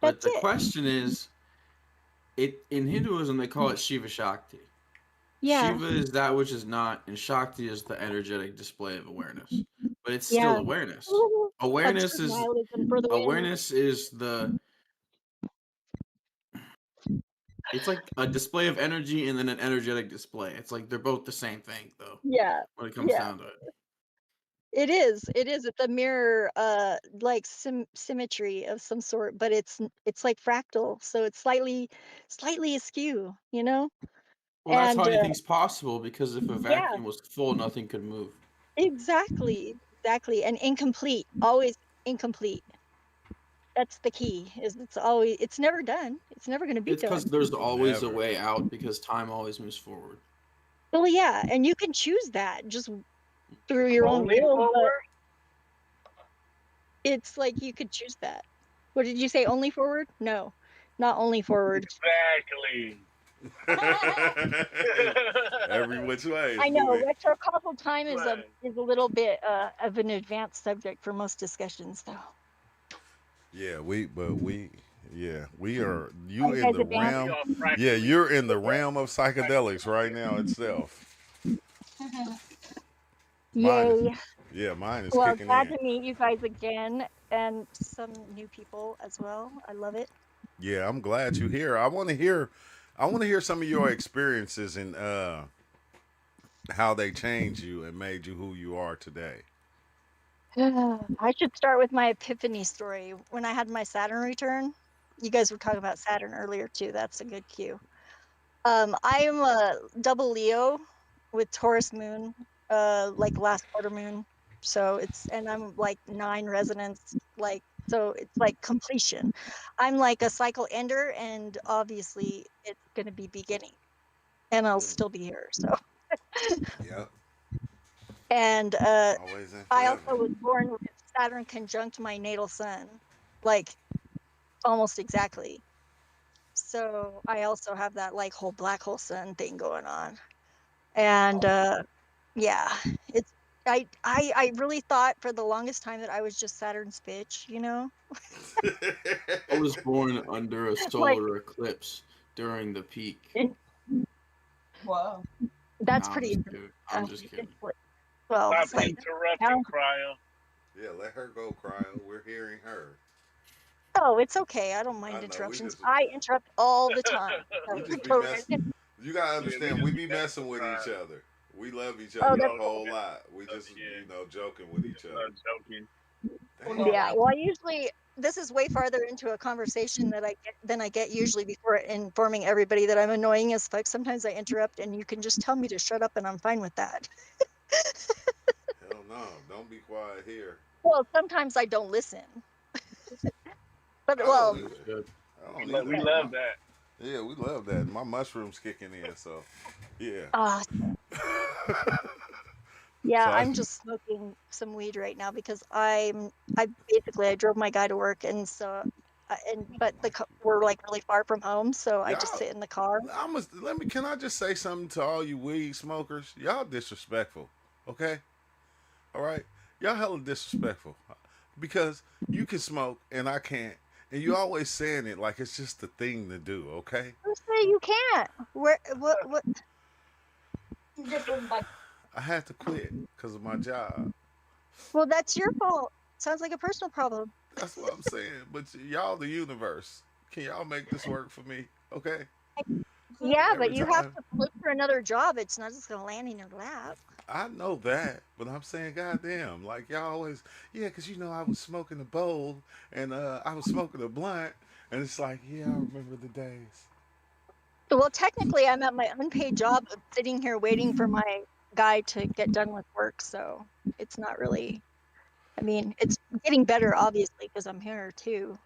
But That's the it. question is, it in Hinduism they call it Shiva Shakti. Yeah, Shiva is that which is not, and Shakti is the energetic display of awareness. But it's still yeah. awareness. Awareness Absurd is nihilism for the win. awareness is the it's like a display of energy and then an energetic display. It's like they're both the same thing though, Yeah, when it comes yeah. down to it. It is. It is. It's a mirror, like symmetry of some sort, but it's like fractal, so it's slightly askew, you know? Well, that's how And anything's possible because if a yeah, vacuum was full, nothing could move. exactly, exactly. And incomplete, always incomplete. That's the key. Is it's never done. It's never going to be It's because done. there's always a never. way out because time always moves forward. Well, yeah, and you can choose that just through your own Only will, but forward. it's like you could choose that. What did you say? Only forward? No, not only forward. Exactly. Every which way I is know moving. retrocausal time Right. is a little bit of an advanced subject for most discussions, though. Yeah, we are Are you you in guys the advanced? We realm. are Yeah, fractally. you're in the realm of psychedelics right now itself. Mine is, Yay! yeah, mine is Well, kicking glad in. to meet you guys again, and some new people as well. I love it. Yeah, I'm glad you're here. I want to hear some of your experiences and how they changed you and made you who you are today. I should start with my epiphany story. When I had my Saturn return, you guys were talking about Saturn earlier too. That's a good cue. I am a double Leo with Taurus moon, like last quarter moon. So and I'm like 9 resonance, like, so it's like completion. I'm like a cycle ender, and obviously it's going to be beginning, and I'll Mm, still be here. So, yep, and always and I forever. also was born with Saturn conjunct my natal sun, like almost exactly. So I also have that like whole black hole sun thing going on. And yeah, it's I really thought for the longest time that I was just Saturn's bitch, you know? I was born under a Like solar eclipse during the peak. it, Whoa. that's No, I'm pretty just kidding. I'm just it's kidding. well, Stop it's like interrupting, now, cryo. Yeah, let her go, Cryo. We're hearing her. oh, it's okay. I don't I mind know interruptions. I interrupt all the time. we So, just be so mess. You gotta Yeah, we understand, just we be be messing messing with with each cryo. other. We love each oh, other We a that's all whole mess. lot. We just Yeah, joking with just each other. joking. Damn. yeah. Well, I usually this is way farther into a conversation that I get than I get usually before informing everybody that I'm annoying as fuck. Sometimes I interrupt, and you can just tell me to shut up, and I'm fine with that. Hell no! Don't be quiet here. Well, sometimes I don't listen, but I don't well, You either. should. I don't We either. love that. Yeah, we love that. My mushroom's kicking in, so yeah. uh, yeah, So I, I'm just smoking some weed right now because I drove my guy to work, and so but we're like really far from home, so I just y'all, sit in the car. I must let me. Can I just say something to all you weed smokers? Y'all disrespectful. Okay, all right. Y'all hella disrespectful because you can smoke and I can't, and you always saying it like it's just the thing to do. Okay, Who say you can't? Where what? Different, but I had to quit because of my job. Well, that's your fault. Sounds like a personal problem. That's what I'm saying. But y'all, the universe, can y'all make this work for me? Okay. Yeah, but Every you have time. to look for another job. It's not just gonna land in your lap. I know that, but I'm saying, goddamn, like y'all always, yeah, 'cause I was smoking a bowl and I was smoking a blunt, and it's like, yeah, I remember the days. Well, technically, I'm at my unpaid job of sitting here waiting for my guy to get done with work. So it's not really. I mean, it's getting better, obviously, because I'm here too.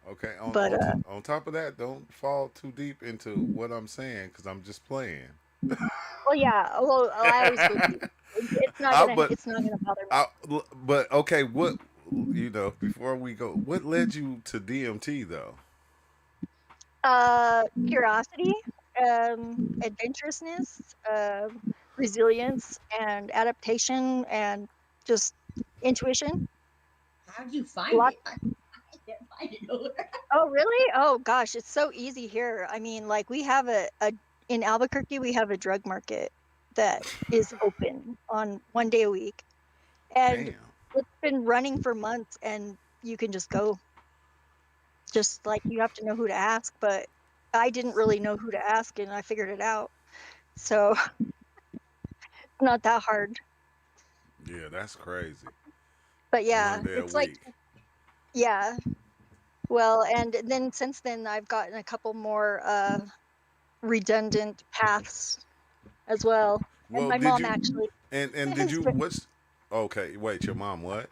Okay, But on top of that, don't fall too deep into what I'm saying, 'cause I'm just playing. well, yeah. Well, I always go deep. It's not I, gonna. but It's not gonna bother me. I, but okay, what before we go, what led you to DMT though? Curiosity, adventurousness, resilience, and adaptation, and just intuition. How'd you find Lots. it? I can't find it nowhere. Oh, really? Oh, gosh, it's so easy here. I mean, like we have a in Albuquerque, we have a drug market that is open on 1 day a week, and Damn. it's been running for months. And you can just go. Just like you have to know who to ask, but I didn't really know who to ask, and I figured it out. So it's not that hard. Yeah, that's crazy. But One yeah, day a it's like, week. yeah. Well, and then since then, I've gotten a couple more redundant paths as well. And Well, my did mom you actually, and did you what's okay? Wait, your mom what?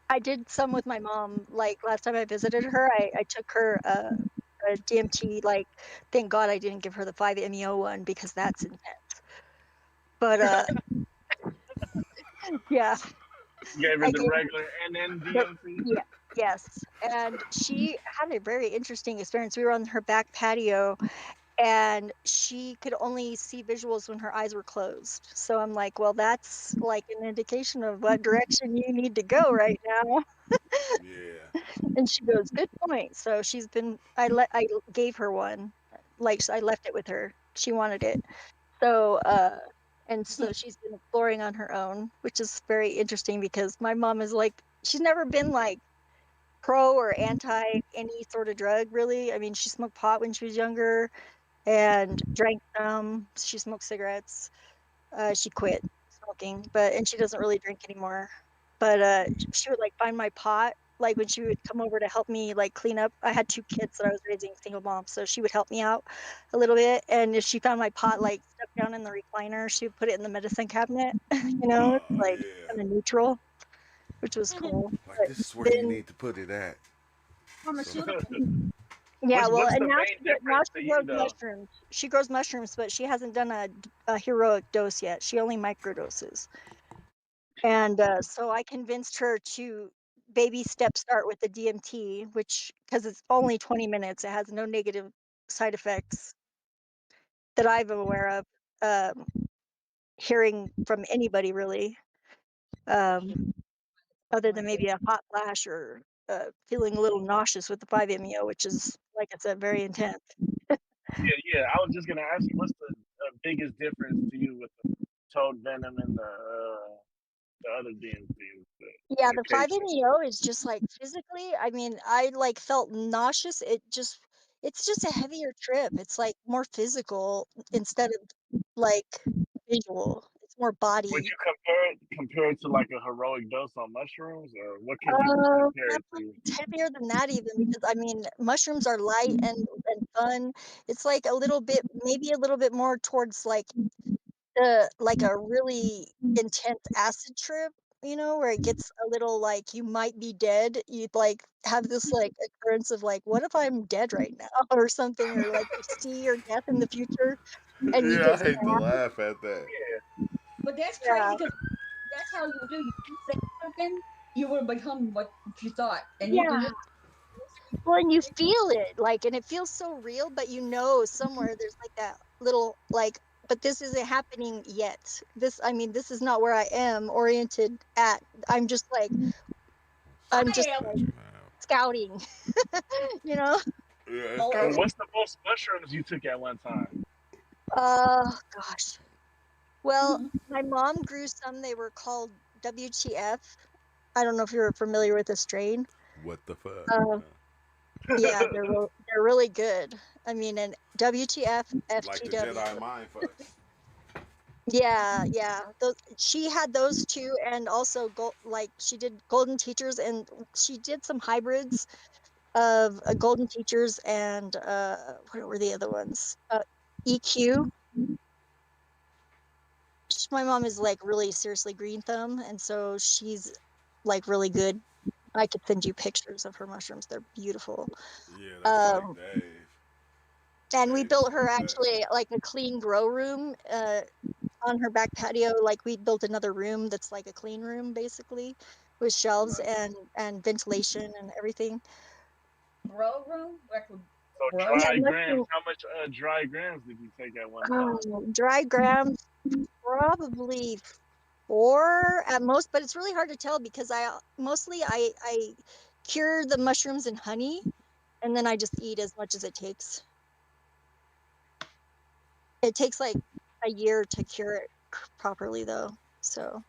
I did some with my mom. Like last time I visited her, I took her a DMT. Like, thank God I didn't give her the 5-MeO one because that's intense. But yeah, Gave her I the gave regular the, NNDMC. yeah, yes. And she had a very interesting experience. We were on her back patio, and she could only see visuals when her eyes were closed. So I'm like, well, that's like an indication of what direction you need to go right now. Yeah. And she goes, good point. So she's been, I gave her one, like I left it with her. She wanted it. So and so she's been exploring on her own, which is very interesting because my mom is like, she's never been like pro or anti any sort of drug, really. I mean, she smoked pot when she was younger and drank some. She smoked cigarettes. She quit smoking, and she doesn't really drink anymore. But she would like find my pot, like when she would come over to help me like clean up. I had 2 kids that I was raising, single mom, so she would help me out a little bit. And if she found my pot like stuck down in the recliner, she would put it in the medicine cabinet. It's Oh like yeah. kind of neutral, which was cool. Like But this is where you then, need to put it at. So Pharmaceutical. yeah, well, What's and the main now difference to she you grows though? mushrooms. She grows mushrooms, but she hasn't done a heroic dose yet. She only microdoses. And so I convinced her to baby step start with the DMT, which, because it's only 20 minutes, it has no negative side effects that I'm aware of, um, hearing from anybody really, other than maybe a hot flash or feeling a little nauseous with the 5-MeO, which is, like I said, very intense. Yeah, yeah. I was just gonna ask you, what's the biggest difference to you with the toad venom and the other DMCs, Yeah, the the K-Sub? 5-MeO is just like physically, I mean, I like felt nauseous. It's just a heavier trip. It's like more physical instead of like visual. It's more Would body. you compare it to like a heroic dose on mushrooms, or what could you compare No, it to? it's heavier than that even because I mean, mushrooms are light and fun. It's like a little bit, maybe a little bit more towards like a really intense acid trip, where it gets a little like you might be dead. You'd like have this like occurrence of like, what if I'm dead right now or something, or like you see your death in the future and you Yeah, get I hate to sad. laugh at that. Yeah, But that's Yeah. crazy because that's how you do. You say something, you will become what you thought, and you can Yeah. just. Well, and you feel it, like, and it feels so real, but somewhere there's like that little like, but this isn't happening yet. I mean, this is not where I am oriented at. I'm just like, I'm I just am. like What you have? scouting, you know? Yeah, it's Oh, kind but of. what's the most mushrooms you took at one time? Gosh. Well, my mom grew some, they were called WTF, I don't know if you're familiar with the strain. What the fuck? Uh, yeah, they're really good. I mean, and WTF, Like the FTW. Jedi mind fucks. Yeah. She had those two, and also like she did golden teachers, and she did some hybrids of golden teachers and what were the other ones? EQ. My mom is like really seriously green thumb, and so she's like really good. I could send you pictures of her mushrooms. They're beautiful. Yeah, that's like Um, Dave. and we Dave built her that. actually like a clean grow room on her back patio. Like we built another room that's like a clean room basically, with shelves and ventilation and everything. Grow room? Like a So grow? Yeah, dry grams. mushroom. How much dry grams did you take at one time? Dry grams, probably 4 at most, but it's really hard to tell because I cure the mushrooms in honey, and then I just eat as much as it takes. It takes like a year to cure it properly, though. So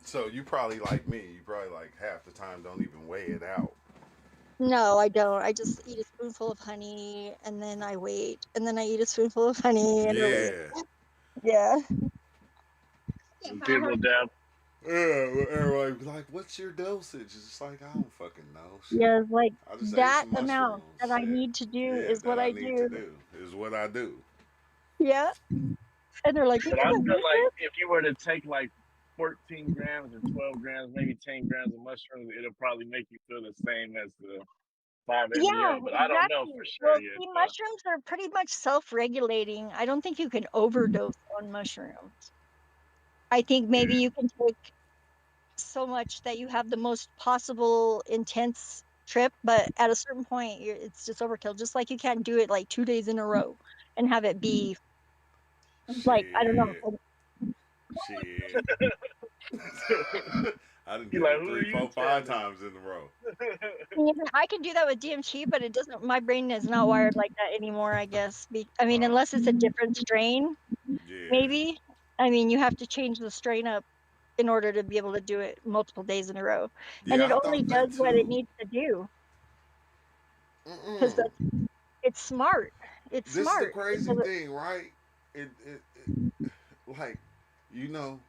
So you probably like me. You probably like half the time don't even weigh it out. no, I don't. I just eat a spoonful of honey, and then I wait, and then I eat a spoonful of honey, and I wait. Yeah. Yeah. Dribble dab. Yeah, everybody be like, "What's your dosage?" It's just like I don't fucking know. Shit. Yeah, like I just ate that some amount mushrooms. that I Shit. need to do Yeah, is what that I I need do. to do is what I do. Yeah. And they're like, you But I never feel did like this? if you were to take like 14 grams or 12 grams, maybe 10 grams of mushrooms, it'll probably make you feel the same as the 5 Yeah, MEO. But I don't know exactly. for sure Well, yet. see, mushrooms are pretty much self-regulating. I don't think you can overdose on mushrooms. I think maybe you can take so much that you have the most possible intense trip, but at a certain point, it's just overkill. Just like you can't do it like 2 days in a row and have it be like, I don't know. Shit. I done You did like, it who 3, are 4, you 5 telling? times in a row. Yeah, I can do that with DMT, but it doesn't. My brain is not wired like that anymore. I guess. I mean, unless it's a different strain, Yeah. maybe. I mean, you have to change the strain up in order to be able to do it multiple days in a row, and Yeah, it I only thought does that what it too. needs to do because Mm-mm. it's smart. It's This is the smart. crazy thing, right? It like, you know,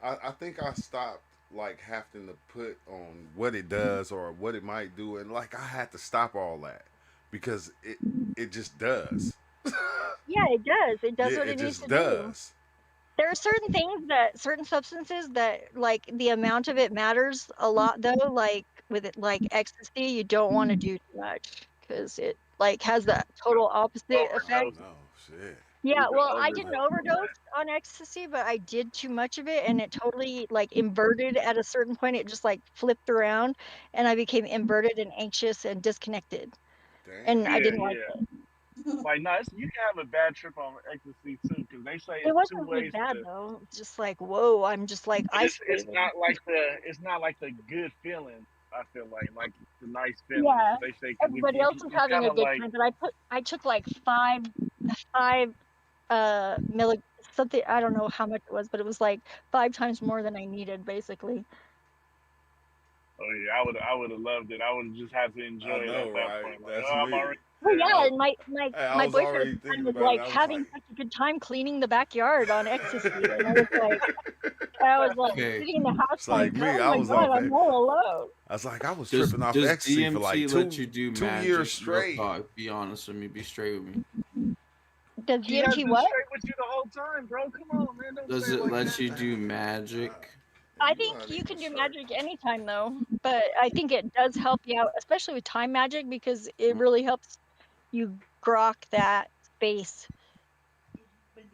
I think I stopped like having to put on what it does or what it might do, and like I had to stop all that because it just does. Yeah, it does. It does Yeah, what it it needs just to do. does. There are certain things that certain substances that like the amount of it matters a lot though. Like with it, like ecstasy, you don't want to do too much because it like has the total opposite effect. Oh Overdose. no, shit. Yeah, You can well, I didn't overdose on overdose that. on ecstasy, but I did too much of it, and it totally like inverted at a certain point. It just like flipped around, and I became inverted and anxious and disconnected, Damn. and I Yeah, didn't like yeah. it. Like, no, you can have a bad trip on ecstasy too, because they say It it's two wasn't really ways bad to. though. It's just like, whoa, I'm just like But it's isolated. not like the good feeling. I feel like the nice feeling. Yeah, They say because everybody else is it's having kind a of good like time, but I took like five milli something. I don't know how much it was, but it was like 5 times more than I needed, basically. oh yeah, I would have loved it. I would have just had to I enjoy it know, at that right? point. Like, That's oh, I'm me. already Oh there. yeah, I, and I my was boyfriend at already the time thinking was about like it. I was having like, such a good time cleaning the backyard on ecstasy, and I was like Okay. sitting in the house it's like, like me. oh I my was god, off. I'm all alone. I was like, I was Does tripping off does ecstasy for like DMT let you do 2 years magic? Real straight. talk. Be honest with me. Be straight with me. Does He has DMT been what? straight with you the whole time, bro. Come on, man. Don't Does say it it like let that. you do magic? I You think weren't you even can do straight. magic anytime though, but I think it does help you out, especially with time magic, because it really helps you grok that space,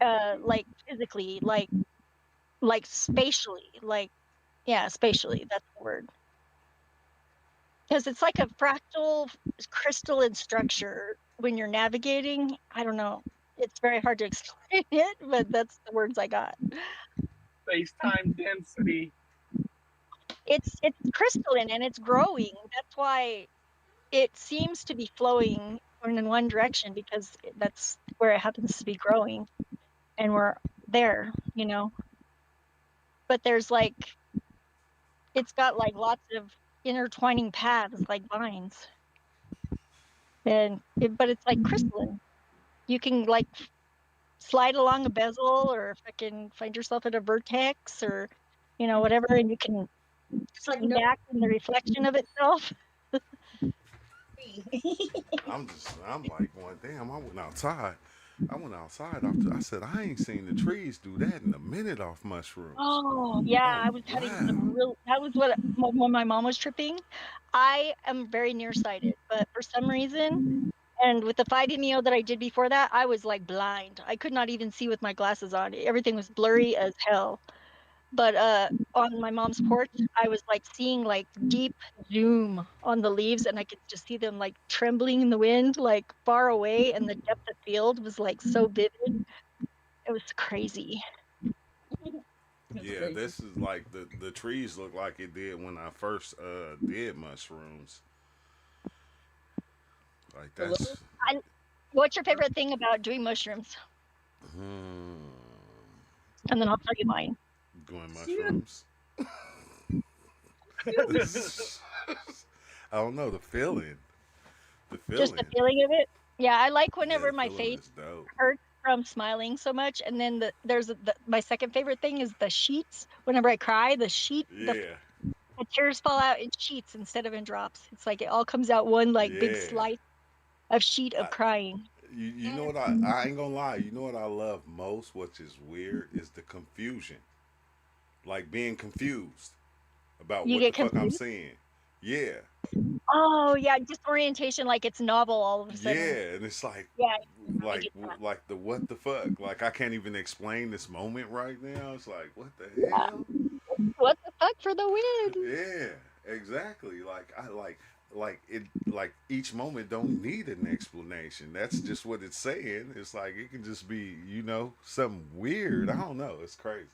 like physically, like spatially, like yeah, spatially. That's the word. Because it's like a fractal crystalline structure when you're navigating. I don't know. It's very hard to explain it, but that's the words I got. Space time density. It's crystalline and it's growing. That's why it seems to be flowing in one direction because that's where it happens to be growing, and we're there, you know. But there's like it's got like lots of intertwining paths like vines, but it's like crystalline. You can like slide along a bezel or fucking find yourself at a vertex or whatever, and you can It's like see back in the reflection of itself. I'm like going, damn, I went outside. I said, I ain't seen the trees do that in a minute off mushrooms. Oh yeah, Oh, I was cutting some wow. real. That was what when my mom was tripping. I am very nearsighted, but for some reason, and with the 5-MeO that I did before that, I was like blind. I could not even see with my glasses on. Everything was blurry as hell. But on my mom's porch, I was like seeing like deep zoom on the leaves, and I could just see them like trembling in the wind, like far away, and the depth of field was like so vivid. It was crazy. That's Yeah, crazy. this is like the trees look like it did when I first did mushrooms. Like that's I, what's your favorite thing about doing mushrooms? hmm, And then I'll tell you mine. doing mushrooms. I don't know the feeling. The Just the feeling. feeling of it. Yeah, I like Yeah, whenever the my feeling face is dope. hurts from smiling so much, and then my second favorite thing is the sheets. Whenever I cry, Yeah, the tears fall out in sheets instead of in drops. It's like it all comes out one like big yeah. slice of sheet of I, crying. you know what I ain't gonna lie. You know what I love most, which is weird, is the confusion. Like being confused about You what the get fuck I'm confused. seeing. Yeah, Oh yeah, disorientation, like it's novel all of a sudden. yeah, and it's Yeah, I get that. like the what the fuck. Like I can't even explain this moment right now. It's like what the Yeah. hell? What the fuck for the win? Yeah, exactly. Like it like each moment don't need an explanation. That's just what it's saying. It's like it can just be, something weird. I don't know. It's crazy.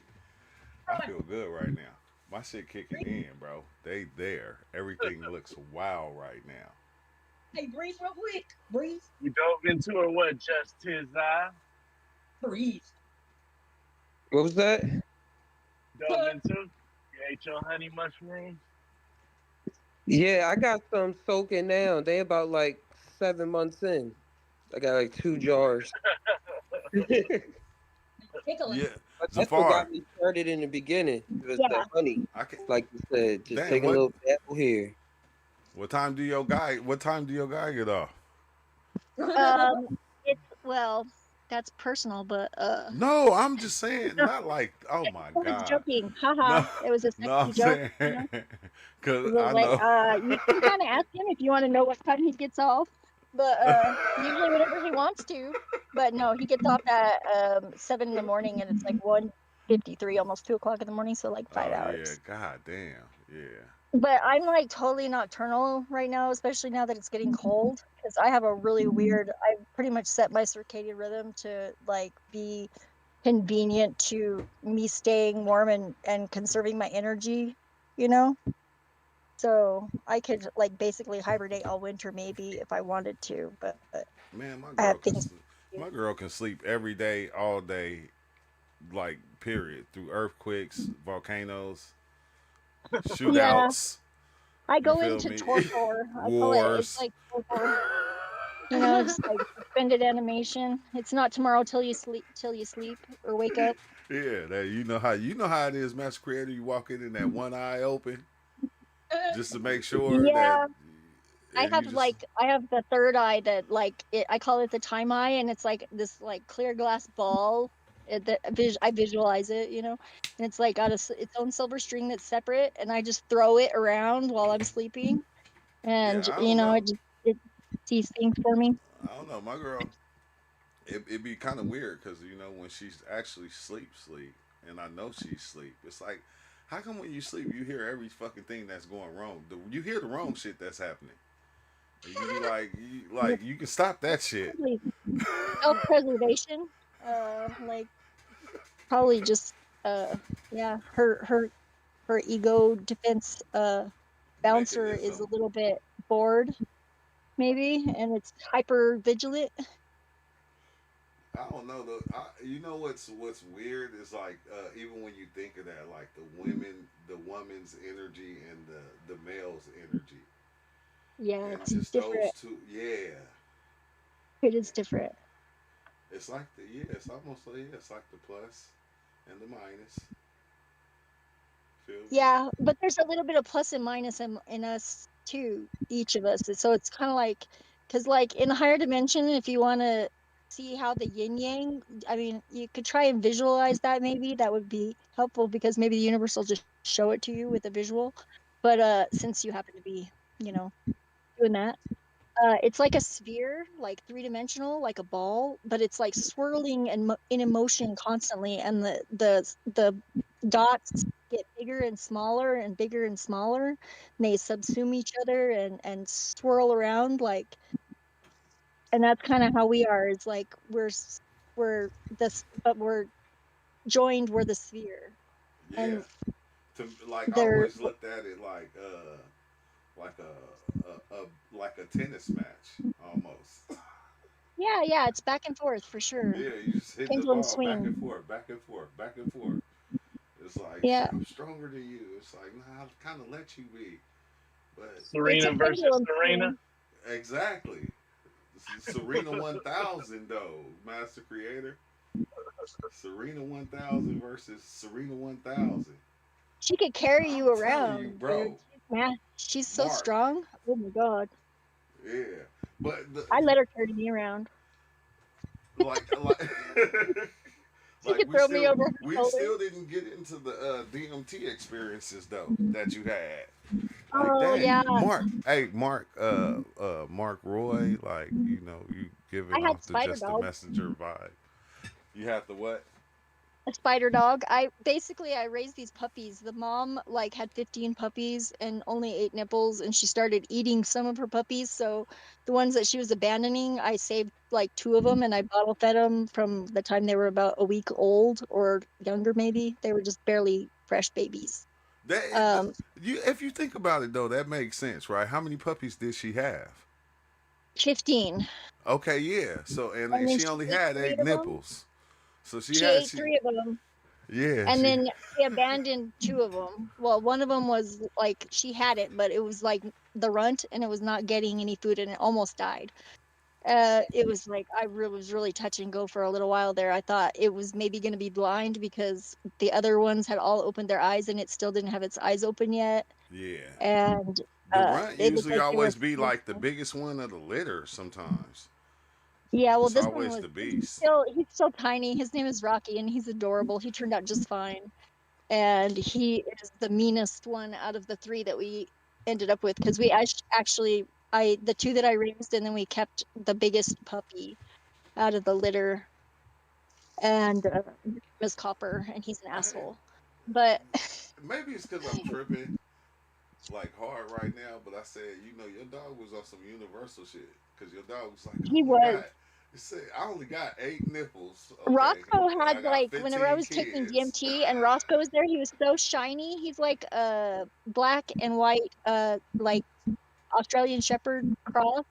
I feel good right now. My shit kicking in, bro. They there. Everything looks wow right now. Hey, breathe real quick. Breathe. You dove into it, what, just his eye? Breathe. What was that? Dove into? You ate your honey mushrooms? Yeah, I got some soaking now. They about like 7 months in. I got like 2 jars. Tickling. Yeah, But that's what Zafar. got me started in the beginning. It was the Yeah. honey. I can. Like you said, just Damn. take a little dabble here. What time do your guy? What time do your guy get off? It's well, that's personal, but No, I'm just saying. Not like. Oh my I was god. joking. No, Haha. It was a no. I'm sexy joke, saying you know? because It was I like, know. you can kind of ask him if you want to know what time he gets off, but usually whenever he wants to. But no, he gets off at 7 in the morning, and it's like 1:53, almost 2 o'clock in the morning, so like five Oh yeah. hours. God damn. Yeah. But I'm like totally nocturnal right now, especially now that it's getting cold, because I have a really weird. I pretty much set my circadian rhythm to like be convenient to me staying warm and conserving my energy, you know? So I could like basically hibernate all winter maybe if I wanted to, but Man, I have things to do. my girl can sleep every day, all day, like period, through earthquakes, volcanoes, Yeah, shootouts. I You go feel into me? torpor. I call it. It's Wars. like torpor. Just like suspended animation. It's not tomorrow till you sleep or wake up. Yeah, that you know how it is, Master Creator. You walk in that one eye open just to make sure that, Yeah, and you just I have the third eye that like I call it the time eye, and it's like this like clear glass ball. I visualize it, and it's like got its own silver string that's separate, and I just throw it around while I'm sleeping, yeah. and I don't know. it sees things for me. I don't know. My girl, it'd be kind of weird because when she's actually sleep, and I know she's sleep. It's like, how come when you sleep you hear every fucking thing that's going wrong? You hear the wrong shit that's happening. And you be like you can stop that shit. Probably self-preservation. Like probably just yeah, her ego defense bouncer is a Mechanism. little bit bored maybe, and it's hyper vigilant. I don't know. You know what's weird is like even when you think of that, like the woman's energy and the male's energy, Yeah, and it's just those different. two. Yeah, It is different. it's like it's almost like it's like the plus and the minus. Feel me? Yeah, but there's a little bit of plus and minus in us too, each of us. So it's kind of like, because like in a higher dimension, if you want to see how the yin yang, I mean, you could try and visualize that maybe. That would be helpful because maybe the universe will just show it to you with a visual. But since you happen to be, you know, doing that, it's like a sphere, like three-dimensional, like a ball, but it's like swirling and in emotion constantly, and the dots get bigger and smaller and bigger and smaller, and they subsume each other and swirl around like, and that's kind of how we are. It's like we're this, but we're joined. We're the sphere, Yeah. and To like, I they're always looked at it like like a tennis match almost. yeah, it's back and forth for sure. Yeah, you just hit the Pendulum ball back and swing. forth, back and forth, back and forth. It's like, Yeah, shit, I'm stronger than you. It's like, nah, I'll kind of let you be. But it's a Serena versus pendulum Serena. swing. exactly. Serena 1000, though, Master Creator. Serena 1000 versus Serena 1000. She could carry I'm you telling you, around, dude. bro. She's so Mark. strong. Oh my god. Yeah. But, I let her carry me around. like, She like could throw me over her we shoulder. still didn't get into the DMT experiences though that you had. Like, Oh dang, yeah. Mark. Hey, Mark. Mark Roy. Like, you I giving had off the spider just the dog. messenger vibe. You have the what? A spider dog. I raised these puppies. The mom like had 15 puppies and only 8 nipples, and she started eating some of her puppies. So the ones that she was abandoning, I saved like two of them, and I bottle fed them from the time they were about a week old or younger maybe. They were just barely fresh babies. That Um, you if you think about it though, that makes sense, right? How many puppies did she have? 15. Okay, yeah. So and And then she only ate had three eight of them. nipples. So She ate she three of them, yeah and she then she abandoned two of them. Well, one of them was like she had it, but it was like the runt, and it was not getting any food, and it almost died. It was like was really touch and go for a little while there. I thought it was maybe going to be blind because the other ones had all opened their eyes, and it still didn't have its eyes open yet. yeah. And The runt it looked usually like they were. always be like the biggest one of the litter. Sometimes Yeah, well, it's this one always was. the beast. He's still tiny. His name is Rocky, and he's adorable. He turned out just fine. And he is the meanest one out of the three that we ended up with because we actually the two that I raised, and then we kept the biggest puppy out of the litter, and his name is Copper, and he's an I, asshole. But maybe it's because I'm tripping like hard right now, but I said, your dog was on some universal shit. Because your dog was like, he was. he said, I only got 8 nipples. Okay. Roscoe And I had got like whenever I 15 was taking kids. DMT and Roscoe was there, he was so shiny. He's like a black and white like Australian Shepherd cross.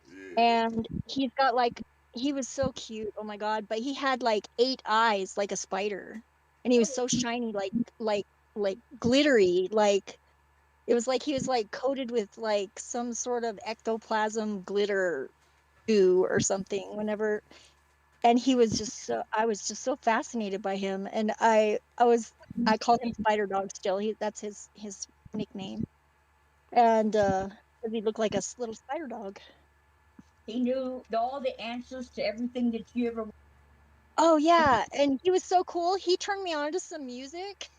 Yeah. And he's got like he was so cute, oh my god, but he had like 8 eyes like a spider. And he was so shiny, like like glittery, like it was like he was like coated with like some sort of ectoplasm glitter goo or something whenever, and he was just so I was just so fascinated by him, and I call him Spider Dog still. That's his nickname. And 'cause he looked like a little spider dog. He knew all the answers to everything that you ever. Oh yeah, and he was so cool. He turned me on to some music.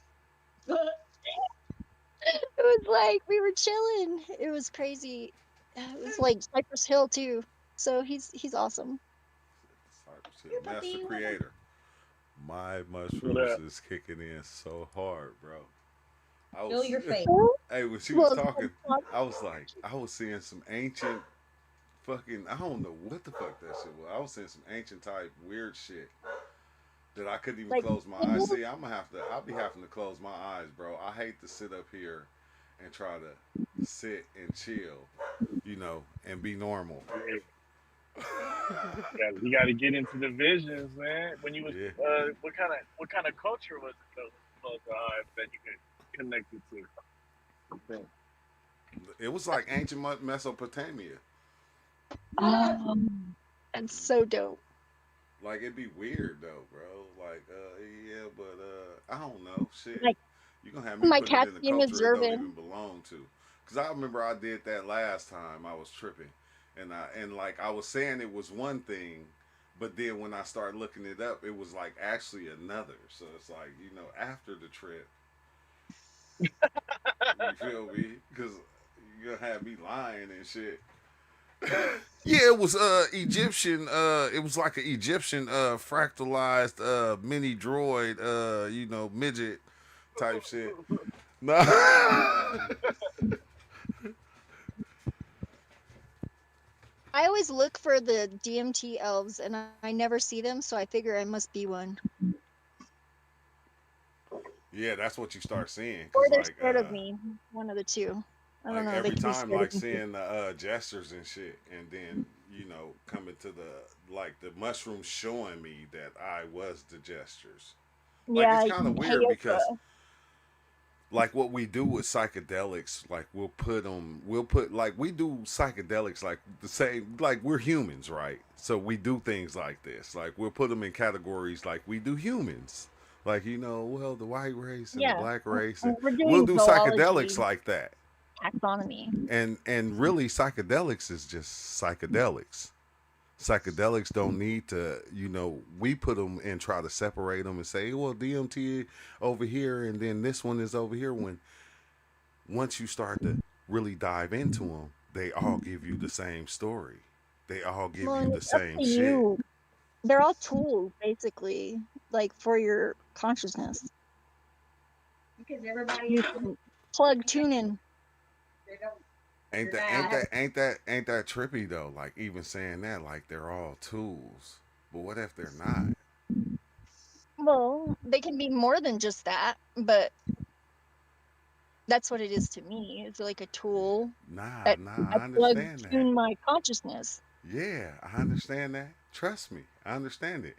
It was like we were chilling. It was crazy. It was like Cypress Hill too. So he's awesome. Cypress Here, Hill. Master puppy. Creator. My Feel mushrooms that. is kicking in so hard, bro. I Feel was, your face. hey, when she was Well, talking, I was like, I was seeing some ancient fucking, I don't know what the fuck that shit was. I was seeing some ancient type weird shit that I couldn't even like close my eyes. See, I'll be having to close my eyes, bro. I hate to sit up here and try to sit and chill, and be normal. You got to get into the visions, man. When you was, Yeah. what kind of culture was it though? That you could connect it to? I think. It was like ancient Mesopotamia. That's so dope. Like it'd be weird though, bro. Like, yeah, but I don't know. Shit, Like you gonna have me my put it cat's in a being culture it don't observant. even belong to. Cause I remember I did that last time. I was tripping, and like I was saying it was one thing, but then when I started looking it up, it was like actually another. So it's like after the trip, you feel me? Cause you gonna have me lying and shit. Yeah, it was Egyptian. It was like an Egyptian fractalized mini droid. Midget type shit. Nah. I always look for the DMT elves and I never see them, so I figure I must be one. Yeah, that's what you start seeing. Or Cause they're scared of me. One of the two. I don't like know. They every can be time, scared like of me too. seeing the gestures and shit, and then coming to the mushrooms showing me that I was the gestures. Like it's Yeah, kind of weird because peyote. like what we do with psychedelics, like we'll put like we do psychedelics like the same, like we're humans, right? So we do things like this, like we'll put them in categories like we do humans, like well, the white race and the Yeah. black race, and And we're we'll doing do psychedelics zoology, like that, taxonomy. and really psychedelics is just psychedelics. Psychedelics don't need to, we put them and try to separate them and say, well, DMT over here and then this one is over here. When once you start to really dive into them, they all give you the same story. They all give Well, you and the it's up same to shit. you. They're all tools, basically, like for your consciousness. Because everybody You else, can plug, tune in. they don't. Ain't They're that ain't not. that ain't that ain't that trippy though? Like even saying that, like they're all tools. But what if they're not? Well, they can be more than just that, but that's what it is to me. It's like a tool Nah, that nah, I I plug, understand that. tune my consciousness. Yeah, I understand that. Trust me, I understand it.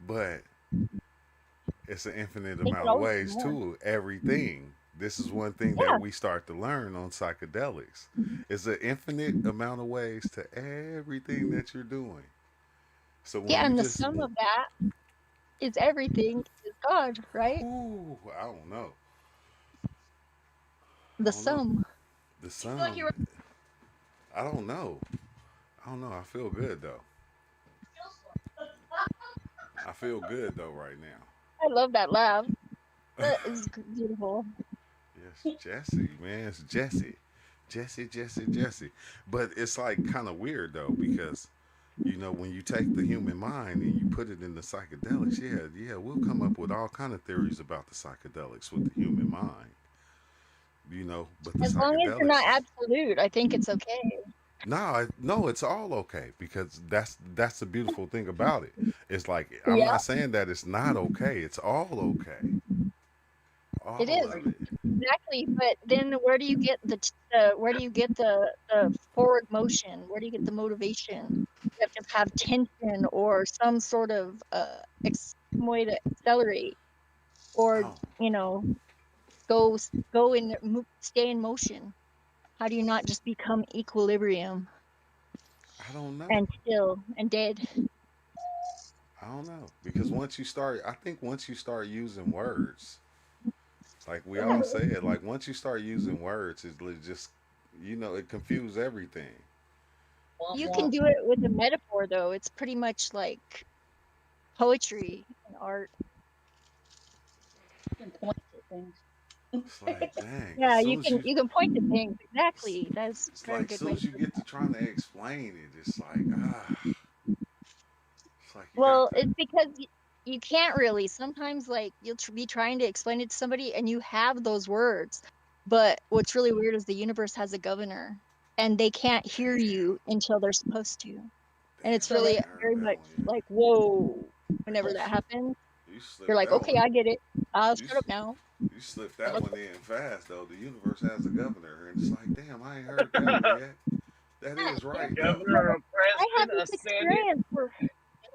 But it's an infinite They could amount of always be ways more. to everything. This is one thing that Yeah, we start to learn on psychedelics. It's an infinite amount of ways to everything that you're doing. So when yeah, you and the just, sum of that is everything is God, right? ooh, I don't know, I The don't know. sum. The You feel like sum, you're I don't know. I don't know. I feel good though. I feel good though right I love that laugh. now. That is beautiful. Yes, Jesse, man, it's Jesse, Jesse. But it's like kind of weird though because when you take the human mind and you put it in the psychedelics, yeah, we'll come up with all kind of theories about the psychedelics with the human mind, but the As long as you're not psychedelics, absolute, I think it's okay. no, it's all okay because that's the beautiful thing about it. It's like I'm Yeah, not saying that it's not okay. It's all okay, it all is. of it. Exactly, but then where do you get where do you get the forward motion? Where do you get the motivation? You have to have tension or some sort of some way to accelerate or Oh, you know go go in stay in motion. How do you not just become equilibrium I don't know. and still and dead? I don't know because I think once you start using words, like we all say it, like once you start using words, just it confuses everything. You can do it with a metaphor though. It's pretty much like poetry and art. can point to things. It's like dang, as Yeah, soon as you can point to things. Exactly. That's it's a very like as good soon way to as you put it. get to trying to explain it, it's like it's like you got Well, to. it's because you can't really. Sometimes, like, you'll be trying to explain it to somebody and you have those words. But what's really weird is the universe has a governor and they can't hear you until they're supposed to. And it's Damn, So I that really ain't heard very that much one yet. like, whoa, You whenever that happens, you you're slipped like, that okay, one. I get it. I'll You shut up now. you slipped that one in fast though. The universe has a governor, and it's like damn, I ain't heard that one yet. That is right though. Governor, a I had president, a this senate. experience where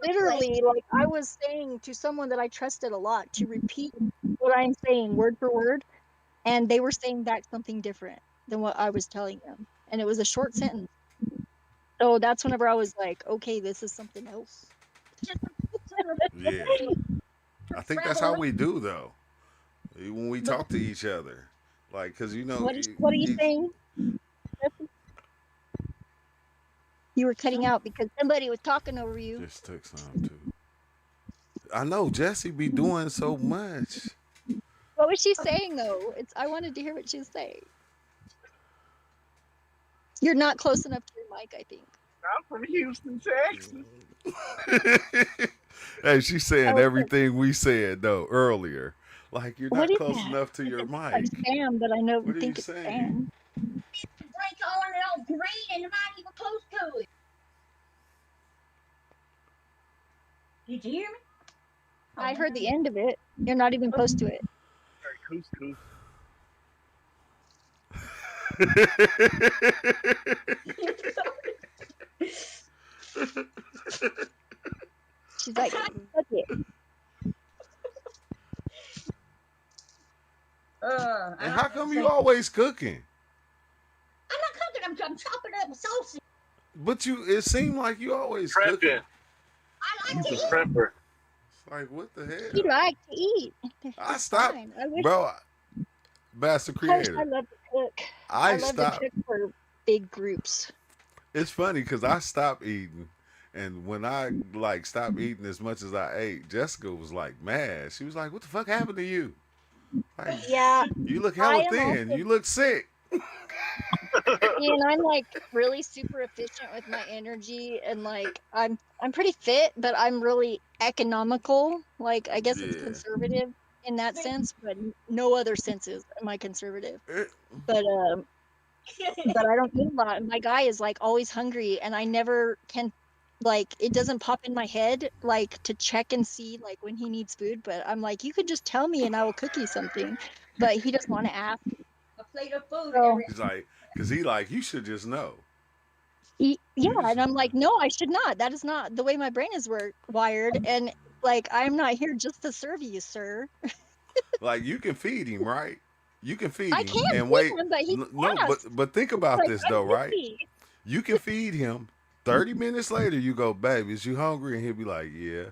literally, like, I was saying to someone that I trusted a lot to repeat what I'm saying word for word, and they were saying back something different than what I was telling them, and it was a short sentence. So that's whenever I was like, okay, this is something else. Yeah, I think that's how we do though. When we talk to each other, like, cause you know, What are you saying? You were cutting out because somebody was talking over you. Just took some too. I know Jesse be doing so much. What was she saying though? I wanted to hear what she was saying. You're not close enough to your mic, I think. I'm from Houston, Texas. Hey, she's saying Oh, everything we said though earlier. Like you're what not is close that? enough to your It's like mic. Sam, but I know What are think you it's saying? Sam. Break on and all green and you're not even close to it. Did you hear me? I heard the end of it. You're not even close to it. Couscous. She's like, fuck it. And how come you always cooking? I'm not cooking. I'm chopping up a sausage. But it seemed like you always Prepping. cooking. I like He's to a eat. prepper. It's like what the He hell? likes to eat. I It's stopped, fine. I wish bro. Master of course, I Creator. love to cook. I love stopped. to cook for big groups. It's funny because I stopped eating, and when I like stopped eating as much as I ate, Jessica was like mad. She was like, "What the fuck happened to you? Like, Yeah, you look I hella am thin. also, You look sick." and I'm like really super efficient with my energy, and like I'm pretty fit, but I'm really economical. Like I guess it's Yeah. conservative in that sense, but no other senses am I conservative. Eh, But I don't eat a lot. My guy is like always hungry, and I never can, like, it doesn't pop in my head like to check and see like when he needs food. But I'm like, you could just tell me and I will cook you something. But he doesn't want to ask. A plate of food So every He's like, because he like, you should just know. yeah, You just, and I'm like, no, I should not. That is not the way my brain is wired, and like I'm not here just to serve you, sir. like, you can feed him, right? You can feed I him can't and feed wait. him, but he No, asks. but think about Like this I'm though, right? busy. You can feed him. 30 minutes later, you go, baby, is you hungry? And he'll be like, yeah.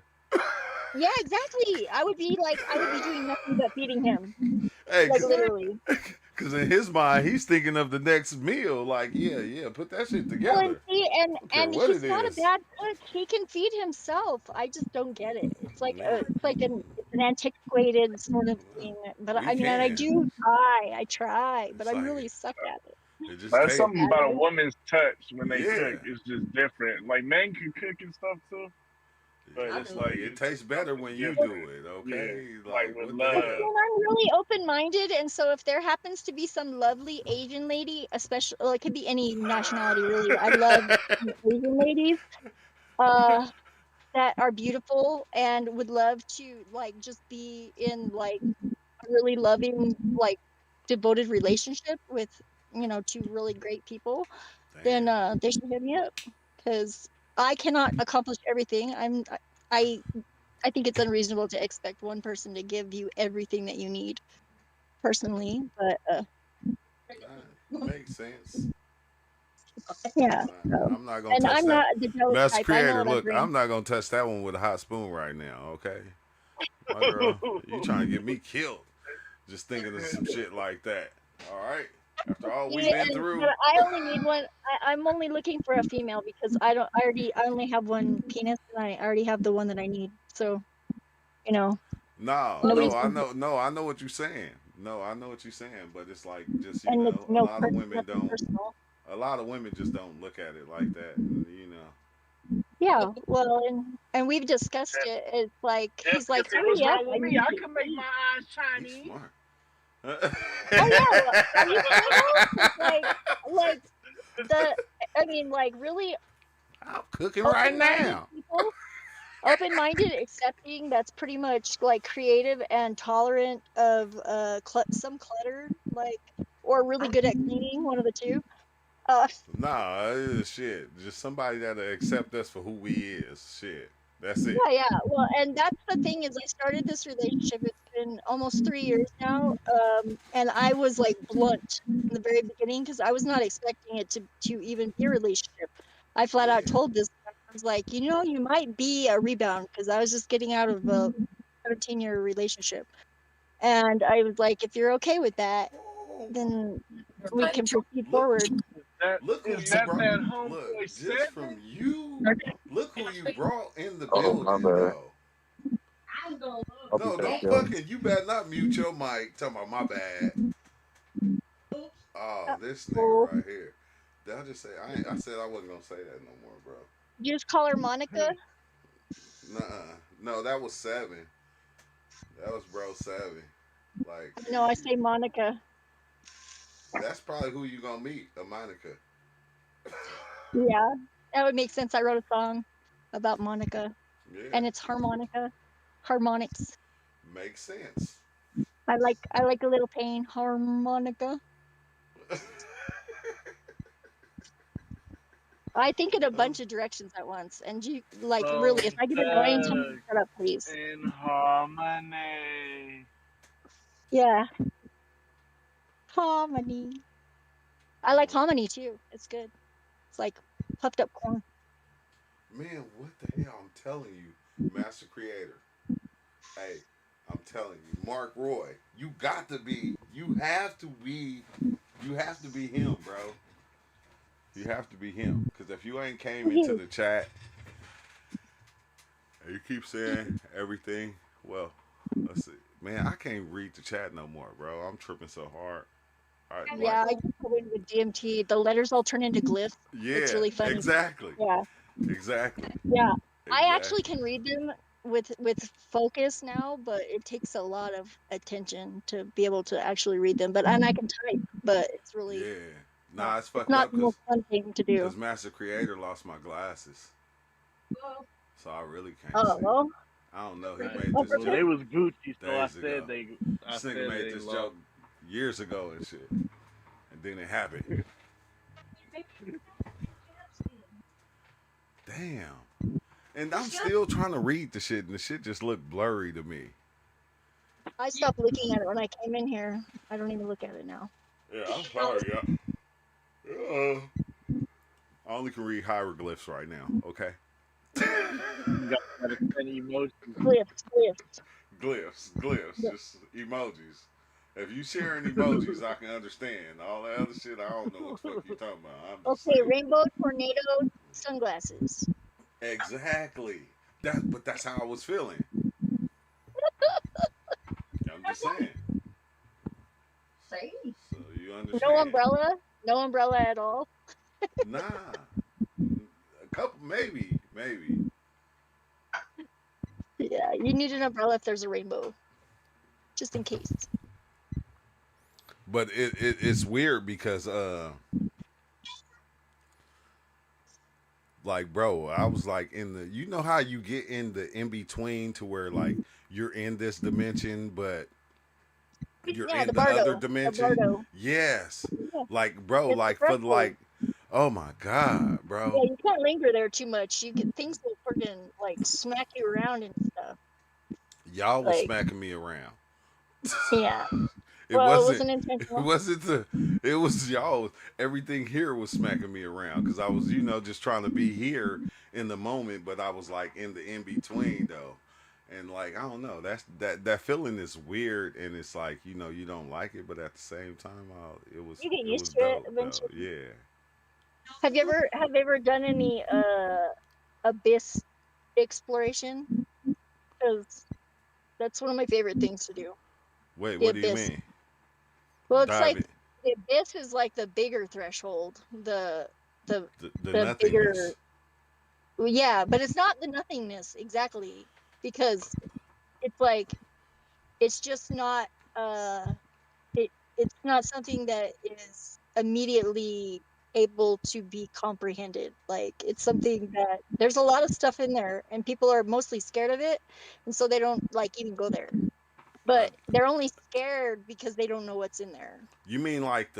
Yeah, exactly. I would be doing nothing but feeding him, Hey, like literally. because in his mind, he's thinking of the next meal. Like, yeah, put that shit Well, and together. see, I don't care and what he's it not a is. bad cook. He can feed himself. I just don't get it. It's like an antiquated sort of thing. But We I mean, and I can. do try. I try, but It's I'm like, really suck at it. it just That's tastes. something At about a it. woman's touch when they Yeah. cook. It's just different. Like men can cook and stuff too, but Yeah, it's it's like it tastes better when you different. do it, okay? Yeah, Like, like with what the love. And hell? I'm really open-minded, and so if there happens to be some lovely Asian lady, especially, well, it could be any nationality really. I love Asian ladies. Uh, that are beautiful and would love to like just be in like a really loving, like devoted relationship with, two really great people, then Damn. they should hit me up because I cannot accomplish everything. I I think it's unreasonable to expect one person to give you everything that you need personally, but Makes sense. yeah. So, I'm not gonna and touch I'm that. not the jealous Master type. I know Creator, what I look, bring. I'm not gonna touch that one with a hot spoon right now, okay? My girl, you trying to get me killed just thinking of some shit like that. All right? After all we've Yeah, been through. but I only need one. I'm only looking for a female because I only have one penis and I already have the one that I need. So, No, nobody's I know what you're saying. No, I know what you're saying, but it's like just and it's a no lot of women nothing don't. personal. A lot of women just don't look at it like that, and Yeah, well, and we've discussed it. It's like he's like, If it was hurry up, wrong I with me, need I to could make eat. my eyes he's Chinese. smart. Oh yeah, well, are you kidding? Like the, I mean, like really I'm cooking right open-minded now. people. Open-minded, accepting, that's pretty much like creative and tolerant of some clutter, like, or really good at cleaning, one of the two. Uh, Nah, shit. Just somebody that'll accept us for who we is. Shit. That's it. yeah, yeah. Well, and that's the thing is, I started this relationship. It's been almost 3 years now, and I was like blunt in the very beginning because I was not expecting it to even be a relationship. I flat out Yeah. told this guy, I was like, you might be a rebound because I was just getting out of a 17-year relationship, and I was like, if you're okay with that, Oh, then we can proceed look, forward. look who Is you that brought. that Look, homeboy just from seven? you. Look who you brought in the Oh, my building, bad. though. I'm gonna look. I'll be No, back, don't y'all. fucking. You better not mute your mic. Talking about my bad. Oops. Oh, this Oh, nigga right here. Did I just say? I said I wasn't gonna say that no more, bro. you just call her Monica? Nuh-uh. No, that was 7. That was bro 7. Like, No, I say Monica. that's probably who you gonna meet, a Monica. Yeah, that would make sense. I wrote a song about Monica, Yeah, and it's harmonics. makes sense. I like a little pain harmonica. I think in a Oh, bunch of directions at once, and you like really, if So I get annoying, tell me to stuck shut up, please. in harmony. Yeah, harmony. I like hominy too. It's good. It's like puffed up corn. man, what the hell? I'm telling you, Master Creator. Hey, I'm telling you, Mark Roy. You got to be. You have to be. You have to be him, bro. You have to be him. Because if you ain't came into the chat and you keep saying everything, well, let's see. Man, I can't read the chat no more, bro. I'm tripping so hard. Like, Yeah, I just put in with DMT. The letters all turn into glyphs. It's yeah, really funny. exactly. Yeah, Exactly. yeah. I actually Exactly. can read them with focus now, but it takes a lot of attention to be able to actually read them. And I can type, but it's really Yeah. not. Nah, it's It's fucked not up the most fun thing to do. because Master Creator lost my glasses. Well, So I really can't Oh see. well. I don't know. He Right. made this Well, they joke was Gucci, so days ago. I This said nigga made they this lost. joke years ago and shit. And then it happened. Damn. And I'm still trying to read the shit, and the shit just looked blurry to me. I stopped looking at it when I came in here. I don't even look at it now. Yeah, I'm sorry, yeah. I only can read hieroglyphs right now, okay? You gotta send emotions. Glyphs. Glyphs, Yeah. just emojis. If you sharing emojis, I can understand. All that other shit, I don't know what the fuck you talking about. I'm just Okay, saying. rainbow tornado sunglasses. Exactly. But that's how I was feeling. I'm just saying. see, So you No understand? umbrella. No umbrella at all. Nah. A couple, maybe. Yeah, you need an umbrella if there's a rainbow, just in case. But it's weird because like bro, I was like in the, you know how you get in the in between to where like you're in this dimension but you're Yeah, in the the other bardo. The dimension. bardo. Yes. Yeah, Like bro, it's the like for threshold. like, oh my god, Yeah, bro. you can't linger there too much. You get things will freaking like smack you around and stuff. Y'all was Like, smacking me around. yeah. It Well, it wasn't. wasn't It intentional. wasn't the. It was y'all. Everything here was smacking me around because I was, just trying to be here in the moment, but I was like in the in between though, and like I don't know. That feeling is weird, and it's like you don't like it, but at the same time, it was You get it was used to it dope though. eventually. Yeah. Have you ever done any abyss exploration? Because that's one of my favorite things to do. Wait, The what do you abyss. mean? Well, it's Dive like in the abyss is like the bigger threshold. The the the bigger. nothingness. Well, yeah, but it's not the nothingness exactly because it's like it's just not it's not something that is immediately able to be comprehended. Like it's something that there's a lot of stuff in there and people are mostly scared of it and so they don't like even go there. Uh, But they're only scared because they don't know what's in there. you mean like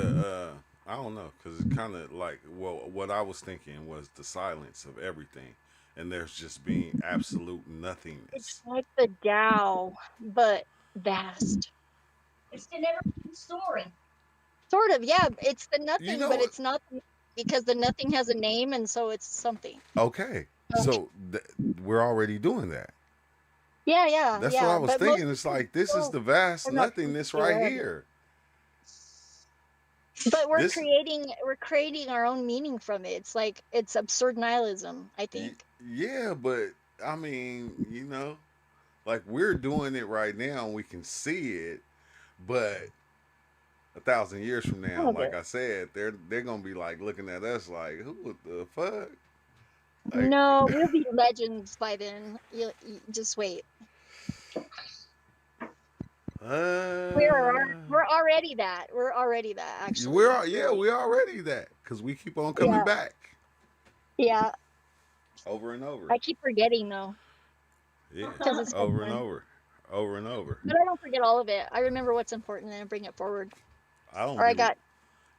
I don't know, because it's kind of like, well, what I was thinking was the silence of everything, and there's just being absolute It's nothingness. like the Tao, but vast. It's the never story. Sort of, yeah. It's the You nothing, know but what? it's not because the nothing has a name, and so it's something. Okay, Uh, so we're already doing that. yeah, yeah, That's what I yeah. was But most thinking. It's people like this is don't the vast are not nothingness completely right aware of it. here. But This, we're creating our own meaning from it. It's like it's absurd nihilism, I y- think. yeah, but I mean, like we're doing it right now, and we can see it, but 1,000 years from now, Some of like it. I said, they're gonna be like looking at us like, who the fuck? Like, No, we'll be legends by then. You just wait. uh, We're already that. We're already that actually. yeah, Really. we're already that because we keep on coming Yeah. back Yeah. over and over. I keep forgetting though, Yeah, because it's so over and fun. over, over and over. But I don't forget all of it. I remember what's important and I bring it forward. I don't Or I be got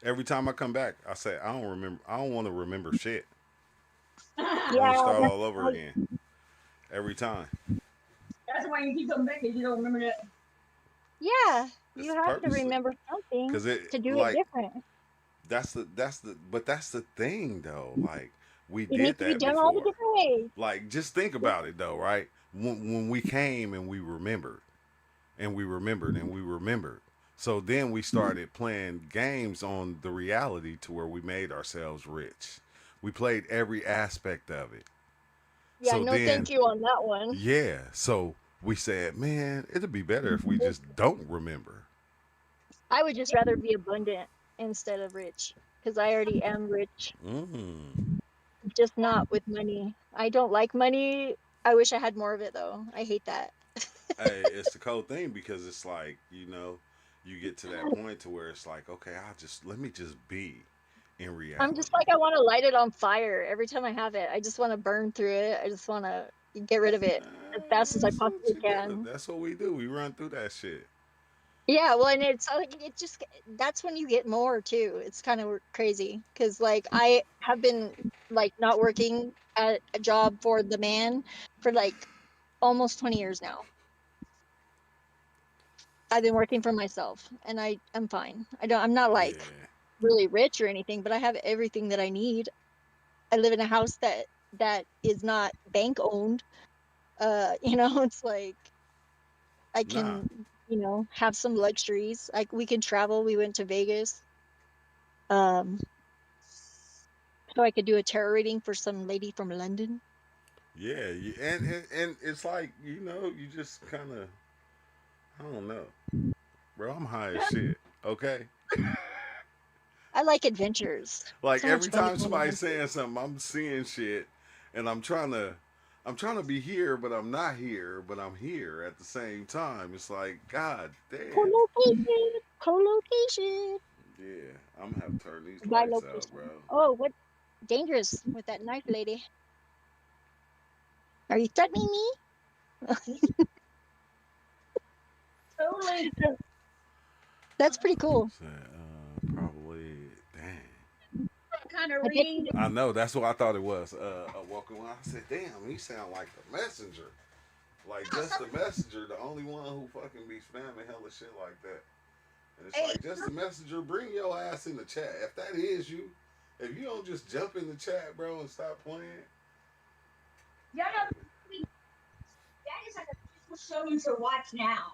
every time I come back. I say I don't remember. I don't want to remember shit. I want to yeah, start that's all over again every time. That's why you keep coming back because you don't remember that. yeah. It's You have to purposely remember something because it to do it like different. that's the thing though. Like we It did needs to be that done all the before. different ways. Like just think about it though, right? When we came and we remembered and we remembered and we remembered. So then we started playing games on the reality to where we made ourselves rich. We played every aspect of it. Yeah, So no then, thank you on that one. yeah. So we said, man, it'd be better if we just don't remember. I would just rather be abundant instead of rich because I already am rich, Mm. just not with money. I don't like money. I wish I had more of it though. I hate that. Hey, it's the cold thing because it's like, you get to that point to where it's like, okay, let me just be in I'm just reality. like I want to light it on fire every time I have it. I just want to burn through it. I just want to get rid of it as fast as I That's what possibly you do. can. That's what we do. We run through that shit. Yeah, well, and it's like it just that's when you get more too. It's kind of crazy because like I have been like not working at a job for the man for like almost 20 years now. I've been working for myself and I'm fine. I'm not Yeah. like really rich or anything, but I have everything that I need. I live in a house that is not bank owned. It's like I Nah. can, have some luxuries. Like we can travel. We went to Vegas. Um, so I could do a tarot reading for some lady from London. Yeah. And it's like, you just kind of, I don't know. Bro, I'm high as shit. Okay? I like adventures. Like So much every fun to time go on somebody's adventures. saying something, I'm seeing shit and I'm trying to be here, but I'm not here, but I'm here at the same time. It's like, God damn. Co-location, co-location, Yeah, I'm gonna have to turn these by lights out, bro. location. Oh, what dangerous with that knife, lady? Are you threatening me? Totally. That's pretty cool. So, probably, dang. What kind of I did. reading? I know, that's what I thought it was. Walking around, I said, damn, he sound like the messenger. Like, just the messenger, the only one who fucking be spamming hella shit like that. And it's Hey, like, just the messenger, bring your ass in the chat. If that is you, if you don't just jump in the chat, bro, and stop playing. y'all know that is like a beautiful show you should watch now.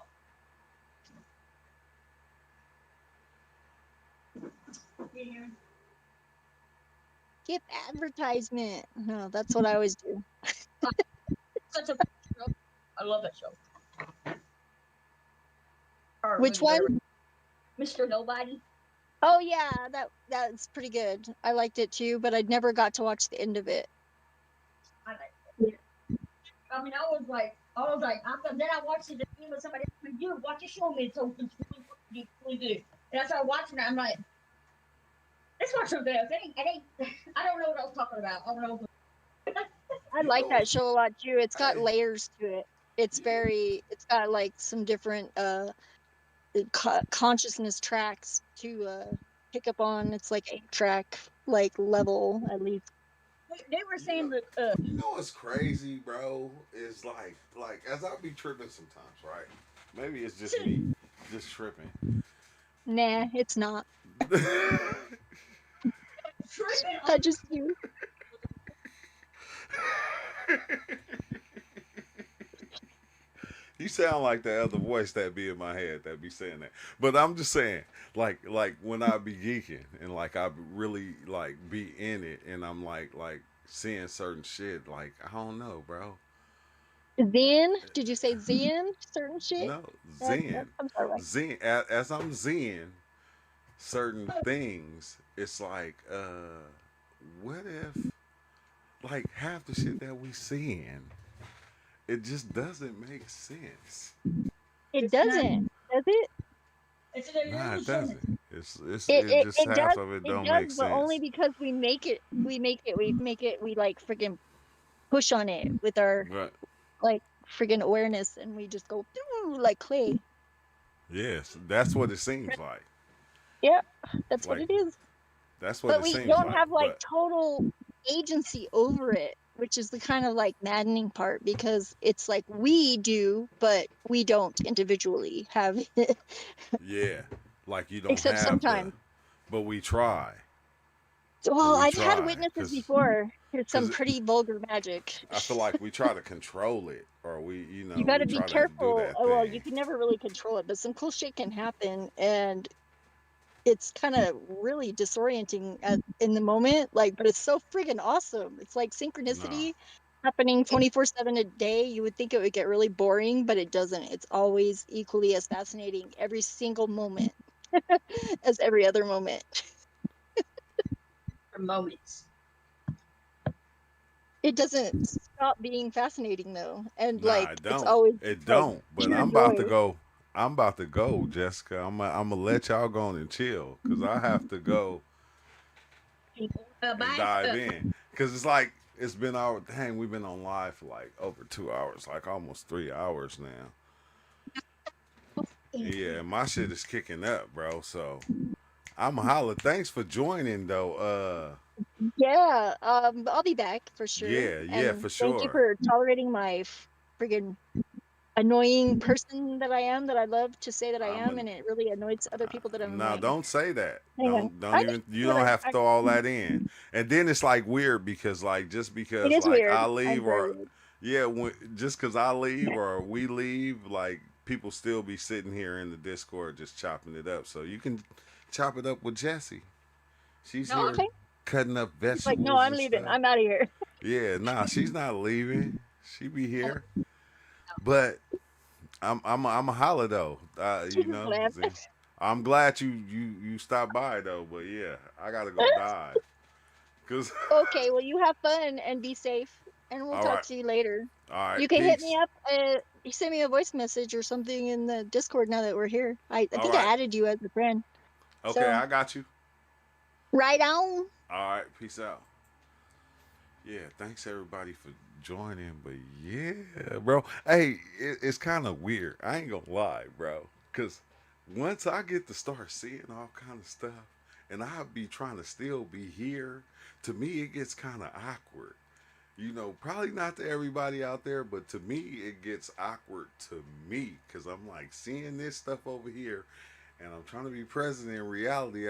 Yeah. Skip advertisement. No, that's what I always do. Such a good show. I love that show. Or Which with Larry. one? Mr. Nobody. Oh yeah, that's pretty good. I liked it too, but I never got to watch the end of it. I like it. I mean, then I watched it again with somebody else. Like, dude, watch the show, man. It's really good. And I started watching it. I'm like, let's watch something else. I don't know what I was talking about. I don't know. I You like know, that show a lot too. It's got hey, layers to it. It's yeah, got like some different consciousness tracks to pick up on. It's like 8-track like level at least. They were You saying know, that you know what's crazy, bro? Is like as I be tripping sometimes, right? Maybe it's just me, just tripping. Nah, it's not. tripping I on just you. You sound like the other voice that be in my head that be saying that. But I'm just saying, like when I be geeking and like I really like be in it and I'm like seeing certain shit, like I don't know, bro. Zen? Did you say Zen? Certain shit? No, Zen, I'm sorry. Right. Zen. As I'm Zen certain things, it's like, what if like half the shit that we seeing, it just doesn't make sense. It it's not. doesn't, does it? It's an Nah, it illusion. doesn't. It's It, it it just it half does of it it don't does, make but only sense. because we like freaking push on it with our Right. like freaking awareness, and we just go like clay. Yes, that's what it seems like. Yeah, that's what Like it is. that's what But it we seems don't like. have like But total agency over it, which is the kind of like maddening part because it's like we do, but we don't individually have it. yeah, like you don't Except have the, sometimes. but we try. But Well, we I've had try, witnesses before. There's some cause pretty vulgar magic. I feel like we try to control it, or You got we to be try to do careful. that Well, you thing. can never really control it, but some cool shit can happen, and it's kind of really disorienting in the moment. Like, but it's so friggin' awesome. It's like Nah, synchronicity happening 24/7 a day. You would think it would get really boring, but it doesn't. It's always equally as fascinating every single moment as every other moment. For moments. It doesn't stop being fascinating though, and nah, like it it's don't. always It like don't. But pure I'm about joy. to go. I'm about to go, Jessica. I'm gonna let y'all go on and chill, cause I have to go and Bye. dive in. Cause it's like it's been our dang. We've been on live for like over 2 hours, like almost 3 hours now. Yeah, my shit is kicking up, bro. So I'm a holla. Thanks for joining, though. Yeah, I'll be back for sure. Yeah, And for thank you sure. for tolerating my friggin' annoying person that I am, that I love to say that I I'm a am, and it really annoys other people that I'm no. annoying. Don't say that. Hang on. Don't I even. You but don't have to I throw all that in. And then it's like weird because like just it because is like weird. I I'm leave very or weird. yeah, just because I leave or we leave, like people still be sitting here in the Discord just chopping it up. So you can chop it up with Jessie. She's No, here Okay. cutting up It's like, no, vegetables I'm and leaving. stuff. I'm out of here. Yeah, nah, she's not leaving. She be here, but I'm a holla though. She's just glad. See, I'm glad you stopped by though. But yeah, I gotta go dive. Cause Okay, well, you have fun and be safe, and we'll all talk right, to you later. all right, You can hit me peace. up. You send me a voice message or something in the Discord now that we're here. I All think I right, added you as a friend. okay, So, I got you. right on. All right, peace out. Yeah, thanks everybody for joining. But yeah, bro, hey, it's kind of weird. I ain't gonna lie, bro, cause once I get to start seeing all kind of stuff, and I be trying to still be here, to me it gets kind of awkward. Probably not to everybody out there, but to me, it gets awkward to me because I'm like seeing this stuff over here and I'm trying to be present in reality